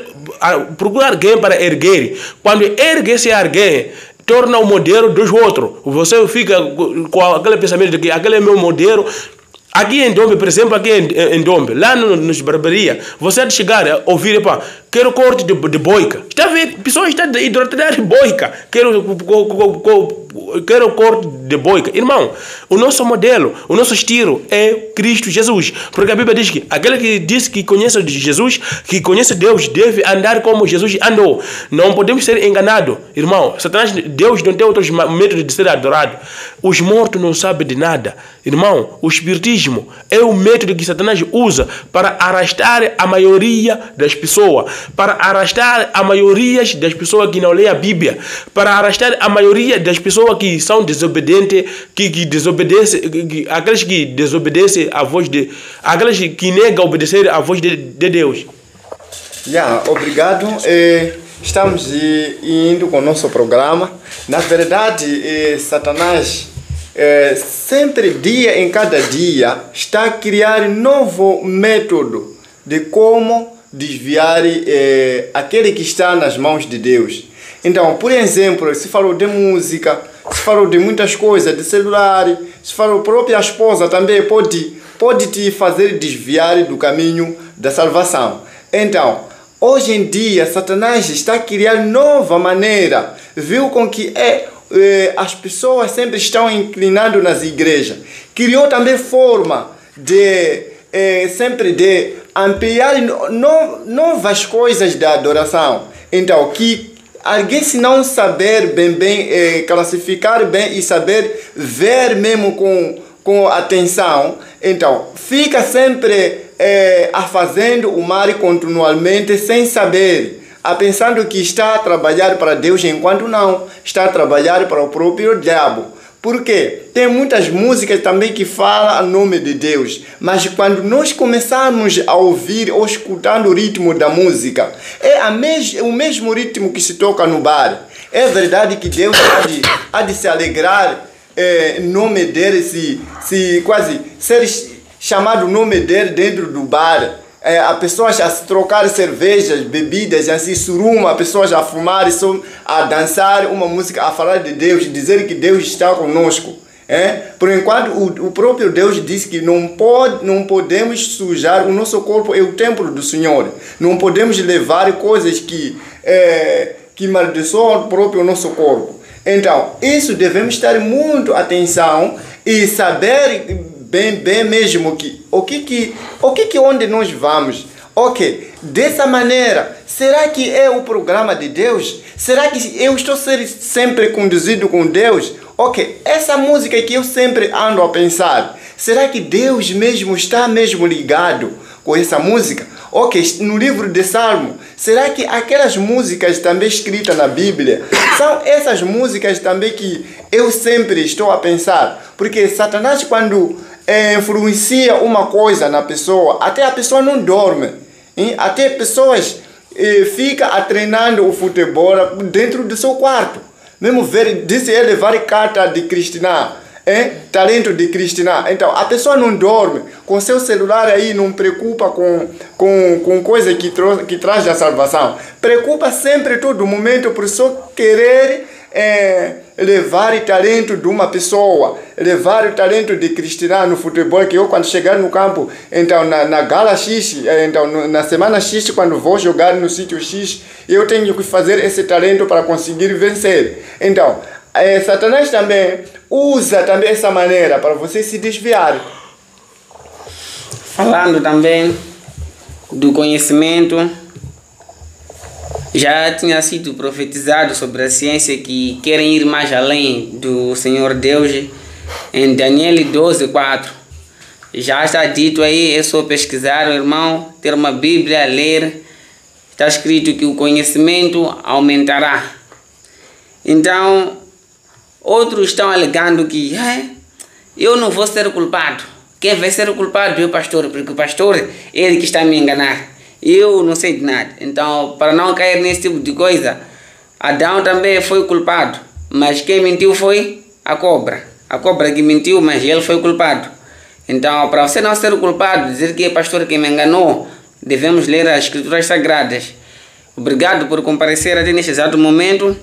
procura alguém para erguer. Quando ergue-se alguém, torna o modelo dos outros. Você fica com aquele pensamento de que aquele é meu modelo. Aqui em Dombe, por exemplo, aqui em Dombe, lá nos barbearias, você de chegar a ouvir, quero corte de boica. Está a ver? Pessoas estão a idolatrar boica. Quero corte de boica. Irmão, o nosso modelo, o nosso estilo é Cristo Jesus. Porque a Bíblia diz que aquele que diz que conhece Jesus, que conhece Deus, deve andar como Jesus andou. Não podemos ser enganados. Irmão, Satanás, Deus não tem outros métodos de ser adorado. Os mortos não sabem de nada. Irmão, o espiritismo é o método que Satanás usa para arrastar a maioria das pessoas, para arrastar a maioria das pessoas que não leem a Bíblia, para arrastar a maioria das pessoas que são desobedientes, que desobedecem, aqueles que desobedecem a voz de, aqueles que negam obedecer a voz de Deus. Obrigado. Estamos indo com o nosso programa. Na verdade, Satanás sempre, dia em cada dia, está a criar novo método de como desviar aquele que está nas mãos de Deus. Então, por exemplo, se falou de música, se falou de muitas coisas, de celular, se falou própria esposa também pode te fazer desviar do caminho da salvação. Então, hoje em dia, Satanás está a criar nova maneira. Viu com que as pessoas sempre estão inclinando nas igrejas. Criou também forma de sempre de ampliar novas coisas da adoração. Então, que alguém, se não saber bem classificar bem e saber ver mesmo com atenção, então fica sempre fazendo o mal continuamente sem saber, pensando que está a trabalhar para Deus, enquanto não, está a trabalhar para o próprio diabo. Porque tem muitas músicas também que falam o nome de Deus, mas quando nós começamos a ouvir ou escutar o ritmo da música, o mesmo ritmo que se toca no bar. É verdade que Deus há de se alegrar em nome dele, se quase ser chamado o nome dele dentro do bar. A pessoas a se trocar cervejas, bebidas, assim, suruma, pessoas a fumar, a dançar uma música, a falar de Deus, dizer que Deus está conosco. Por enquanto, o próprio Deus disse que não podemos sujar o nosso corpo, é o templo do Senhor. Não podemos levar coisas que maldiçoam o próprio nosso corpo. Então, isso devemos ter muito atenção e saber bem mesmo que onde nós vamos. Ok, dessa maneira, será que é o programa de Deus? Será que eu estou sempre conduzido com Deus? Ok, essa música que eu sempre ando a pensar, será que Deus mesmo está ligado com essa música? Ok, no livro de Salmo, será que aquelas músicas também escritas na Bíblia são essas músicas também que eu sempre estou a pensar? Porque Satanás, quando influencia uma coisa na pessoa, até a pessoa não dorme, hein? Até pessoas ficam treinando o futebol dentro do seu quarto. Mesmo disse ele várias cartas de Cristina, talento de Cristina. Então a pessoa não dorme, com seu celular aí não preocupa com coisa que traz a salvação. Preocupa sempre todo momento por só querer levar o talento de uma pessoa, levar o talento de Cristina no futebol, que eu quando chegar no campo, então na gala X, então na semana X, quando vou jogar no sítio X, eu tenho que fazer esse talento para conseguir vencer. Então, Satanás também usa também essa maneira para você se desviar. Falando também do conhecimento, já tinha sido profetizado sobre a ciência que querem ir mais além do Senhor Deus em Daniel 12:4. Já está dito aí, é só pesquisar, irmão, ter uma Bíblia, ler. Está escrito que o conhecimento aumentará. Então, outros estão alegando que eu não vou ser culpado. Quem vai ser o culpado é o pastor, porque o pastor é ele que está a me enganar. Eu não sei de nada. Então, para não cair nesse tipo de coisa, Adão também foi culpado. Mas quem mentiu foi a cobra. A cobra que mentiu, mas ele foi culpado. Então, para você não ser o culpado, dizer que é pastor que me enganou, devemos ler as escrituras sagradas. Obrigado por comparecer até neste exato momento.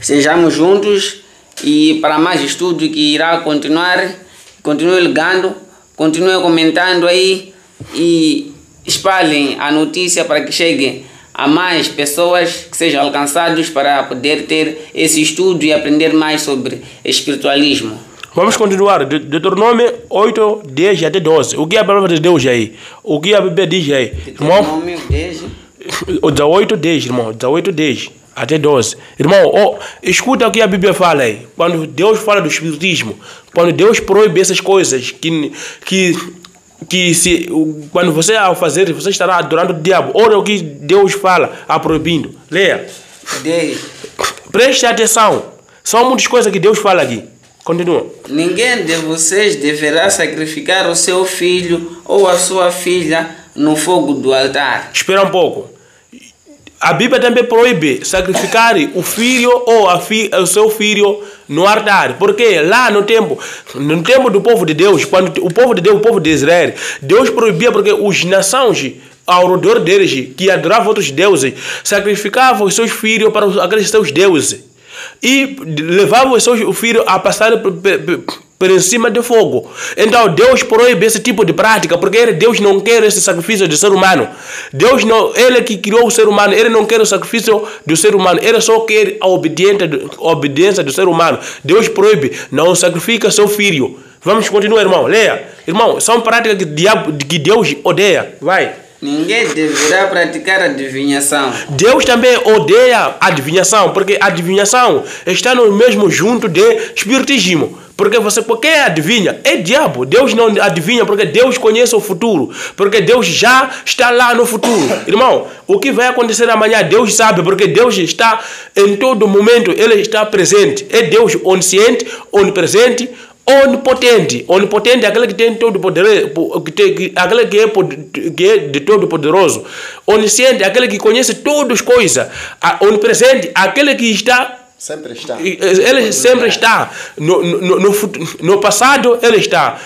Estejamos juntos e para mais estudo que irá continuar, continue ligando, continue comentando aí e espalhem a notícia para que chegue a mais pessoas, que sejam alcançados para poder ter esse estudo e aprender mais sobre espiritualismo. Vamos continuar. Deuteronômio 8, 10 até 12. O que é a palavra de Deus aí? O que a Bíblia diz aí? Irmão? Deuteronômio 10. O 18, 10, irmão. 18, 10 até 12. Irmão, escuta o que a Bíblia fala aí. Quando Deus fala do espiritismo, quando Deus proíbe essas coisas, quando você ao fazer, você estará adorando o diabo. Olha o que Deus fala, proibindo. Leia. Preste atenção. São muitas coisas que Deus fala aqui. Continua. Ninguém de vocês deverá sacrificar o seu filho ou a sua filha no fogo do altar. Espera um pouco. A Bíblia também proíbe sacrificar o filho ou o seu filho no altar. Porque lá no tempo do povo de Deus, quando o povo de Israel, Deus proibia porque as nações ao redor deles, que adoravam outros deuses, sacrificavam os seus filhos para aqueles seus deuses. E levavam os seus filhos a passar por cima de fogo. Então Deus proíbe esse tipo de prática, porque Deus não quer esse sacrifício do ser humano. Deus não, Ele que criou o ser humano, Ele não quer o sacrifício do ser humano, Ele só quer a obediência do ser humano. Deus proíbe, não sacrifica seu filho. Vamos continuar, irmão, leia. Irmão, são práticas que Deus odeia. Vai. Ninguém deverá praticar adivinhação. Deus também odeia adivinhação, porque adivinhação está no mesmo junto de espiritismo. Porque quem adivinha é diabo. Deus não adivinha porque Deus conhece o futuro. Porque Deus já está lá no futuro. Irmão, o que vai acontecer amanhã, Deus sabe, porque Deus está em todo momento, Ele está presente. É Deus onisciente, onipresente, onipotente. Onipotente é aquele que tem todo poder, aquele que é de todo poderoso. Onisciente é aquele que conhece todas as coisas. Onipresente é aquele que está. Sempre está. Ele sempre está. No passado ele está.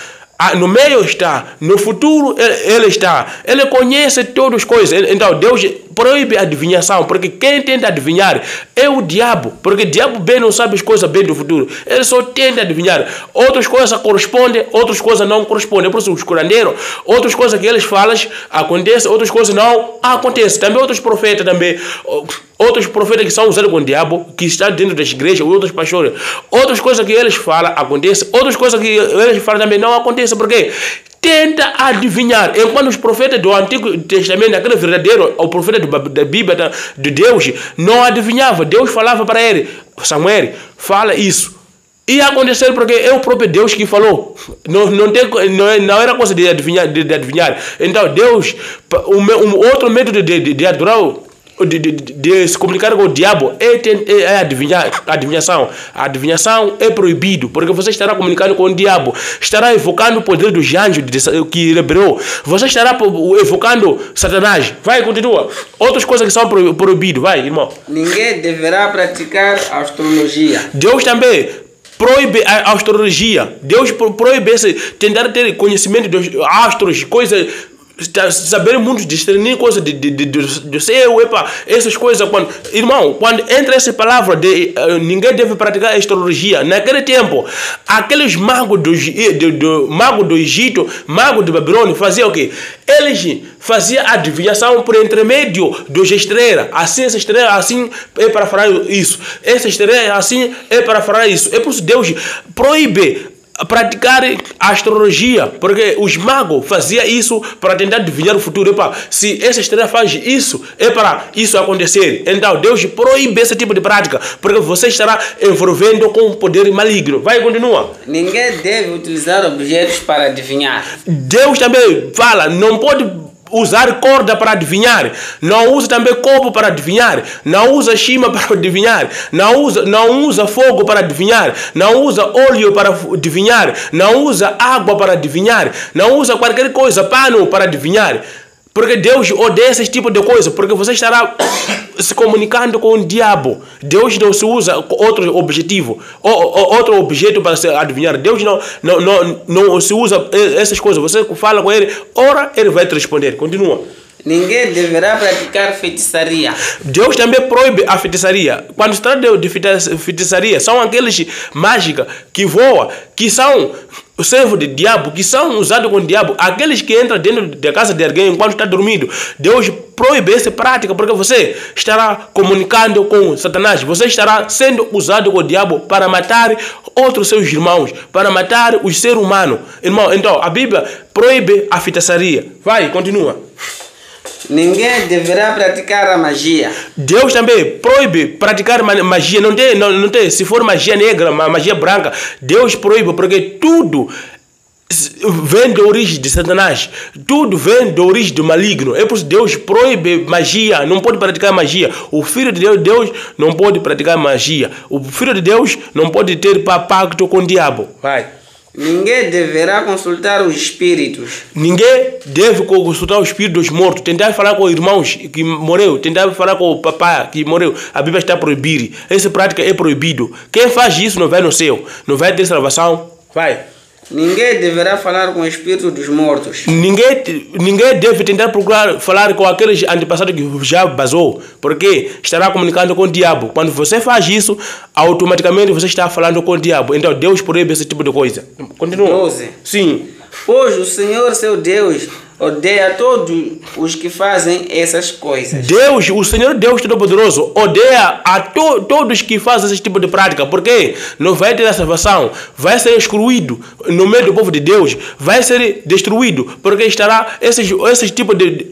No meio está. No futuro ele está. Ele conhece todas as coisas. Então Deus proíbe a adivinhação, porque quem tenta adivinhar é o diabo, porque o diabo bem não sabe as coisas bem do futuro. Ele só tenta adivinhar. Outras coisas correspondem, outras coisas não correspondem. Por isso os curandeiros, outras coisas que eles falam acontecem, outras coisas não acontecem. Também outros profetas também. Outros profetas que são usados com o diabo, que estão dentro das igrejas, outros pastores. Outras coisas que eles falam acontecem, outras coisas que eles falam também não acontecem, porque tenta adivinhar. Enquanto os profetas do Antigo Testamento, aquele verdadeiro, o profeta da Bíblia de Deus, não adivinhava. Deus falava para ele: Samuel, fala isso. E aconteceu porque é o próprio Deus que falou. Não era coisa de adivinhar. Então Deus, outro método de adorar, de se comunicar com o diabo é adivinhação. A adivinhação é proibido, porque você estará comunicando com o diabo, estará evocando o poder dos anjos que liberou, você estará evocando Satanás. Vai, continua. Outras coisas que são proibidas. Vai, irmão. Ninguém deverá praticar astrologia. Deus também proíbe a astrologia. Deus proíbe tentar ter conhecimento dos astros, coisas, saber muito discernir coisas do céu, essas coisas. Irmão, quando entra essa palavra de ninguém deve praticar astrologia, naquele tempo, aqueles magos do Egito, magos de Babilônia, faziam o quê? Eles faziam adivinhação por intermédio das estrelas. Assim, essa estrela assim é para falar isso. Essa estrela assim é para falar isso. É por isso que Deus proíbe praticar astrologia, porque os magos faziam isso para tentar adivinhar o futuro. Se essa estrela faz isso, é para isso acontecer. Então Deus proíbe esse tipo de prática, porque você estará envolvendo com um poder maligno. Vai, continua. Ninguém deve utilizar objetos para adivinhar. Deus também fala, não pode usar corda para adivinhar, não usa também copo para adivinhar, não usa chima para adivinhar, não usa fogo para adivinhar, não usa óleo para adivinhar, não usa água para adivinhar, não usa qualquer coisa, pano para adivinhar. Porque Deus odeia esse tipo de coisa, porque você estará se comunicando com o diabo. Deus não se usa outro objetivo, outro objeto para se adivinhar. Deus não se usa essas coisas. Você fala com ele, ora, ele vai te responder. Continua. Ninguém deverá praticar feitiçaria. Deus também proíbe a feitiçaria. Quando se trata de feitiçaria, são aqueles mágicas que voam, que são o servo de diabo, que são usados com o diabo, aqueles que entram dentro da casa de alguém enquanto está dormindo. Deus proíbe essa prática, porque você estará comunicando com Satanás, você estará sendo usado com o diabo para matar outros seus irmãos, para matar os seres humanos. Irmão, então a Bíblia proíbe a feitiçaria. Vai, continua. Ninguém deverá praticar a magia. Deus também proíbe praticar magia. Não tem, se for magia negra, magia branca, Deus proíbe, porque tudo vem da origem de Satanás, tudo vem da origem do maligno. É por isso que Deus proíbe magia, não pode praticar magia. O Filho de Deus não pode praticar magia. O Filho de Deus não pode ter pacto com o diabo. Vai. Ninguém deverá consultar os espíritos. Ninguém deve consultar o espírito dos mortos. Tentar falar com irmãos que morreu, tentar falar com o papai que morreu. A Bíblia está proibida. Essa prática é proibido. Quem faz isso não vai no céu, não vai ter salvação. Vai. Ninguém deverá falar com o espírito dos mortos. Ninguém deve tentar procurar falar com aqueles antepassados que já basou, porque estará comunicando com o diabo. Quando você faz isso, automaticamente você está falando com o diabo. Então Deus proíbe esse tipo de coisa. Continua. 12. Sim. Pois o Senhor, seu Deus, odeia todos os que fazem essas coisas. Deus, o Senhor Deus Todo-Poderoso, odeia a todos que fazem esse tipo de prática, porque não vai ter a salvação, vai ser excluído no meio do povo de Deus, vai ser destruído, porque estará esse tipo de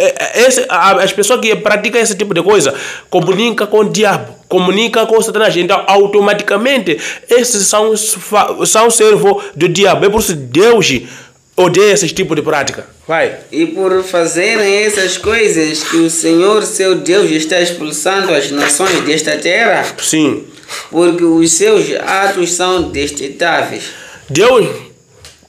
as pessoas que praticam esse tipo de coisa comunicam com o diabo, comunicam com Satanás. Então automaticamente esses são servos do diabo. É por isso que Deus odeia esse tipo de prática. Vai. E por fazerem essas coisas que o Senhor, seu Deus, está expulsando as nações desta terra. Sim. Porque os seus atos são detestáveis. Deus,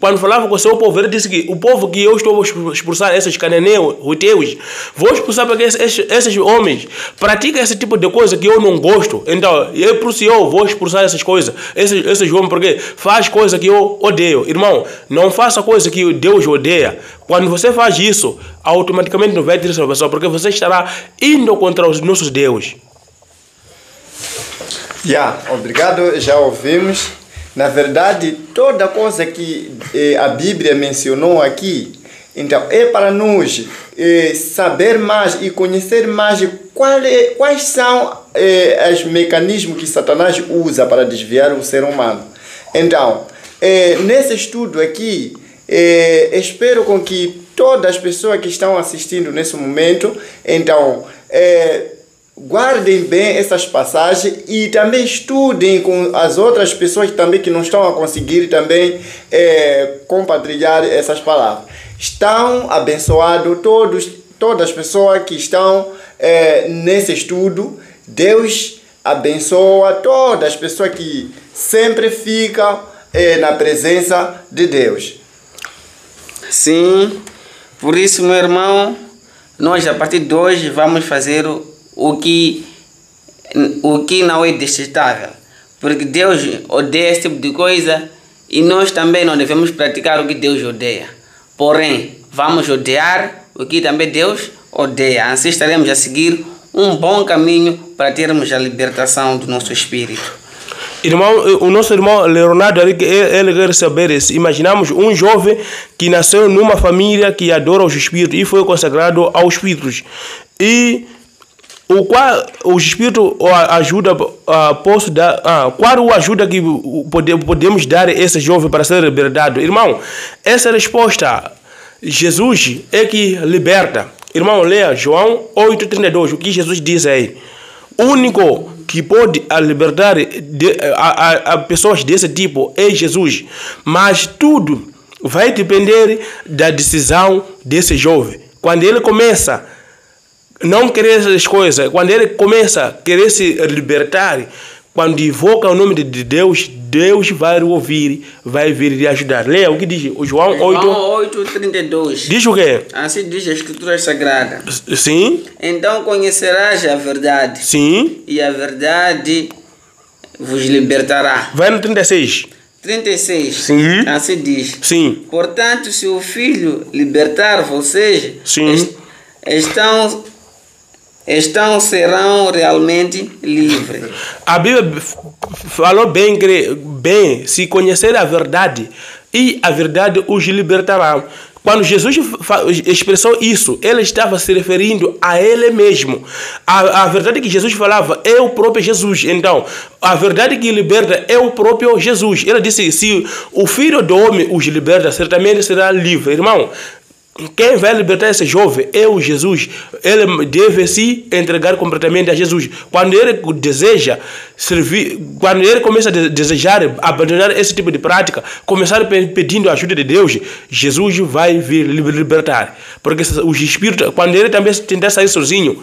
quando falava com o seu povo, ele disse que o povo que eu estou expulsar, esses cananeus, judeus, vou expulsar porque esses homens praticam esse tipo de coisa que eu não gosto. Então, é por isso que eu vou expulsar essas coisas, esses homens, porque faz coisa que eu odeio. Irmão, não faça coisa que Deus odeia. Quando você faz isso, automaticamente não vai ter salvação, porque você estará indo contra os nossos deuses. Obrigado, já ouvimos. Na verdade, toda coisa que a Bíblia mencionou aqui, então é para nós saber mais e conhecer mais quais são os mecanismos que Satanás usa para desviar o ser humano. Então, nesse estudo aqui, espero com que todas as pessoas que estão assistindo nesse momento, então, guardem bem essas passagens e também estudem com as outras pessoas também que não estão a conseguir também compartilhar essas palavras. Estão abençoados todas as pessoas que estão nesse estudo. Deus abençoa todas as pessoas que sempre ficam na presença de Deus. Sim, por isso, meu irmão, nós a partir de hoje vamos fazer o que não é detestável, porque Deus odeia esse tipo de coisa e nós também não devemos praticar o que Deus odeia. Porém, vamos odiar o que também Deus odeia. Assim estaremos a seguir um bom caminho para termos a libertação do nosso espírito. Irmão, o nosso irmão Leonardo, ele quer saber se imaginamos um jovem que nasceu numa família que adora os espíritos e foi consagrado aos espíritos. E o espírito ajuda, posso dar, qual a ajuda que podemos dar a esse jovem para ser libertado? Irmão, essa resposta, Jesus é que liberta. Irmão, leia João 8,32, o que Jesus diz aí. O único que pode libertar a pessoas desse tipo é Jesus. Mas tudo vai depender da decisão desse jovem. Quando ele começa não querer essas coisas, quando ele começa a querer se libertar, quando invoca o nome de Deus, Deus vai o ouvir, vai vir lhe ajudar. Leia o que diz o João 8,32. Diz o quê? Assim diz a Escritura Sagrada. Sim. Então conhecerás a verdade. Sim. E a verdade vos libertará. Vai no 36. 36. Sim. Assim diz. Sim. Portanto, se o Filho libertar vocês, sim, serão realmente livres. A Bíblia falou bem, se conhecer a verdade, e a verdade os libertará. Quando Jesus expressou isso, ele estava se referindo a ele mesmo. A verdade que Jesus falava é o próprio Jesus. Então, a verdade que liberta é o próprio Jesus. Ele disse, se o Filho do Homem os liberta, certamente será livre. Irmão, quem vai libertar esse jovem é o Jesus. Ele deve se entregar completamente a Jesus. Quando ele deseja servir, quando ele começa a desejar abandonar esse tipo de prática, começar pedindo a ajuda de Deus, Jesus vai vir libertar. Porque os espíritos, quando ele também tentar sair sozinho,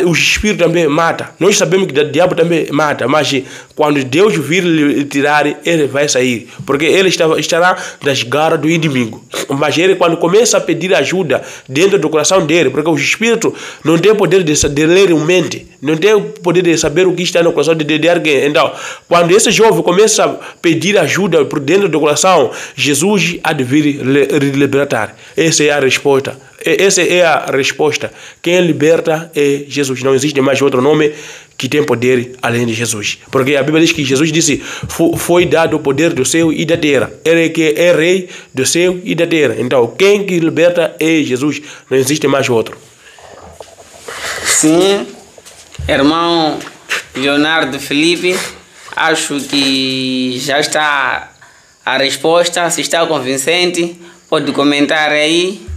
o espírito também mata. Nós sabemos que o diabo também mata, mas quando Deus vir tirar, ele vai sair, porque ele estará das garras do inimigo. Mas ele, quando começa a pedir ajuda dentro do coração dele, porque o espírito não tem poder de ler uma mente, não tem poder de saber o que está no coração de alguém. Então, quando esse jovem começa a pedir ajuda por dentro do coração, Jesus há de vir libertar. Essa é a resposta. Essa é a resposta. Quem liberta é Jesus. Não existe mais outro nome que tem poder além de Jesus. Porque a Bíblia diz que Jesus disse: foi dado o poder do céu e da terra. Ele que é rei do céu e da terra. Então, quem que liberta é Jesus. Não existe mais outro. Sim, irmão Leonardo Felipe, acho que já está a resposta. Se está convincente, pode comentar aí.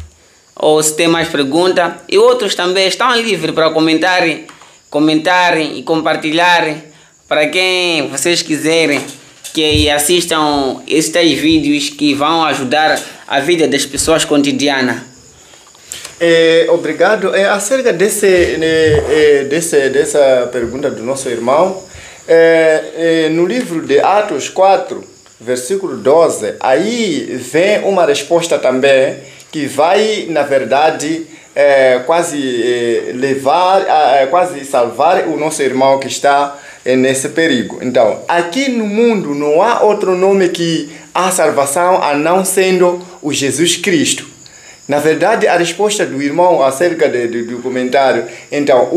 Ou se tem mais perguntas, e outros também estão livres para comentarem e compartilharem, para quem vocês quiserem que assistam estes vídeos que vão ajudar a vida das pessoas cotidianas. Obrigado. Acerca dessa pergunta do nosso irmão, no livro de Atos 4, versículo 12, aí vem uma resposta também que vai, na verdade, quase salvar o nosso irmão que está nesse perigo. Então, aqui no mundo não há outro nome que há salvação a não sendo o Jesus Cristo. Na verdade, a resposta do irmão acerca do comentário, então,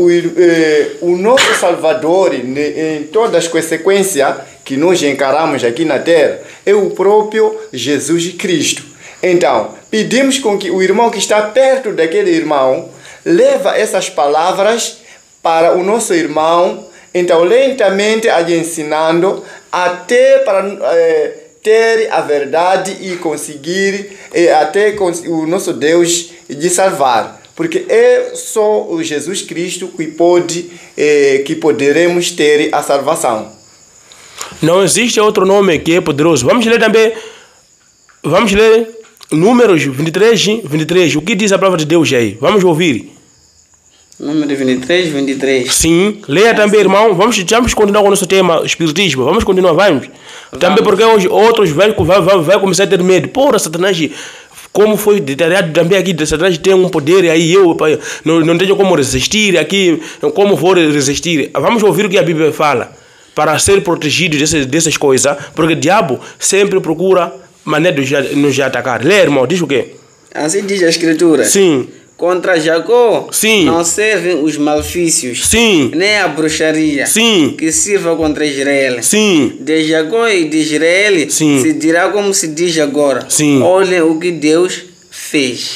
o nosso Salvador, em todas as consequências que nós encaramos aqui na Terra, é o próprio Jesus Cristo. Então, pedimos com que o irmão que está perto daquele irmão leva essas palavras para o nosso irmão, então lentamente a ensinando até para ter a verdade e conseguir até o nosso Deus de salvar. Porque é só o Jesus Cristo que poderemos ter a salvação. Não existe outro nome que é poderoso. Vamos ler também. Vamos ler Números 23. O que diz a palavra de Deus aí? Vamos ouvir. Número 23. Sim. Leia também, irmão. Vamos continuar com o nosso tema, espiritismo. Vamos continuar, vamos. Também porque hoje outros vai começar a ter medo. Porra, Satanás, como foi detalhado também aqui, Satanás tem um poder aí, eu não tenho como resistir aqui, como vou resistir? Vamos ouvir o que a Bíblia fala, para ser protegido dessas coisas, porque o diabo sempre procura maneira de nos atacar. Lê, irmão, diz o quê? Assim diz a Escritura. Sim. Contra Jacó, sim, não servem os malefícios, sim, nem a bruxaria, sim, que sirva contra Israel. Sim. De Jacó e de Israel, sim, se dirá como se diz agora. Sim. Olhem o que Deus fez.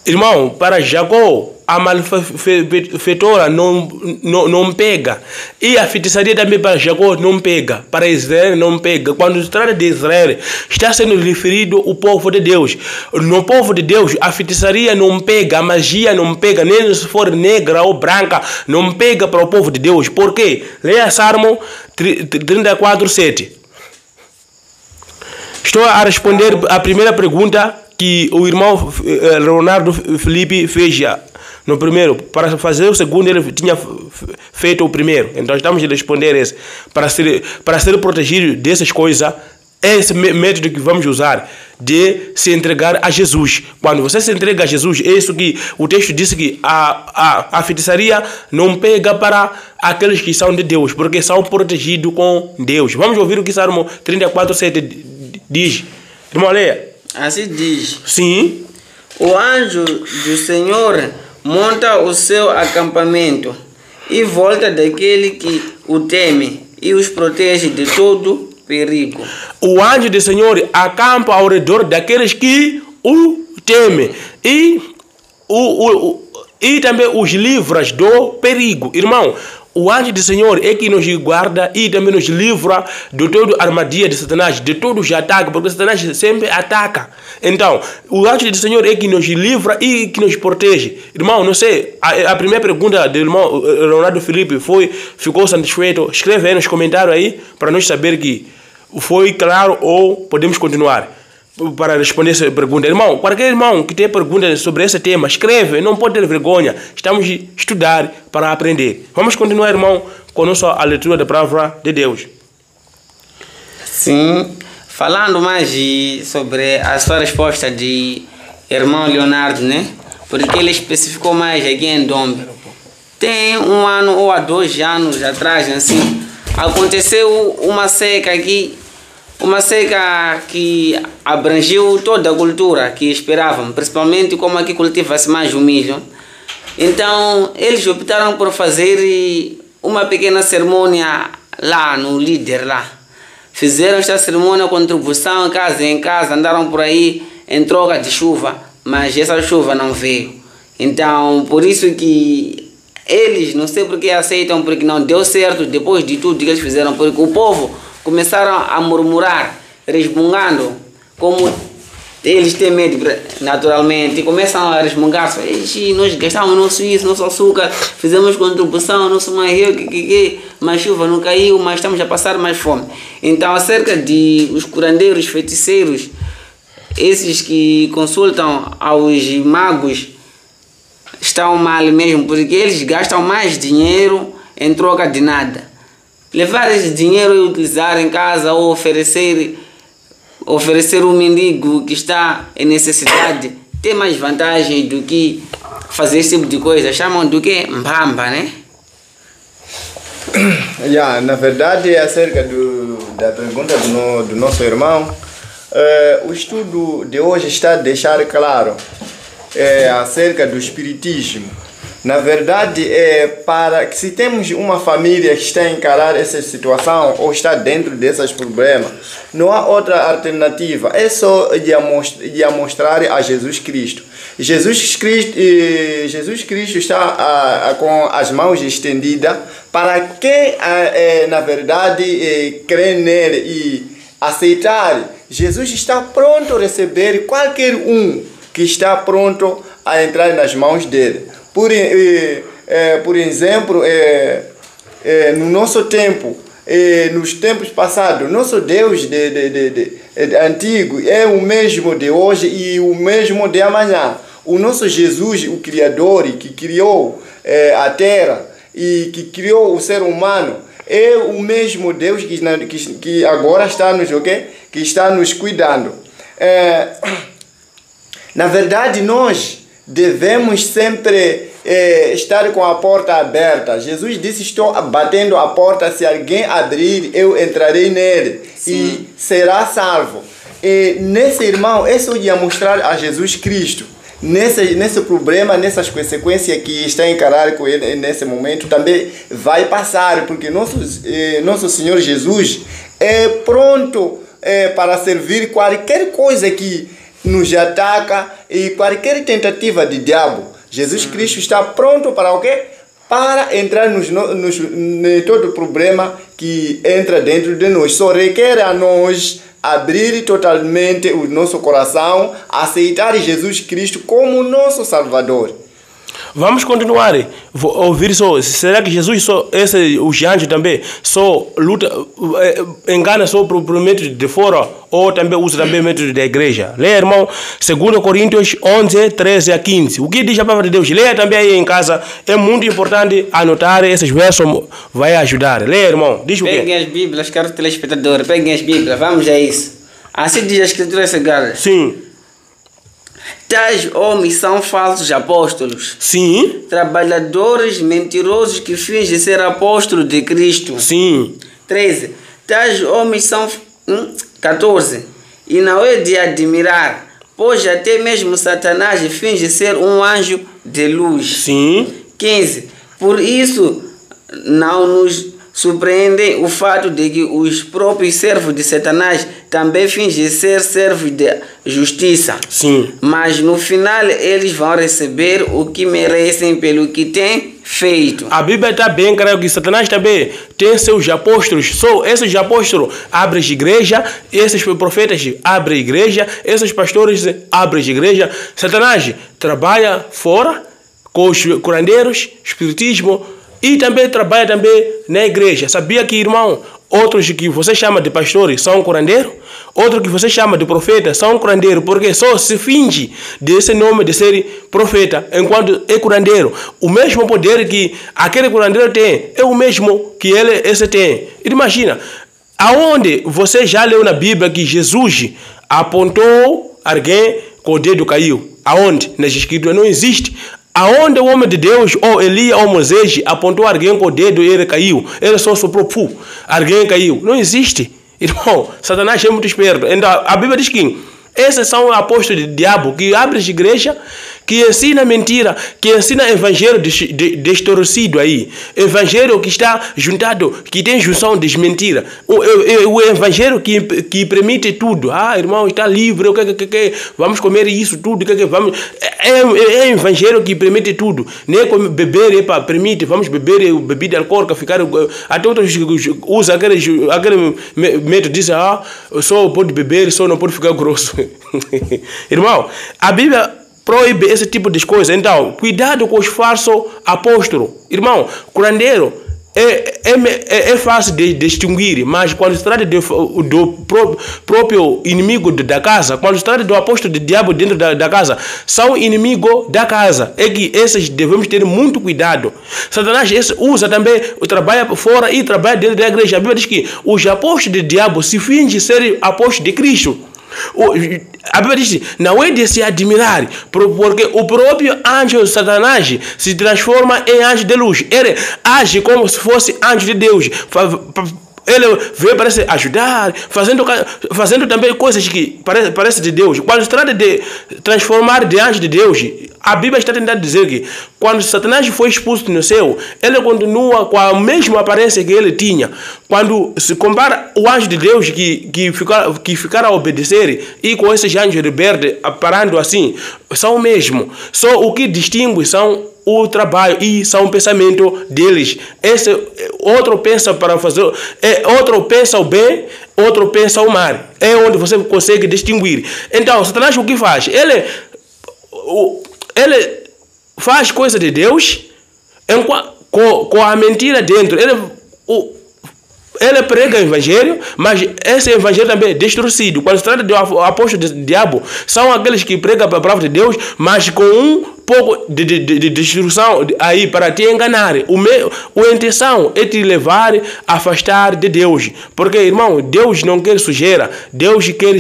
Irmão, para Jacó, a malfeitora não pega. E a feitiçaria também para Jacó não pega. Para Israel não pega. Quando se trata de Israel, está sendo referido o povo de Deus. No povo de Deus, a feitiçaria não pega, a magia não pega, nem se for negra ou branca, não pega para o povo de Deus. Por quê? Leia Salmo 34:7. Estou a responder a primeira pergunta que o irmão Leonardo Felipe fez já. No primeiro, para fazer o segundo, ele tinha feito o primeiro. Então estamos a responder esse. Para ser protegido dessas coisas, esse método que vamos usar de se entregar a Jesus. Quando você se entrega a Jesus, é isso que o texto diz, que a feitiçaria não pega para aqueles que são de Deus, porque são protegidos com Deus. Vamos ouvir o que Salmo 34:7 diz. Irmão, leia. Assim diz. Sim. O anjo do Senhor monta o seu acampamento e volta daquele que o teme e os protege de todo perigo. O anjo do Senhor acampa ao redor daqueles que o temem e também os livra do perigo. Irmão, o anjo do Senhor é que nos guarda e também nos livra de toda a armadilha de Satanás, de todos os ataques, porque Satanás sempre ataca. Então, o anjo do Senhor é que nos livra e que nos protege. Irmão, não sei, a primeira pergunta do irmão Leonardo Felipe ficou satisfeito? Escreve aí nos comentários aí, para nós saber que foi claro ou podemos continuar para responder essa pergunta. Irmão, qualquer irmão que tenha perguntas sobre esse tema, escreve, não pode ter vergonha. Estamos a estudar para aprender. Vamos continuar, irmão, com a nossa leitura da palavra de Deus. Sim, falando mais sobre a sua resposta de irmão Leonardo, né? Porque ele especificou mais aqui em Dombe. Tem 1 ano ou há 2 anos atrás, assim, aconteceu uma seca aqui. Uma seca que abrangiu toda a cultura que esperavam, principalmente como aqui cultiva-se mais o milho. Então, eles optaram por fazer uma pequena cerimônia lá, no líder lá. Fizeram esta cerimônia, contribuição casa em casa, andaram por aí em troca de chuva, mas essa chuva não veio. Então, por isso que eles, não sei porque aceitam, porque não deu certo depois de tudo que eles fizeram, porque o povo começaram a murmurar, resmungando, como eles têm medo naturalmente, e começam a resmungar, nós gastamos nosso isso, nosso açúcar, fizemos contribuição, nosso marreu, mas chuva não caiu, mas estamos a passar mais fome. Então, acerca de os curandeiros, feiticeiros, esses que consultam aos magos, estão mal mesmo, porque eles gastam mais dinheiro em troca de nada. Levar esse dinheiro e utilizar em casa ou oferecer um mendigo que está em necessidade tem mais vantagem do que fazer esse tipo de coisa. Chamam do que? Mbamba, né? Na verdade, acerca da pergunta do nosso irmão, o estudo de hoje está a deixar claro acerca do espiritismo. Na verdade, para que se temos uma família que está a encarar essa situação ou está dentro desses problemas, não há outra alternativa. É só de mostrar a Jesus Cristo. Jesus Cristo está com as mãos estendidas para quem, na verdade, crê nele e aceitar. Jesus está pronto a receber qualquer um que está pronto a entrar nas mãos dele. Por exemplo, no nosso tempo, nos tempos passados, nosso Deus antigo é o mesmo de hoje e o mesmo de amanhã. O nosso Jesus, o Criador, que criou a terra e que criou o ser humano, é o mesmo Deus que agora está que está nos cuidando. Na verdade, nós devemos sempre estar com a porta aberta. Jesus disse: estou batendo a porta, se alguém abrir, eu entrarei nele. Sim. E será salvo. E nesse irmão, isso ia mostrar a Jesus Cristo. Nesse problema, nessas consequências que está a encarar com ele nesse momento, também vai passar, porque nosso Senhor Jesus é pronto para servir qualquer coisa que nos ataca e qualquer tentativa de diabo. Jesus Cristo está pronto para o quê? Para entrar em todo problema que entra dentro de nós. Só requer a nós abrir totalmente o nosso coração, aceitar Jesus Cristo como nosso Salvador. Vamos continuar a ouvir só. Será que Jesus, os anjos também, só luta, engana só por método de fora ou também usa também método da igreja? Leia, irmão, 2 Coríntios 11, 13 a 15. O que diz a palavra de Deus? Leia também aí em casa. É muito importante anotar esses versos, vai ajudar. Leia, irmão, diz o quê? Peguem as Bíblias, caro telespectador, peguem as Bíblias, vamos a isso. Assim diz a Escritura Sagrada. Sim. Tais homens são falsos apóstolos. Sim. Trabalhadores mentirosos que fingem ser apóstolos de Cristo. Sim. 13. Tais homens são... 14. E não é de admirar, pois até mesmo Satanás finge ser um anjo de luz. Sim. 15. Por isso não nos surpreende o fato de que os próprios servos de Satanás também fingem ser servos de justiça. Sim. Mas no final eles vão receber o que merecem pelo que têm feito. A Bíblia está bem claro que Satanás também tem seus apóstolos. Só esses apóstolos abrem igreja, esses profetas abrem igreja, esses pastores abrem igreja. Satanás trabalha fora com os curandeiros, espiritismo, e também trabalha também na igreja. Sabia que, irmão, outros que você chama de pastores são curandeiros, outros que você chama de profeta são curandeiros, porque só se finge desse nome de ser profeta enquanto é curandeiro. O mesmo poder que aquele curandeiro tem é o mesmo que esse tem. Imagina, aonde você já leu na Bíblia que Jesus apontou alguém com o dedo caiu? Aonde? Nas escrituras não existe. Aonde o homem de Deus, ou Elias ou Moisés, apontou alguém com o dedo e ele caiu, ele só soprou, alguém caiu. Não existe. Irmão, Satanás é muito esperto. Então, a Bíblia diz que esses são apóstolos do diabo que abrem igreja, que ensina mentira, que ensina evangelho distorcido aí. Evangelho que está juntado, que tem junção de mentira. O evangelho que permite tudo. Ah, irmão, está livre, vamos comer isso tudo. Vamos. É evangelho que permite tudo. Nem beber permite, vamos beber bebida alcoólica, ficar. Até outros usam aquele método, dizem, só pode beber, só não pode ficar grosso. Irmão, a Bíblia proíbe esse tipo de coisa. Então, cuidado com os falsos apóstolos. Irmão, curandeiro é fácil de distinguir, mas quando se trata do próprio inimigo da casa, quando se trata do apóstolo do diabo dentro da casa, são inimigos da casa. É que esses devemos ter muito cuidado. Satanás usa também, trabalha fora e trabalha dentro da igreja. A Bíblia diz que os apóstolos do diabo se fingem ser apóstolos de Cristo. A Bíblia diz, não é de se admirar, porque o próprio anjo de Satanás se transforma em anjo de luz. Ele age como se fosse anjo de Deus. Ele veio para se ajudar, fazendo também coisas que parecem de Deus. Quando se trata de transformar de anjo de Deus, a Bíblia está tentando dizer que quando Satanás foi expulso no céu, ele continua com a mesma aparência que ele tinha. Quando se compara o anjo de Deus que ficaram a obedecer e com esses anjos rebeldes parando assim, são o mesmo. Só o que distingue são o trabalho e são o pensamento deles. Esse outro pensa para fazer, outro pensa o bem, outro pensa o mal. É onde você consegue distinguir. Então, Satanás o que faz? Ele faz coisa de Deus com a mentira dentro. Ele prega o evangelho, mas esse evangelho também é distorcido. Quando se trata do apóstolo do diabo, são aqueles que pregam a palavra de Deus, mas com um pouco de destruição aí para te enganar. A intenção é te levar a afastar de Deus. Porque, irmão, Deus não quer sujeira, Deus quer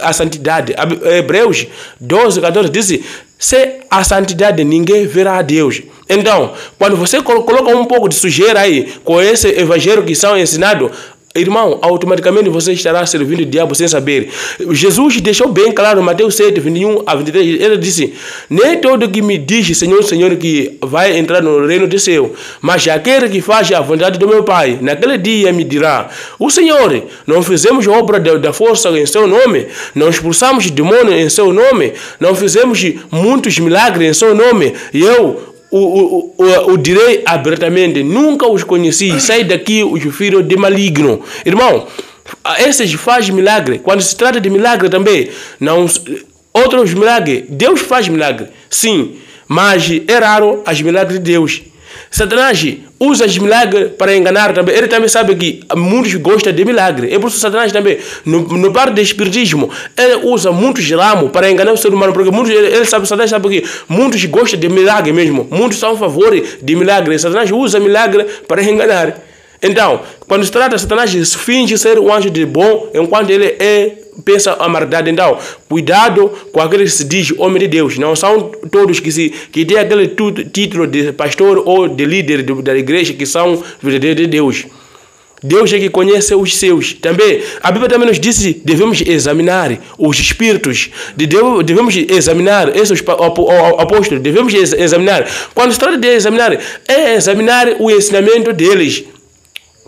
a santidade. Hebreus 12:14 diz: se a santidade, ninguém verá a Deus. Então, quando você coloca um pouco de sujeira aí, com esse evangelho que são ensinados, irmão, automaticamente você estará servindo o diabo sem saber. Jesus deixou bem claro, Mateus 7:21-23, ele disse: nem todo que me diz Senhor, Senhor, que vai entrar no reino do céu, mas aquele que faz a vontade do meu Pai, naquele dia me dirá: o Senhor, não fizemos obra da força em seu nome, não expulsamos demônios em seu nome, não fizemos muitos milagres em seu nome, e eu o direi abertamente: nunca os conheci, sai daqui os filhos de maligno. Irmão, esses fazem milagre. Quando se trata de milagre também, não, outros milagres, Deus faz milagre, sim, mas é raro as milagres de Deus. Satanás usa os milagres para enganar também. Ele também sabe que muitos gostam de milagre. É por isso que Satanás também, no parte do espiritismo, ele usa muitos ramos para enganar o ser humano. Porque Satanás sabe que muitos gostam de milagre mesmo. Muitos são a favor de milagre. Satanás usa milagre para enganar. Então, quando se trata de Satanás, finge ser um anjo de bom, enquanto ele pensa a maldade. Então, cuidado com aqueles que se diz homem de Deus. Não são todos que têm aquele título de pastor ou de líder da igreja que são verdadeiros de Deus. Deus é que conhece os seus. Também, a Bíblia também nos disse que devemos examinar os espíritos. Devemos examinar esses apóstolos. Devemos examinar. Quando se trata de examinar, é examinar o ensinamento deles.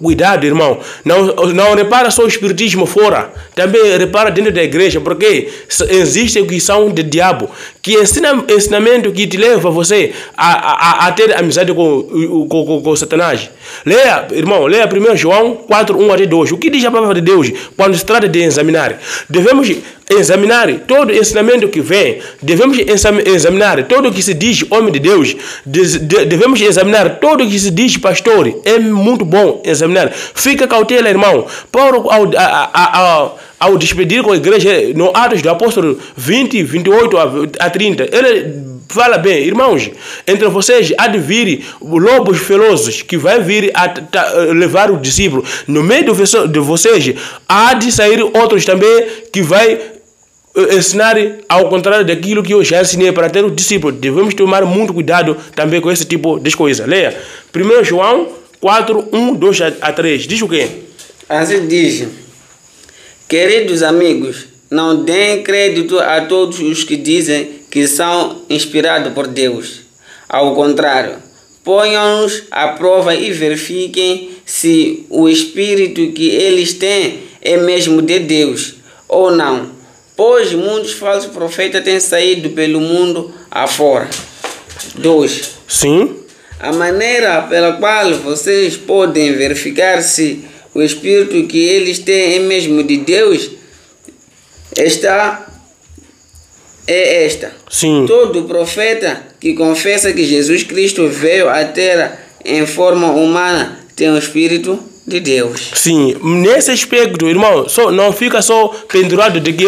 cuidado, irmão. Não repara só o espiritismo fora, também repara dentro da igreja, porque existe o que são de diabo, que ensinamento que te leva você a ter amizade com Satanás. Leia, irmão, leia 1 João 4, 1 até 2. O que diz a palavra de Deus quando se trata de examinar? Devemos examinar todo ensinamento que vem, devemos examinar tudo o que se diz homem de Deus, devemos examinar tudo o que se diz pastor. É muito bom examinar. Fica cautela, irmão. Paulo, ao despedir com a igreja, no Atos do Apóstolo 20, 28 a 30, ele fala bem, irmãos, entre vocês há de vir lobos velozes que vai vir a levar o discípulo. No meio de vocês há de sair outros também que vai ensinar ao contrário daquilo que eu já ensinei para ter o discípulo. Devemos tomar muito cuidado também com esse tipo de coisa. Leia 1 João 4, 1, 2 a 3. Diz o quê? Assim diz: queridos amigos, não deem crédito a todos os que dizem que são inspirados por Deus. Ao contrário, ponham-nos à prova e verifiquem se o Espírito que eles têm é mesmo de Deus ou não, pois muitos falsos profetas têm saído pelo mundo afora. 2. Sim. A maneira pela qual vocês podem verificar se o Espírito que eles têm é mesmo de Deus esta. Sim. Todo profeta que confessa que Jesus Cristo veio à terra em forma humana tem o Espírito de Deus. Sim, nesse aspecto, irmão, não fica só pendurado de que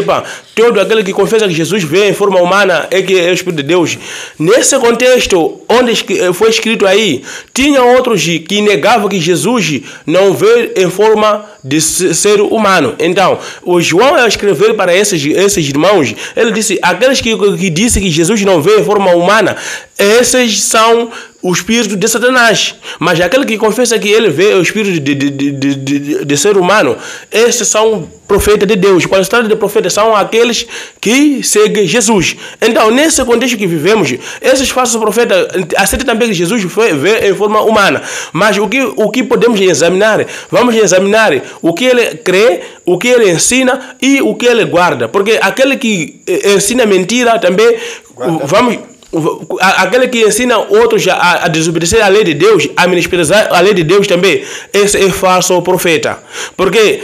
todo aquele que confessa que Jesus veio em forma humana é que é o Espírito de Deus. Nesse contexto, onde foi escrito aí, tinha outros que negavam que Jesus não veio em forma de ser humano. Então, o João, ao escrever para esses irmãos, ele disse, aqueles que dizem que Jesus não veio em forma humana, esses são o espírito de Satanás. Mas aquele que confessa que ele vê o espírito de ser humano, esses são profetas de Deus. Quando se trata de profetas, são aqueles que seguem Jesus. Então, nesse contexto que vivemos, esses falsos profetas aceitam também que Jesus veio em forma humana. Mas o que podemos examinar? Vamos examinar o que ele crê, o que ele ensina e o que ele guarda. Porque aquele que ensina mentira também, aquele que ensina outros a desobedecer a lei de Deus, a menosprezar a lei de Deus também, esse é falso profeta. Porque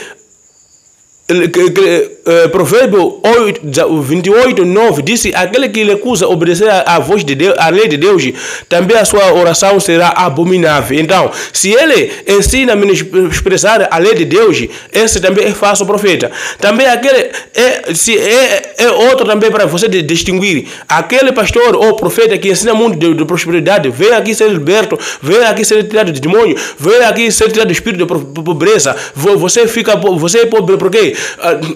Provérbio 28, 9 disse, aquele que recusa obedecer a voz de Deus, a lei de Deus, também a sua oração será abominável. Então, se ele ensina a menosprezar a lei de Deus, esse também é falso profeta. Também aquele é outro também para você distinguir. Aquele pastor ou profeta que ensina muito de prosperidade, vem aqui ser liberto, vem aqui ser tirado de demônio, vem aqui ser tirado do espírito de pobreza. Você é pobre porque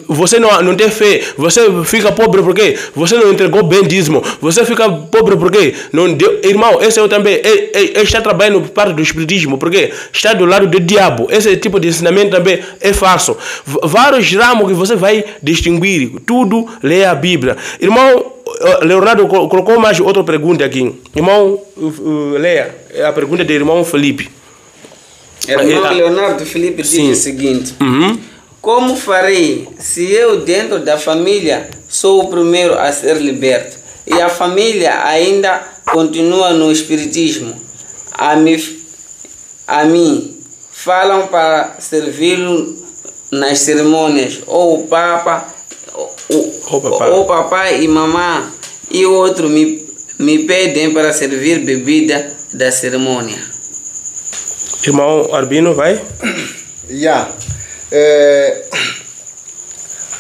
você não tem fé, você fica pobre porque você não entregou bem dízimo, você fica pobre porque não deu. Irmão, esse é também está trabalhando parte do espiritismo, porque está do lado do diabo. Esse tipo de ensinamento também é falso. Vários ramos que você vai distinguir, tudo leia a Bíblia. Irmão Leonardo colocou mais outra pergunta aqui. Irmão, leia a pergunta do irmão Felipe. Irmão Leonardo Felipe diz o seguinte: como farei se eu dentro da família sou o primeiro a ser liberto e a família ainda continua no espiritismo? A mim falam para servi-lo nas cerimônias, ou o Papa, ou papai e mamãe, e outro me pedem para servir bebida da cerimônia. Irmão Arbino, vai?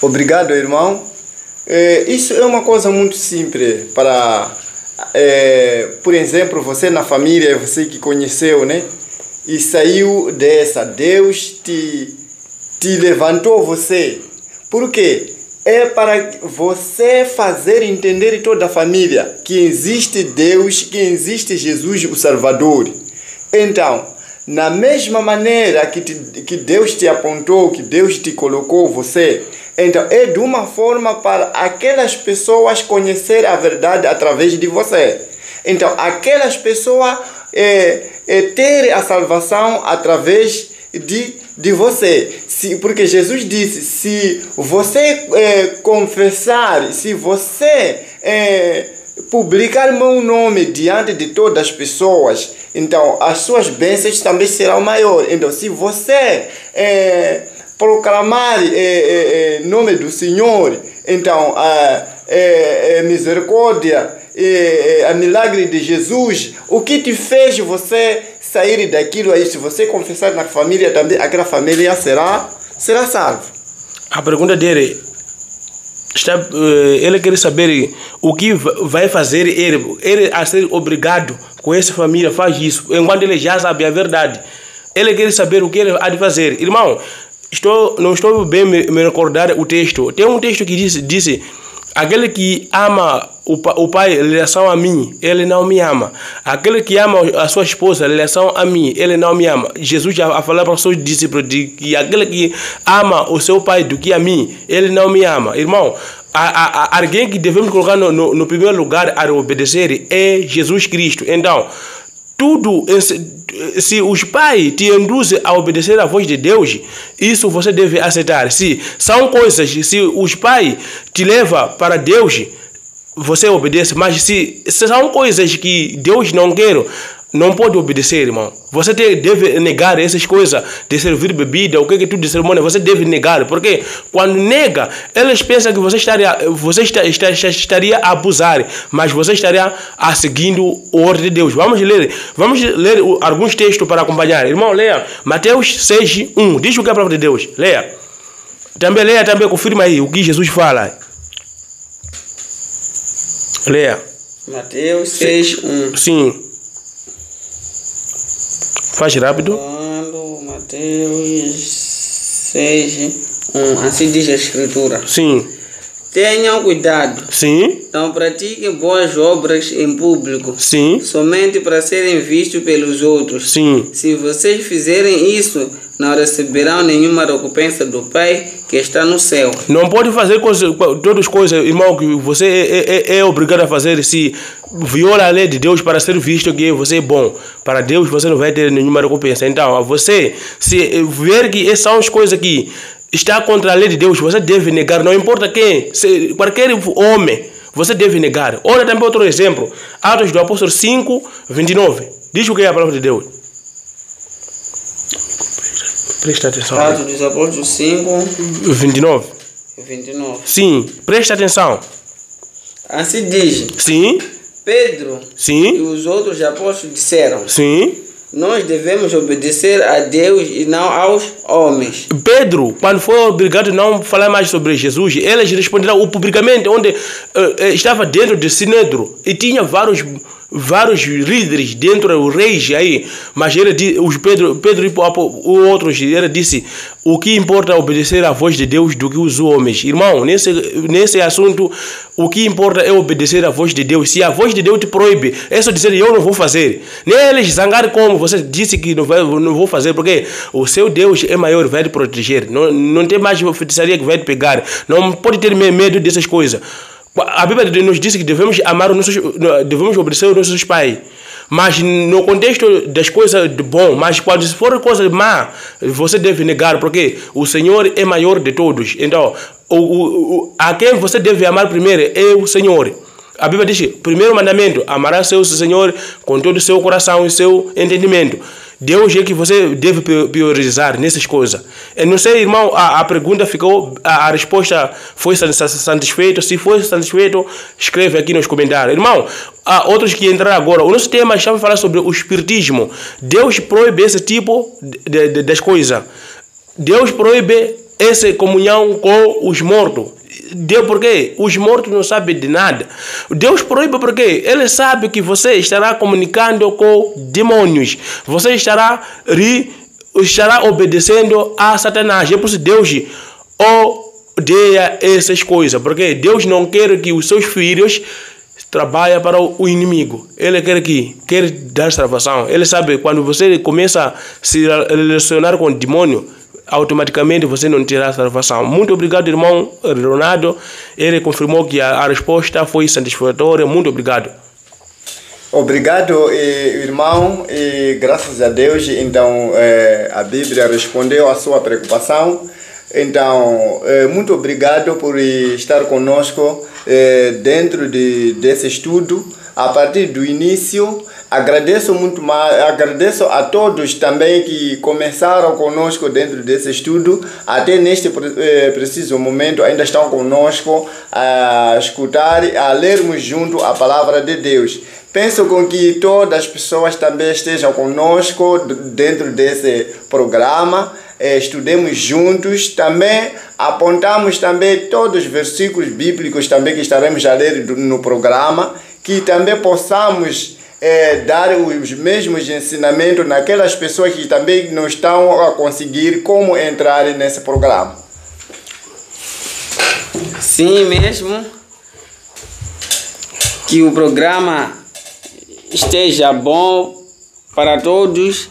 Obrigado, irmão. Isso é uma coisa muito simples para, por exemplo, você na família, você que conheceu, né? E saiu dessa, Deus te levantou você. Por quê? É para você fazer entender toda a família que existe Deus, que existe Jesus, o Salvador. Então, na mesma maneira que Deus te apontou, que Deus te colocou você, então é de uma forma para aquelas pessoas conhecer a verdade através de você. Então aquelas pessoas ter a salvação através de você. Porque Jesus disse, se você confessar, se você publicar meu nome diante de todas as pessoas, então as suas bênçãos também serão maiores. Então, se você proclamar nome do Senhor, então misericórdia, a milagre de Jesus, o que te fez você sair daquilo aí? Se você confessar na família também, aquela família será salva. A pergunta dele ele quer saber o que vai fazer ele a ser obrigado com essa família faz isso, enquanto ele já sabe a verdade. Ele quer saber o que ele há de fazer. Irmão, não estou bem me recordar o texto. Tem um texto que disse aquele que ama o pai em relação a mim, ele não me ama. Aquele que ama a sua esposa em relação a mim, ele não me ama. Jesus já falou para os seus discípulos que aquele que ama o seu pai do que a mim, ele não me ama. Irmão, alguém que devemos colocar no primeiro lugar a obedecer é Jesus Cristo. Então, tudo, se os pais te induzem a obedecer à voz de Deus, isso você deve aceitar. Se são coisas, se os pais te levam para Deus, você obedece. Mas se são coisas que Deus não quer, não pode obedecer, irmão. Você deve negar essas coisas de servir bebida, o que é tudo de cerimônia, você deve negar. Porque quando nega, eles pensam que você estaria a abusar, mas você estaria seguindo a ordem de Deus. Vamos ler alguns textos para acompanhar. Irmão, leia Mateus 6:1. Diz o que é a palavra de Deus. Leia, confirma aí o que Jesus fala. Leia. Mateus 6:1. Sim. Faz rápido. Mateus 6:1. Assim diz a Escritura. Sim. Tenham cuidado. Sim. Não pratiquem boas obras em público. Sim. Somente para serem vistos pelos outros. Sim. Se vocês fizerem isso, não receberão nenhuma recompensa do Pai que está no céu. Não pode fazer todas as coisas, irmão, que você é obrigado a fazer. Se viola a lei de Deus para ser visto que você é bom, para Deus você não vai ter nenhuma recompensa. Então, você, se ver que essas são as coisas que está contra a lei de Deus, você deve negar, não importa quem, qualquer homem, você deve negar. Olha também outro exemplo, Atos do Apóstolo 5:29. Diz o que é a palavra de Deus. Presta atenção. Atos dos Apóstolos 5:29. 29. Sim, presta atenção. Assim diz. Sim. Pedro e Sim. os outros apóstolos disseram: Sim. nós devemos obedecer a Deus e não aos homens. Pedro, quando foi obrigado a não falar mais sobre Jesus, eles responderam publicamente, onde estava dentro de Sinédrio e tinha vários líderes dentro, os reis aí, mas Pedro e o outros, ele disse, o que importa é obedecer à voz de Deus do que os homens. Irmão, nesse assunto, o que importa é obedecer à voz de Deus. Se a voz de Deus te proíbe, é só dizer, eu não vou fazer. Nem eles zangar como você disse que não vou fazer, porque o seu Deus é maior, vai te proteger. Não tem mais feitiçaria que vai te pegar. Não pode ter medo dessas coisas. A Bíblia nos diz que devemos obedecer aos nossos pais, mas no contexto das coisas de bom, mas quando for coisa má, você deve negar, porque o Senhor é maior de todos. Então, a quem você deve amar primeiro é o Senhor. A Bíblia diz, primeiro mandamento, amarás o seu Senhor com todo o seu coração e seu entendimento. Deus é que você deve priorizar nessas coisas. Eu não sei, irmão, a pergunta ficou, a resposta foi satisfeita. Se foi satisfeito, escreve aqui nos comentários. Irmão, há outros que entraram agora. O nosso tema está a falar sobre o espiritismo. Deus proíbe esse tipo das coisas. Deus proíbe essa comunhão com os mortos. Porque os mortos não sabem de nada. Deus proíbe porque Ele sabe que você estará comunicando com demônios. Você estará obedecendo a Satanás. É por isso que Deus odeia essas coisas. Porque Deus não quer que os seus filhos trabalhem para o inimigo. Ele quer dar salvação. Ele sabe que quando você começa a se relacionar com o demônio, automaticamente você não terá salvação. Muito obrigado, irmão Ronaldo. Ele confirmou que a resposta foi satisfatória. Muito obrigado. Obrigado, irmão, e graças a Deus, então, a Bíblia respondeu à sua preocupação. Então, muito obrigado por estar conosco dentro desse estudo. A partir do início, agradeço muito mais, agradeço a todos também que começaram conosco dentro desse estudo, até neste preciso momento ainda estão conosco a escutar, a lermos junto a palavra de Deus. Penso com que todas as pessoas também estejam conosco dentro desse programa, estudemos juntos, também apontamos também todos os versículos bíblicos também que estaremos a ler no programa, que também possamos dar os mesmos ensinamentos naquelas pessoas que também não estão a conseguir como entrar nesse programa. Sim mesmo, que o programa esteja bom para todos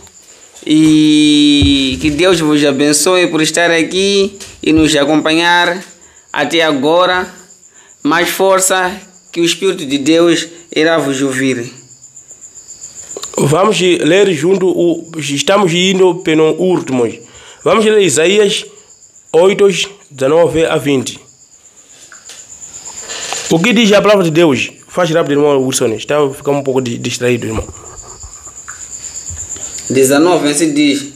e que Deus vos abençoe por estar aqui e nos acompanhar até agora. Mais força, que o Espírito de Deus irá vos ouvir. Vamos ler junto, estamos indo pelo último. Vamos ler Isaías 8, 19 a 20. O que diz a palavra de Deus? Faz rápido, irmão Wilson. Está ficando um pouco distraído, irmão. 19, assim diz: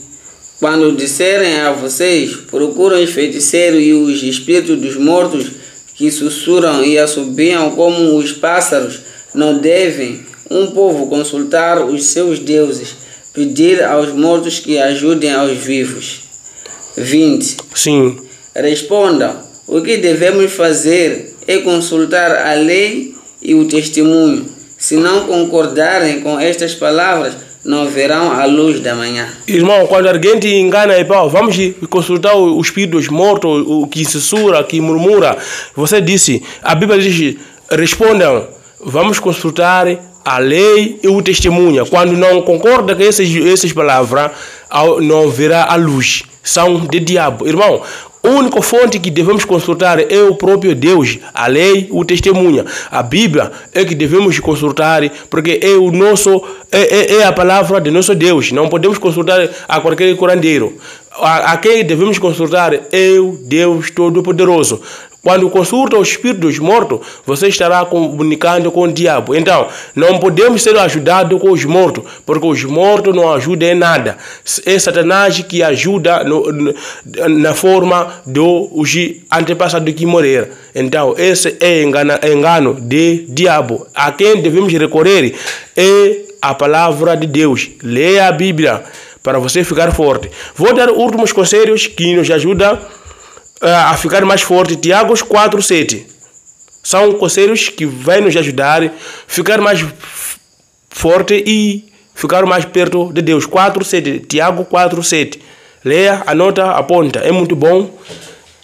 quando disserem a vocês, procurem os feiticeiros e os espíritos dos mortos que sussurram e assobiam como os pássaros, não devem um povo consultar os seus deuses, pedir aos mortos que ajudem aos vivos. 20. Sim. Respondam: o que devemos fazer é consultar a lei e o testemunho. Se não concordarem com estas palavras, não verão a luz da manhã. Irmão, quando alguém te engana, vamos consultar o espírito dos mortos, o que sussurra, que murmura. Você disse, a Bíblia diz, respondam, vamos consultar a lei e o testemunho. Quando não concorda com essas palavras, não verá a luz. São de diabo. Irmão, a única fonte que devemos consultar é o próprio Deus, a lei, o testemunho. A Bíblia é que devemos consultar, porque é o nosso, é a palavra de nosso Deus. Não podemos consultar a qualquer curandeiro. A quem devemos consultar é o Deus Todo-Poderoso. Quando consulta o espírito dos mortos, você estará comunicando com o diabo. Então, não podemos ser ajudados com os mortos, porque os mortos não ajudam em nada. É Satanás que ajuda na forma dos antepassados que morreram. Então, esse é engano de diabo. A quem devemos recorrer é a palavra de Deus. Leia a Bíblia para você ficar forte. Vou dar últimos conselhos que nos ajudam a ficar mais forte. Tiago 4:7. São conselhos que vai nos ajudar a ficar mais forte e ficar mais perto de Deus. 4:7. Tiago 4:7. Leia, anota, aponta. É muito bom.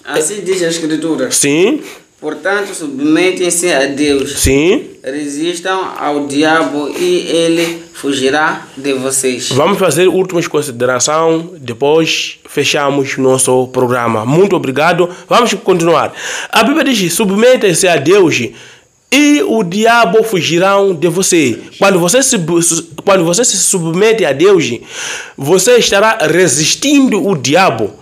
Assim diz a Escritura. Sim. Portanto, submetem-se a Deus. Sim. Resistam ao diabo e ele fugirá de vocês. Vamos fazer últimas considerações, depois fechamos nosso programa. Muito obrigado. Vamos continuar. A Bíblia diz, submetem-se a Deus e o diabo fugirão de você. Quando você se submete a Deus, você estará resistindo o diabo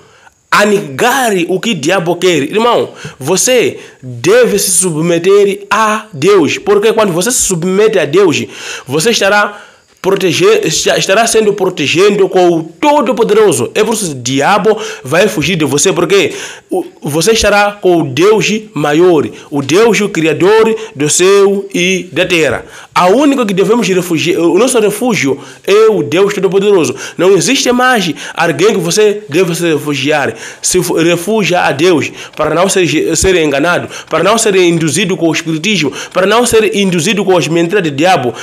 a negar o que o diabo quer. Irmão, você deve se submeter a Deus, porque quando você se submete a Deus, você estará sendo protegido com o Todo-Poderoso. É por isso que o diabo vai fugir de você, porque você estará com o Deus maior, o Deus o Criador do céu e da terra. A única que devemos refugiar, o nosso refúgio é o Deus Todo-Poderoso. Não existe mais alguém que você deve se refugiar. Se refugia a Deus para não ser enganado, para não ser induzido com o espiritismo, para não ser induzido com as mentiras do diabo.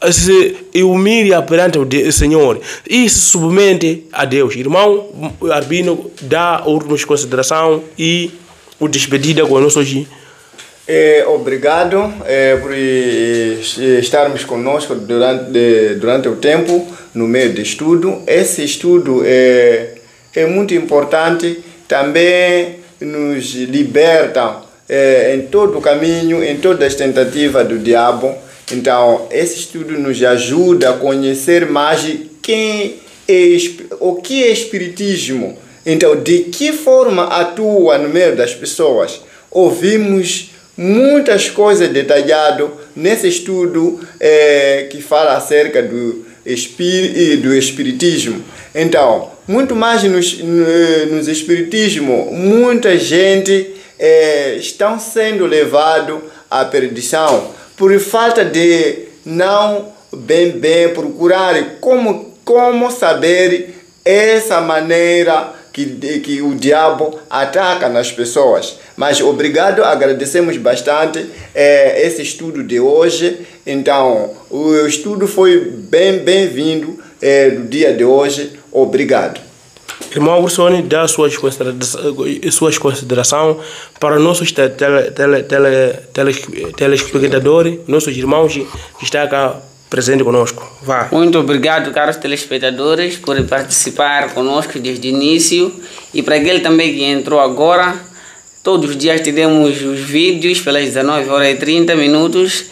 Se humilha perante o Senhor e se submete a Deus. Irmão Arbino, dá últimas considerações e o despedida com nós hoje. Obrigado por estarmos conosco durante o tempo no meio de estudo. Esse estudo é muito importante, também nos liberta em todo o caminho, em todas as tentativas do diabo. Então, esse estudo nos ajuda a conhecer mais o que é espiritismo. Então, de que forma atua no meio das pessoas. Ouvimos muitas coisas detalhadas nesse estudo que fala acerca do espiritismo. Então, muito mais nos espiritismo, muita gente estão sendo levado à perdição por falta de não bem procurar como saber essa maneira que o diabo ataca nas pessoas. Mas obrigado, agradecemos bastante esse estudo de hoje. Então, o estudo foi bem-vindo no dia de hoje. Obrigado. Irmão Ursoni, dá suas considerações para nossos telespectadores, nossos irmãos que estão cá presente conosco. Vá. Muito obrigado, caros telespectadores, por participar conosco desde o início. E para aquele também que entrou agora, todos os dias teremos os vídeos pelas 19h30.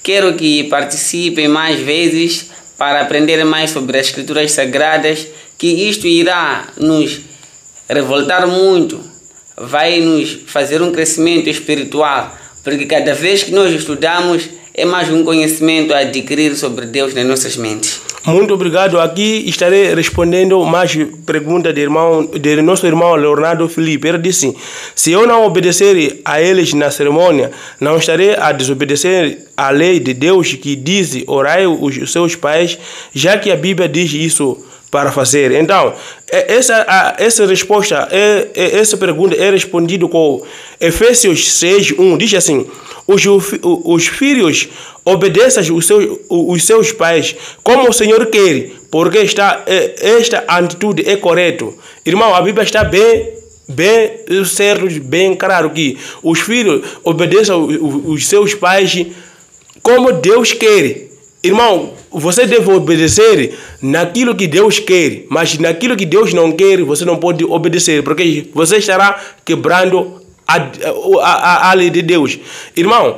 Quero que participem mais vezes para aprender mais sobre as escrituras sagradas, que isto irá nos revoltar muito, vai nos fazer um crescimento espiritual, porque cada vez que nós estudamos, é mais um conhecimento a adquirir sobre Deus nas nossas mentes. Muito obrigado. Aqui estarei respondendo mais perguntas de nosso irmão Leonardo Felipe. Ele disse: se eu não obedecer a eles na cerimônia, não estarei a desobedecer a lei de Deus que diz: orai os seus pais, já que a Bíblia diz isso para fazer. Então, essa resposta, essa pergunta é respondida com Efésios 6:1. Diz assim: os filhos obedeçam os seus pais como o Senhor quer, porque esta atitude é correta. Irmão, a Bíblia está bem certo, bem claro que os filhos obedeçam os seus pais como Deus quer. Irmão, você deve obedecer naquilo que Deus quer, mas naquilo que Deus não quer, você não pode obedecer, porque você estará quebrando a lei de Deus. Irmão,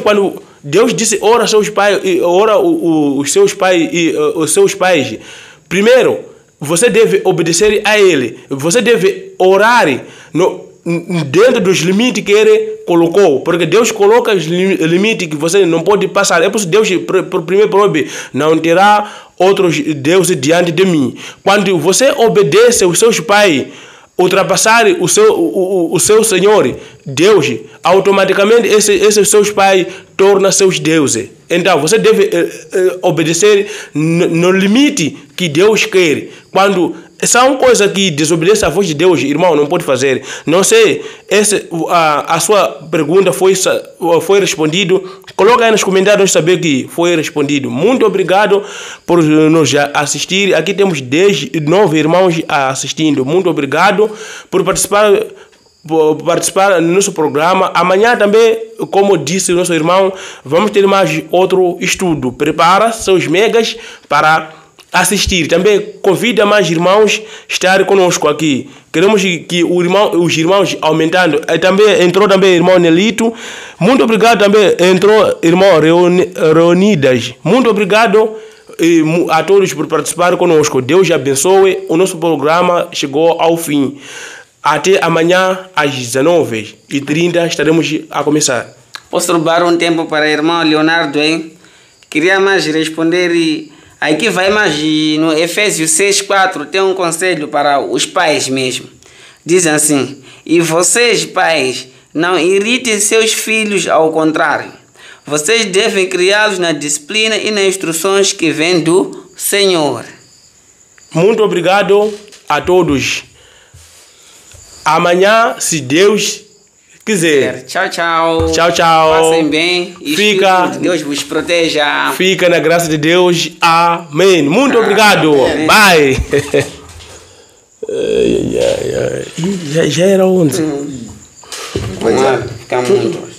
quando Deus disse ora seus pais, ora os seus pais, primeiro você deve obedecer a ele. Você deve orar dentro dos limites que ele colocou, porque Deus coloca os limites que você não pode passar. É por isso que Deus primeiro proíbe: não terá outros deuses diante de mim. Quando você obedece aos seus pais, ultrapassar o seu Senhor Deus, automaticamente esses seus pais tornam seus deuses. Então você deve obedecer no limite que Deus quer. Quando são coisas que desobedecem a voz de Deus, irmão, não pode fazer. Não sei, a sua pergunta foi respondida. Coloca aí nos comentários saber que foi respondido. Muito obrigado por nos assistir. Aqui temos 9 irmãos assistindo. Muito obrigado por participar no nosso programa. Amanhã também, como disse o nosso irmão, vamos ter mais outro estudo. Prepara seus megas para assistir. Também convida mais irmãos a estar conosco aqui. Queremos que os irmãos aumentando. Também entrou também o irmão Nelito. Muito obrigado também. Entrou irmão Reunidas. Muito obrigado a todos por participar conosco. Deus abençoe. O nosso programa chegou ao fim. Até amanhã às 19h30 estaremos a começar. Posso roubar um tempo para o irmão Leonardo, hein? Queria mais responder. Aqui vai mais no Efésios 6:4, tem um conselho para os pais mesmo. Diz assim: e vocês, pais, não irritem seus filhos, ao contrário. Vocês devem criá-los na disciplina e nas instruções que vêm do Senhor. Muito obrigado a todos. Amanhã, se Deus quiser. Tchau, tchau. Tchau, tchau. Passem bem. E Deus vos proteja. Fica na graça de Deus. Amém. Muito obrigado. Amém. Bye. Já era onde? Fica muito.